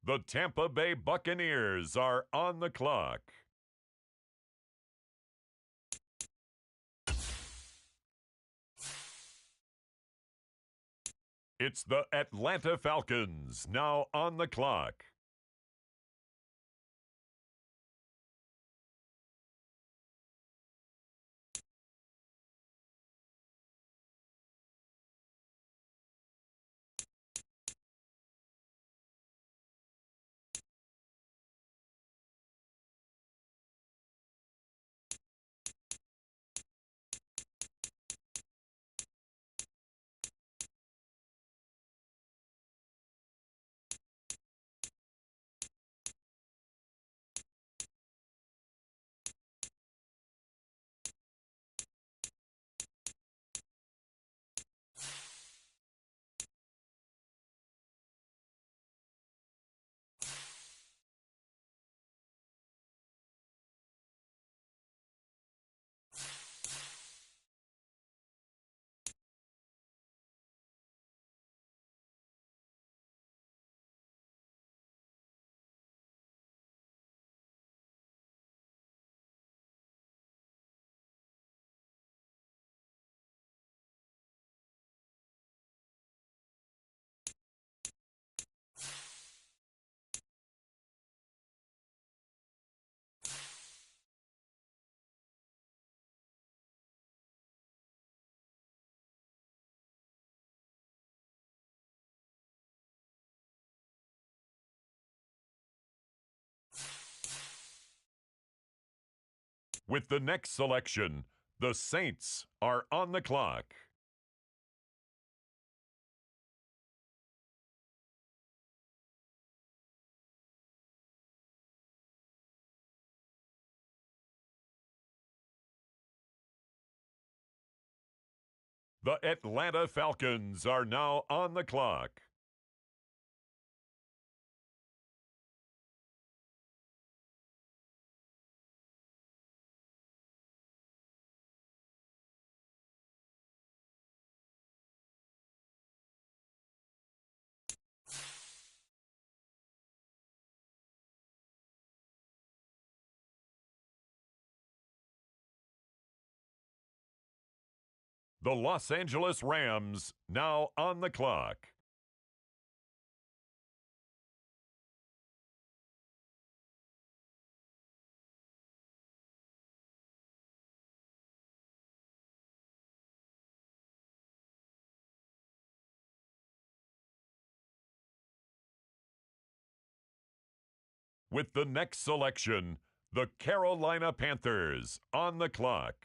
The Tampa Bay Buccaneers are on the clock. It's the Atlanta Falcons now on the clock. With the next selection, the Saints are on the clock. The Atlanta Falcons are now on the clock. The Los Angeles Rams now on the clock. With the next selection, the Carolina Panthers on the clock.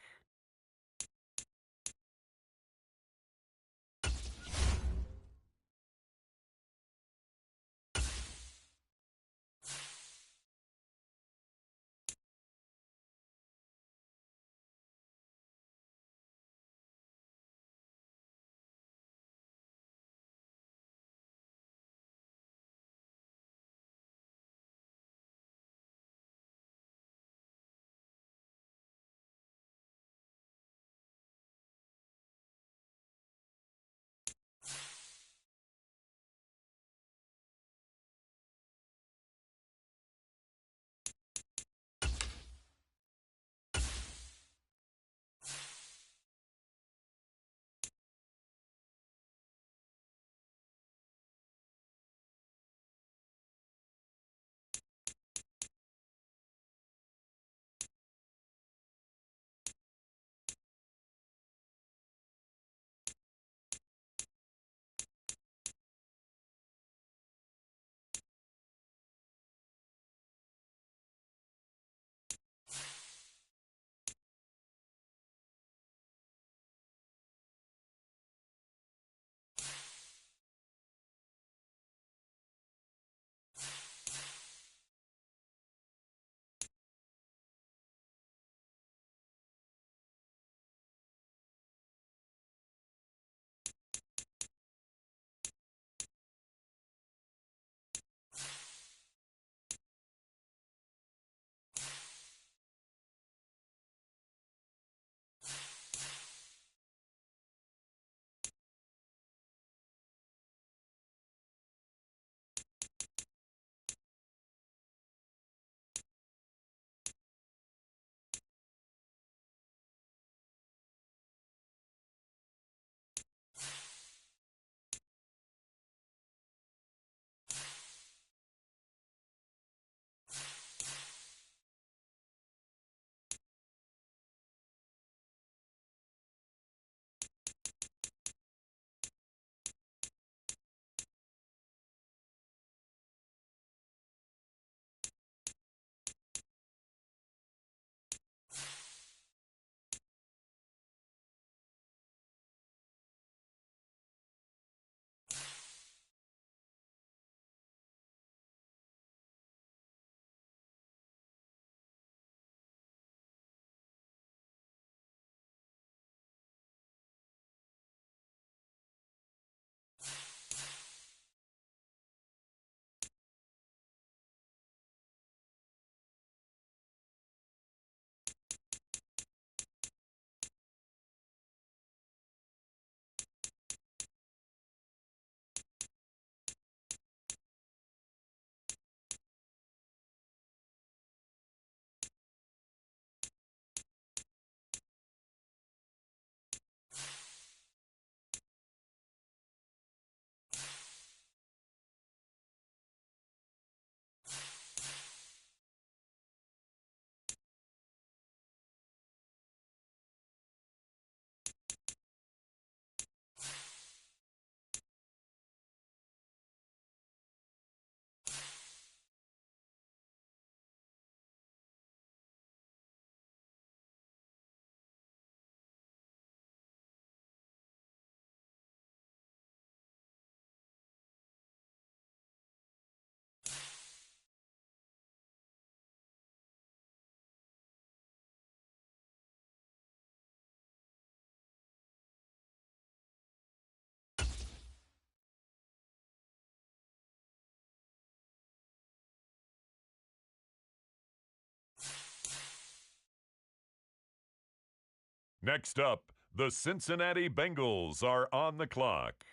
Next up, the Cincinnati Bengals are on the clock.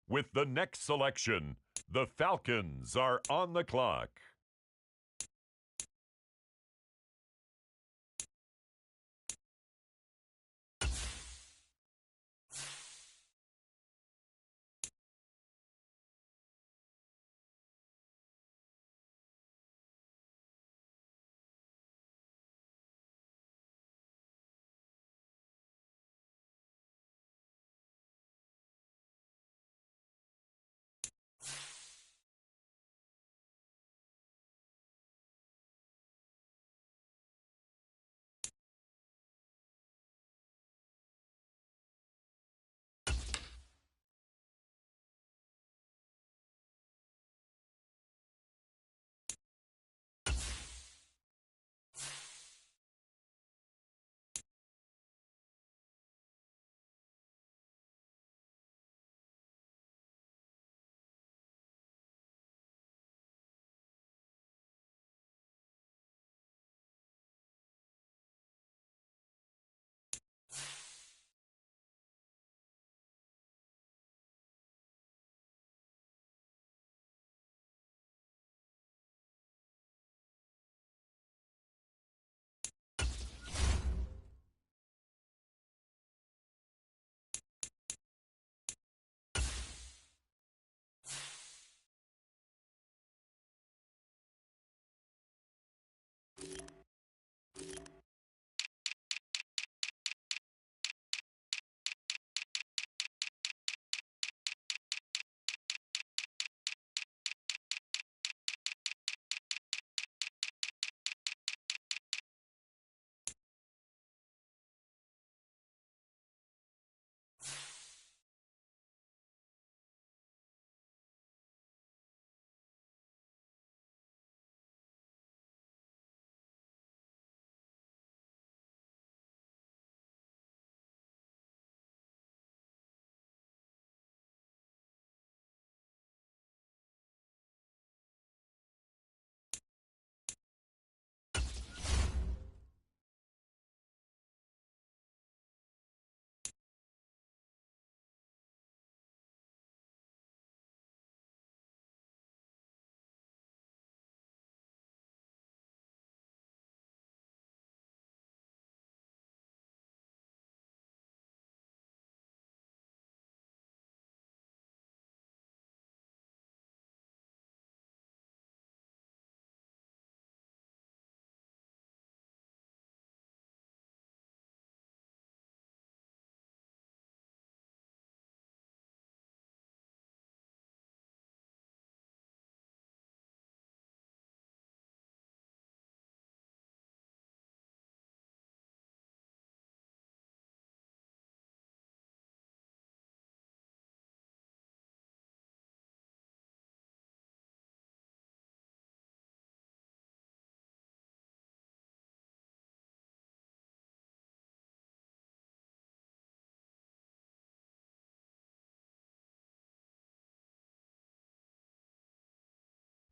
With the next selection, the Falcons are on the clock.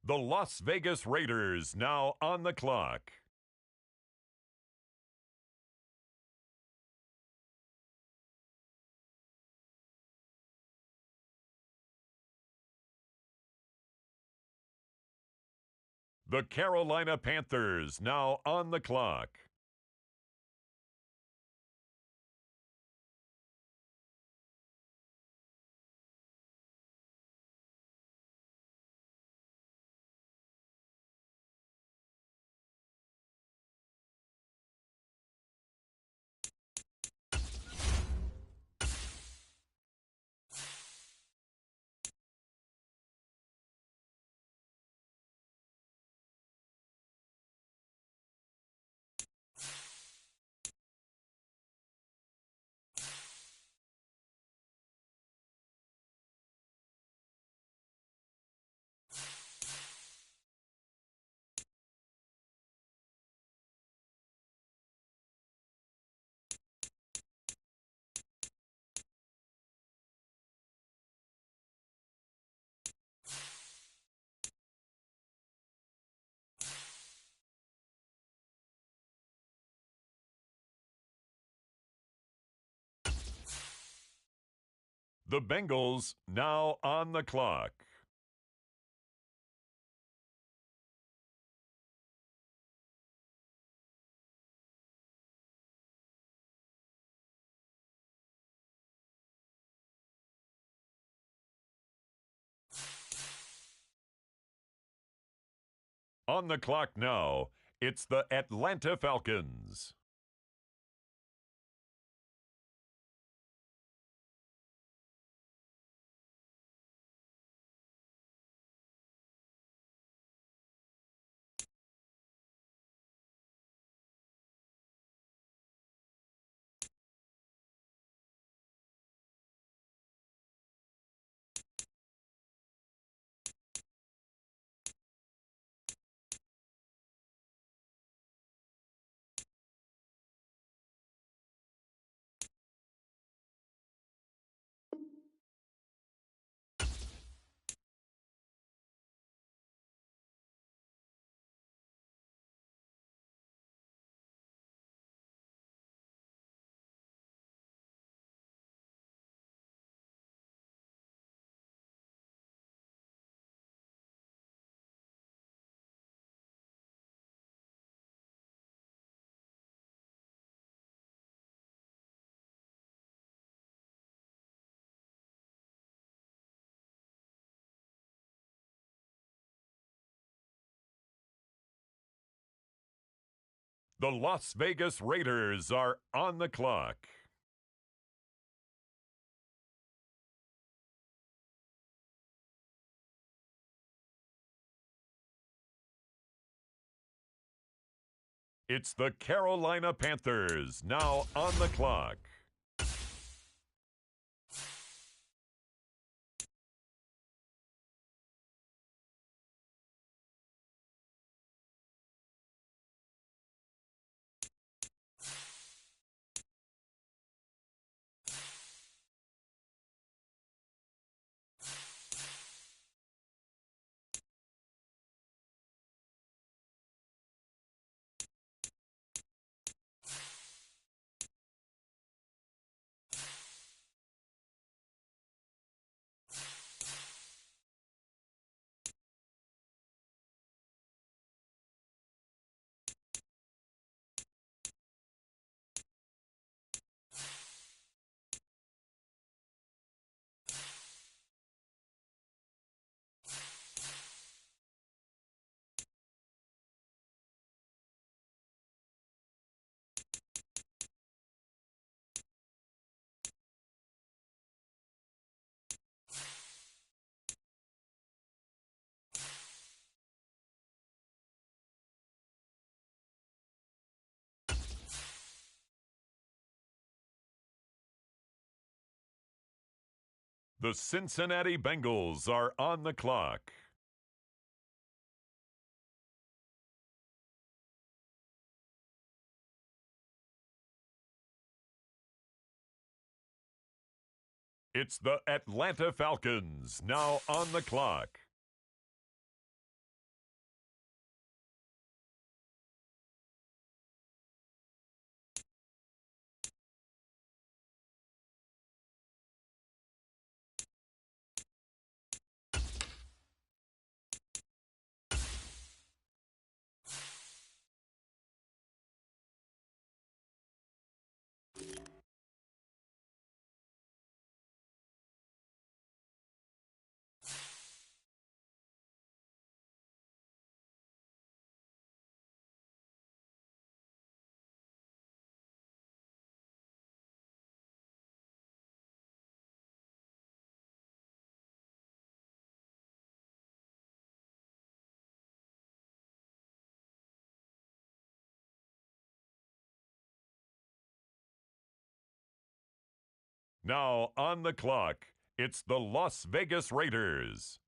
The Las Vegas Raiders now on the clock. The Carolina Panthers now on the clock. The Bengals now on the clock. On the clock now, it's the Atlanta Falcons. The Las Vegas Raiders are on the clock. It's the Carolina Panthers now on the clock. The Cincinnati Bengals are on the clock. It's the Atlanta Falcons now on the clock. Now on the clock, it's the Las Vegas Raiders.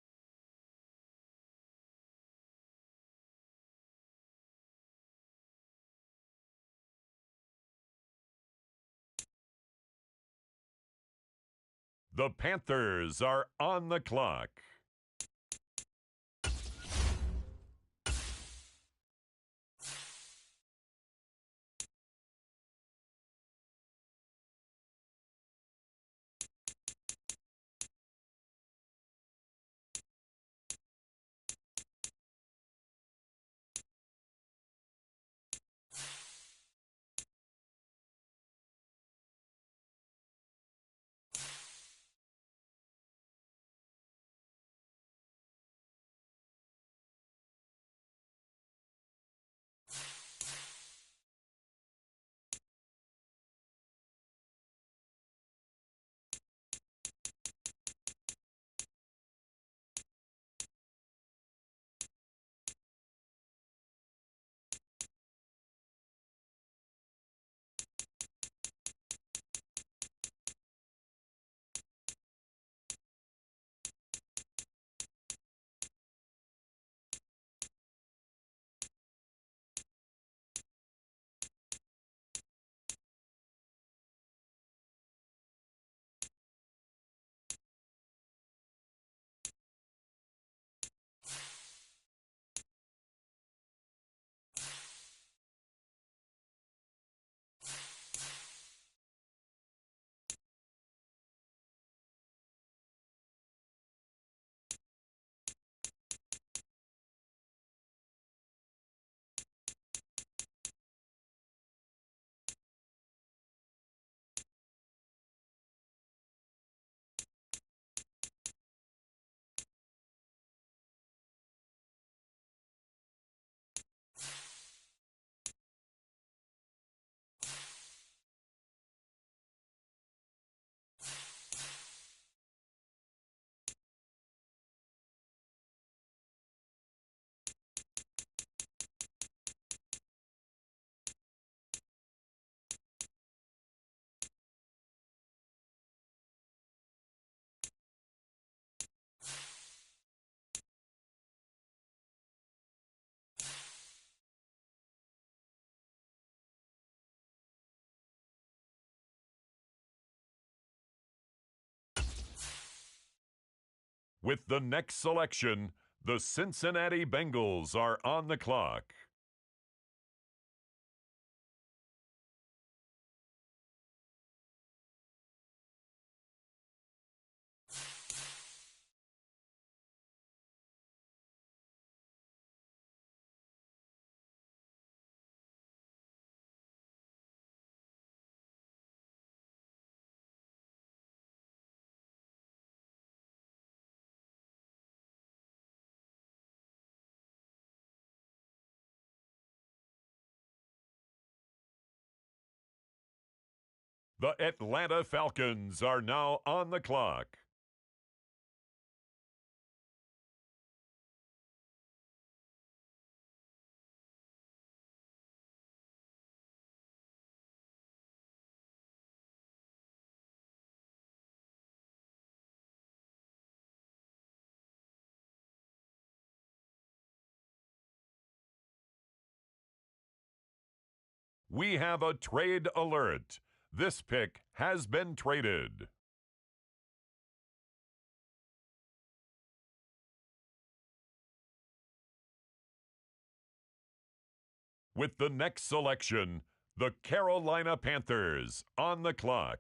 The Panthers are on the clock. With the next selection, the Cincinnati Bengals are on the clock. The Atlanta Falcons are now on the clock. We have a trade alert. This pick has been traded. With the next selection, the Carolina Panthers on the clock.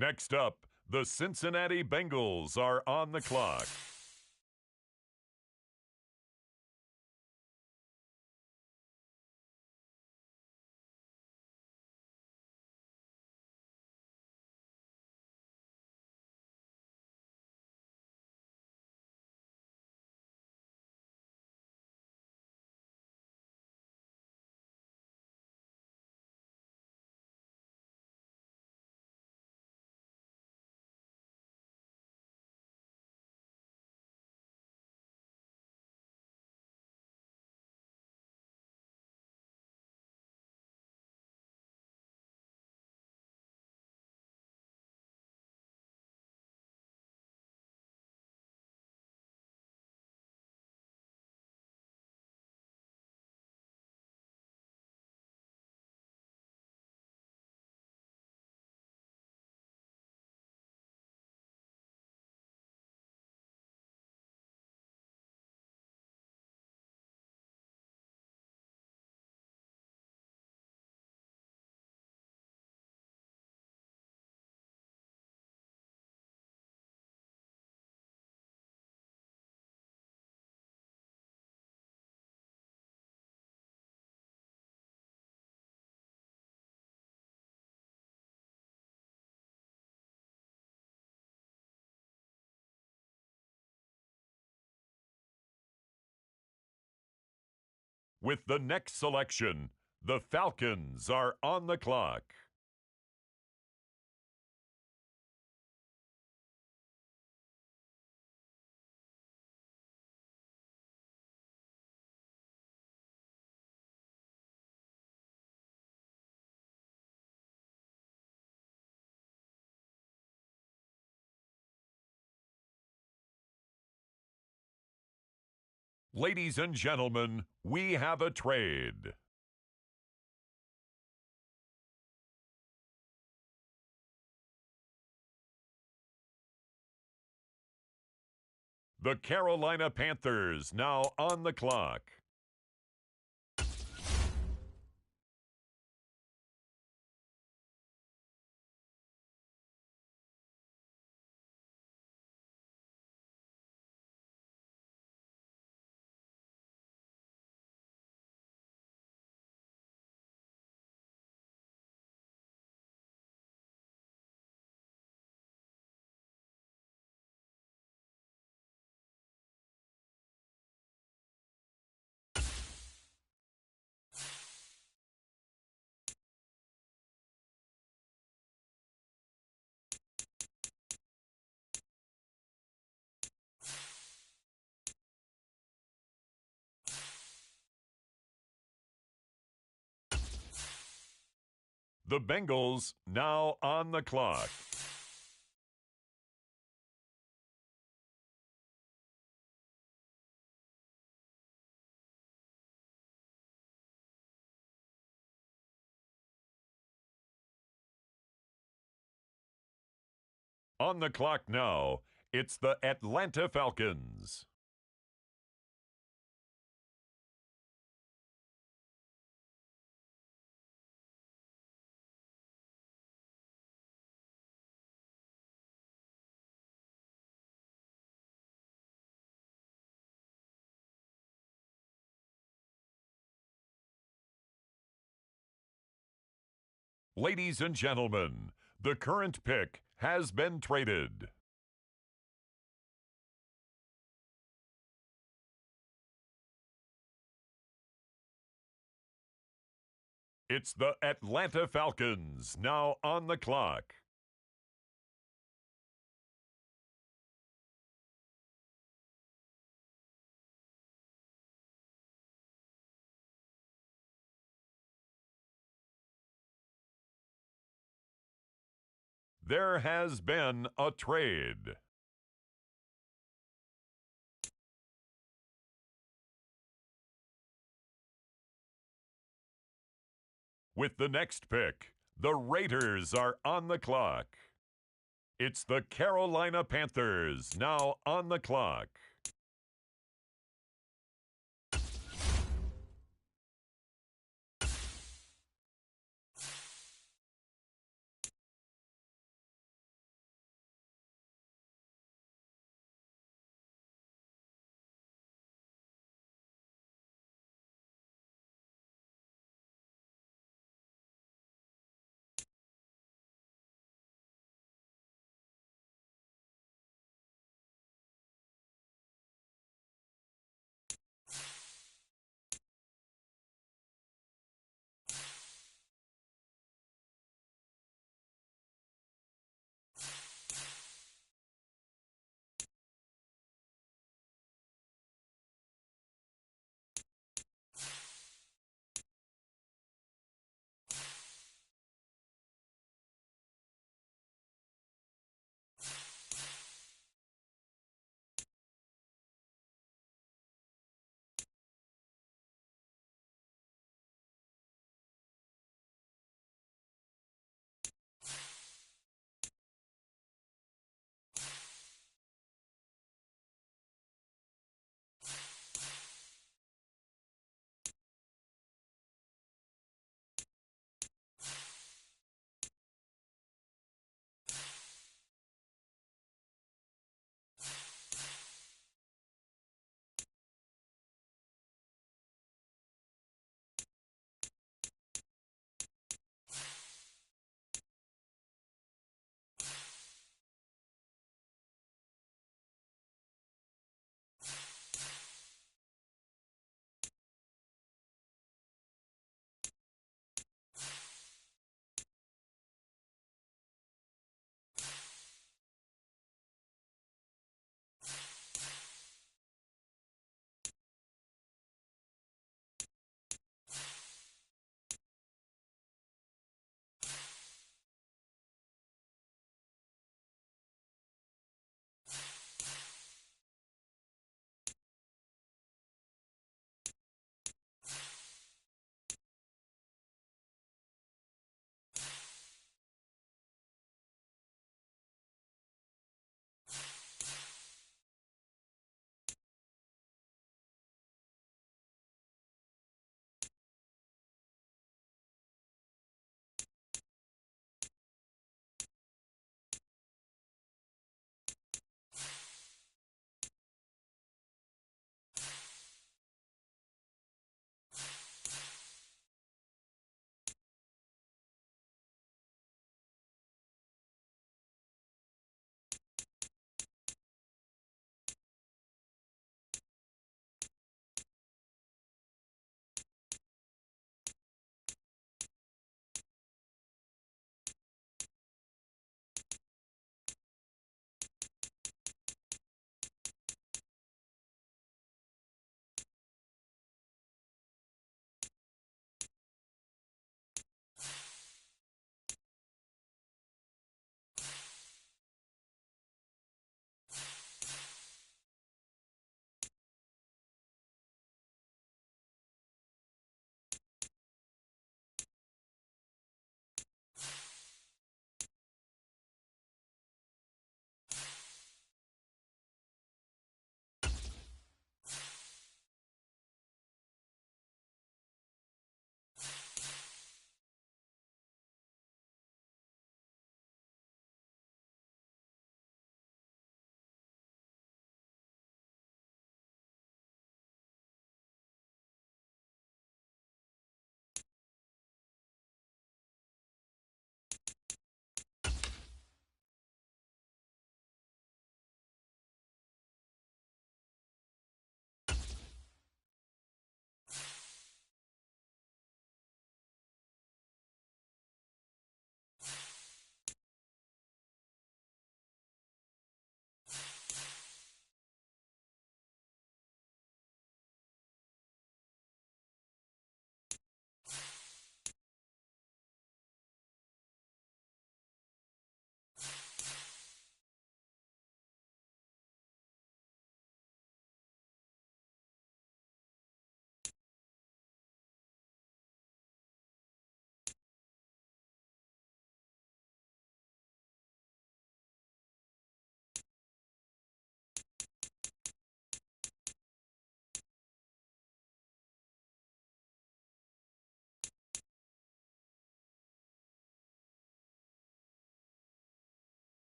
Next up, the Cincinnati Bengals are on the clock. With the next selection, the Falcons are on the clock. Ladies and gentlemen, we have a trade. The Carolina Panthers now on the clock. The Bengals now on the clock. On the clock now, it's the Atlanta Falcons. Ladies and gentlemen, the current pick has been traded. It's the Atlanta Falcons now on the clock. There has been a trade. With the next pick, the Raiders are on the clock. It's the Carolina Panthers now on the clock.